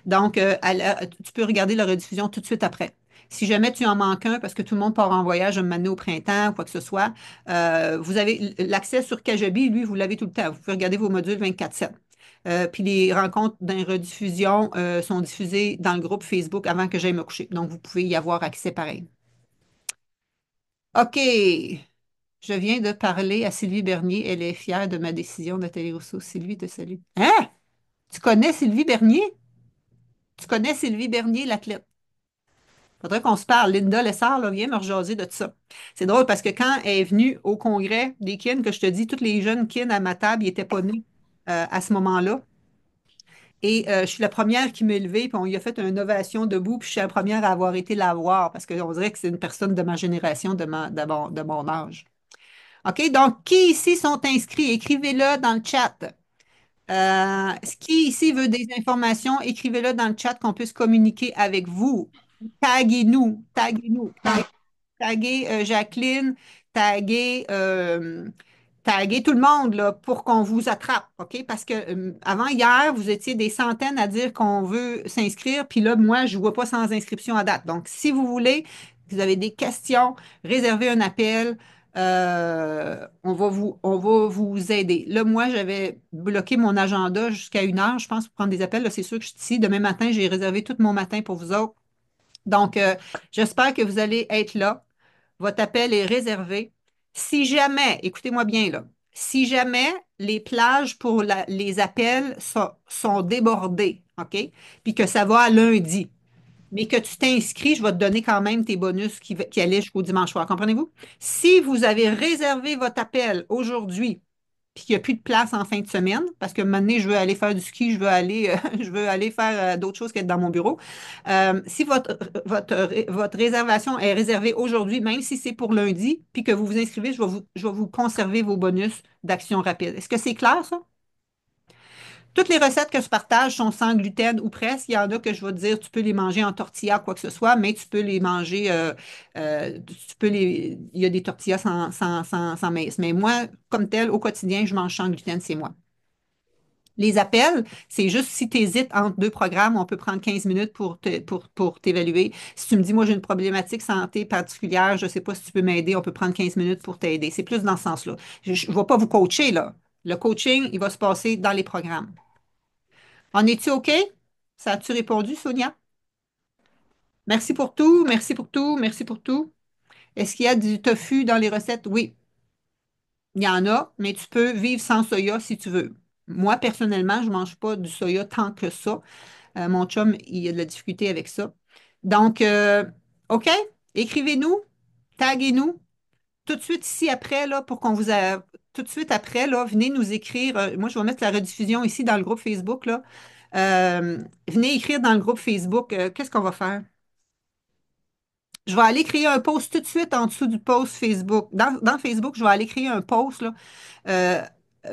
Donc, tu peux regarder la rediffusion tout de suite après. Si jamais tu en manques un parce que tout le monde part en voyage un moment donné au printemps ou quoi que ce soit, vous avez l'accès sur Kajabi, lui, vous l'avez tout le temps. Vous pouvez regarder vos modules 24/7. Puis les rencontres d'un rediffusion sont diffusées dans le groupe Facebook avant que j'aille me coucher. Donc, vous pouvez y avoir accès pareil. OK. Je viens de parler à Sylvie Bernier. Elle est fière de ma décision, Nathalie Rousseau. Sylvie te salue. Hein? Tu connais Sylvie Bernier? Tu connais Sylvie Bernier, l'athlète? Faudrait qu'on se parle. Linda Lessard, là, viens me rejaser de ça. C'est drôle parce que quand elle est venue au congrès des kin, que je te dis, tous les jeunes kin à ma table, ils n'étaient pas nés à ce moment-là. Et je suis la première qui m'est levée, puis on lui a fait une ovation debout, puis je suis la première à avoir été la voir parce qu'on dirait que c'est une personne de ma génération, de mon âge. OK, donc qui ici sont inscrits? Écrivez-le dans le chat. Qui ici veut des informations? Écrivez-le dans le chat qu'on puisse communiquer avec vous. Taguez-nous, taguez-nous, taguez Jacqueline, taguez, taguez tout le monde là, pour qu'on vous attrape, OK? Parce que avant hier, vous étiez des centaines à dire qu'on veut s'inscrire, puis là, moi, je ne vois pas sans inscription à date. Donc, si vous voulez, vous avez des questions, réservez un appel. On va vous aider. Là, moi, j'avais bloqué mon agenda jusqu'à 1 heure, je pense, pour prendre des appels. Là, c'est sûr que je suis ici. Demain matin, j'ai réservé tout mon matin pour vous autres. Donc, j'espère que vous allez être là. Votre appel est réservé. Si jamais, écoutez-moi bien là, si jamais les plages pour les appels sont débordées, OK, puis que ça va à lundi, mais que tu t'inscris, je vais te donner quand même tes bonus qui allaient jusqu'au dimanche soir. Comprenez-vous? Si vous avez réservé votre appel aujourd'hui, puis qu'il n'y a plus de place en fin de semaine, parce que maintenant, je veux aller faire du ski, je veux aller, je veux aller faire d'autres choses qu'être dans mon bureau. Si votre réservation est réservée aujourd'hui, même si c'est pour lundi, puis que vous vous inscrivez, je vais vous conserver vos bonus d'action rapide. Est-ce que c'est clair, ça? Toutes les recettes que je partage sont sans gluten ou presque. Il y en a que je vais te dire, tu peux les manger en tortilla, quoi que ce soit, mais tu peux les manger, il y a des tortillas sans maïs. Mais moi, comme tel, au quotidien, je mange sans gluten, c'est moi. Les appels, c'est juste si tu hésites entre deux programmes, on peut prendre 15 minutes pour t'évaluer. Si tu me dis, moi, j'ai une problématique santé particulière, je ne sais pas si tu peux m'aider, on peut prendre 15 minutes pour t'aider. C'est plus dans ce sens-là. Je ne vais pas vous coacher, là. Le coaching, il va se passer dans les programmes. En es-tu OK? Ça a-tu répondu, Sonia? Merci pour tout, merci pour tout, merci pour tout. Est-ce qu'il y a du tofu dans les recettes? Oui, il y en a, mais tu peux vivre sans soya si tu veux. Moi, personnellement, je ne mange pas du soya tant que ça. Mon chum, il a de la difficulté avec ça. Donc, OK, écrivez-nous, taguez-nous. Tout de suite ici après, là, pour qu'on vous tout de suite après, là, venez nous écrire. Moi, je vais mettre la rediffusion ici dans le groupe Facebook, là. Venez écrire dans le groupe Facebook. Qu'est-ce qu'on va faire? Je vais aller créer un post tout de suite en dessous du post Facebook. Dans Facebook, je vais aller créer un post, là, euh,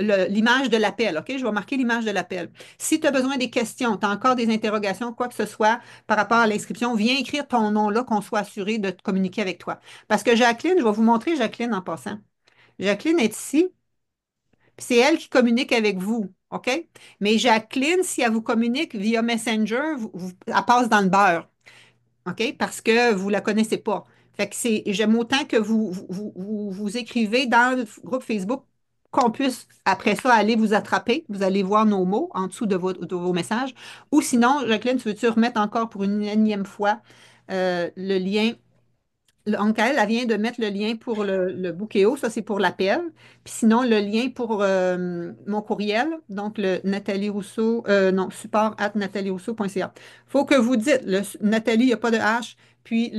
l'image de l'appel, OK? Je vais marquer l'image de l'appel. Si tu as besoin des questions, tu as encore des interrogations, quoi que ce soit par rapport à l'inscription, viens écrire ton nom là, qu'on soit assuré de te communiquer avec toi. Parce que Jacqueline, je vais vous montrer Jacqueline en passant. Jacqueline est ici, puis c'est elle qui communique avec vous, OK? Mais Jacqueline, si elle vous communique via Messenger, elle passe dans le beurre. OK? Parce que vous ne la connaissez pas. Fait que j'aime autant que vous écrivez dans le groupe Facebook qu'on puisse, après ça, aller vous attraper. Vous allez voir nos mots en dessous de vos messages. Ou sinon, Jacqueline, tu veux-tu remettre encore pour une énième fois le lien? Donc, elle vient de mettre le lien pour le Bookéo, ça c'est pour l'appel. Puis sinon, le lien pour mon courriel, donc le Nathalie Rousseau, non, support at natalierousseau.ca. Il faut que vous dites, Nathalie, il n'y a pas de H, puis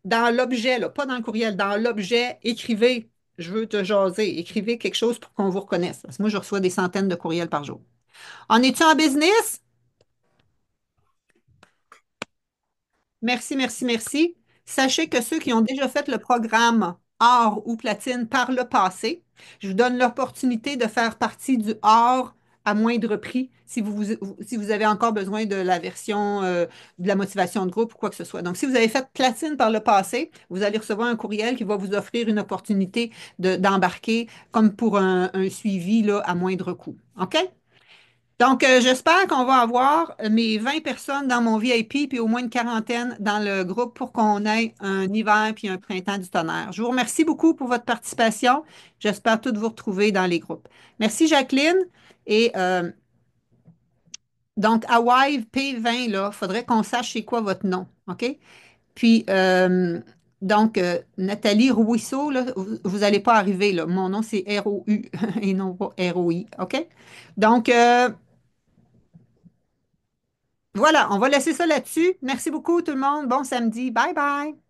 dans l'objet, là, pas dans le courriel, dans l'objet, écrivez, je veux te jaser, écrivez quelque chose pour qu'on vous reconnaisse. Parce que moi, je reçois des centaines de courriels par jour. En es-tu en business? Merci, merci, merci. Sachez que ceux qui ont déjà fait le programme or ou platine par le passé, je vous donne l'opportunité de faire partie du or à moindre prix si vous avez encore besoin de la version de la motivation de groupe ou quoi que ce soit. Donc, si vous avez fait platine par le passé, vous allez recevoir un courriel qui va vous offrir une opportunité d'embarquer comme pour un suivi là, à moindre coût. OK? Donc, j'espère qu'on va avoir mes 20 personnes dans mon VIP puis au moins une quarantaine dans le groupe pour qu'on ait un hiver puis un printemps du tonnerre. Je vous remercie beaucoup pour votre participation. J'espère toutes vous retrouver dans les groupes. Merci, Jacqueline. Et donc, Hawaii P20, là, il faudrait qu'on sache c'est quoi votre nom, OK? Puis, donc, Nathalie Rouisseau, là, vous n'allez pas arriver, là. Mon nom, c'est R-O-U et non pas R-O-I, OK? Donc, voilà, on va laisser ça là-dessus. Merci beaucoup tout le monde. Bon samedi. Bye bye.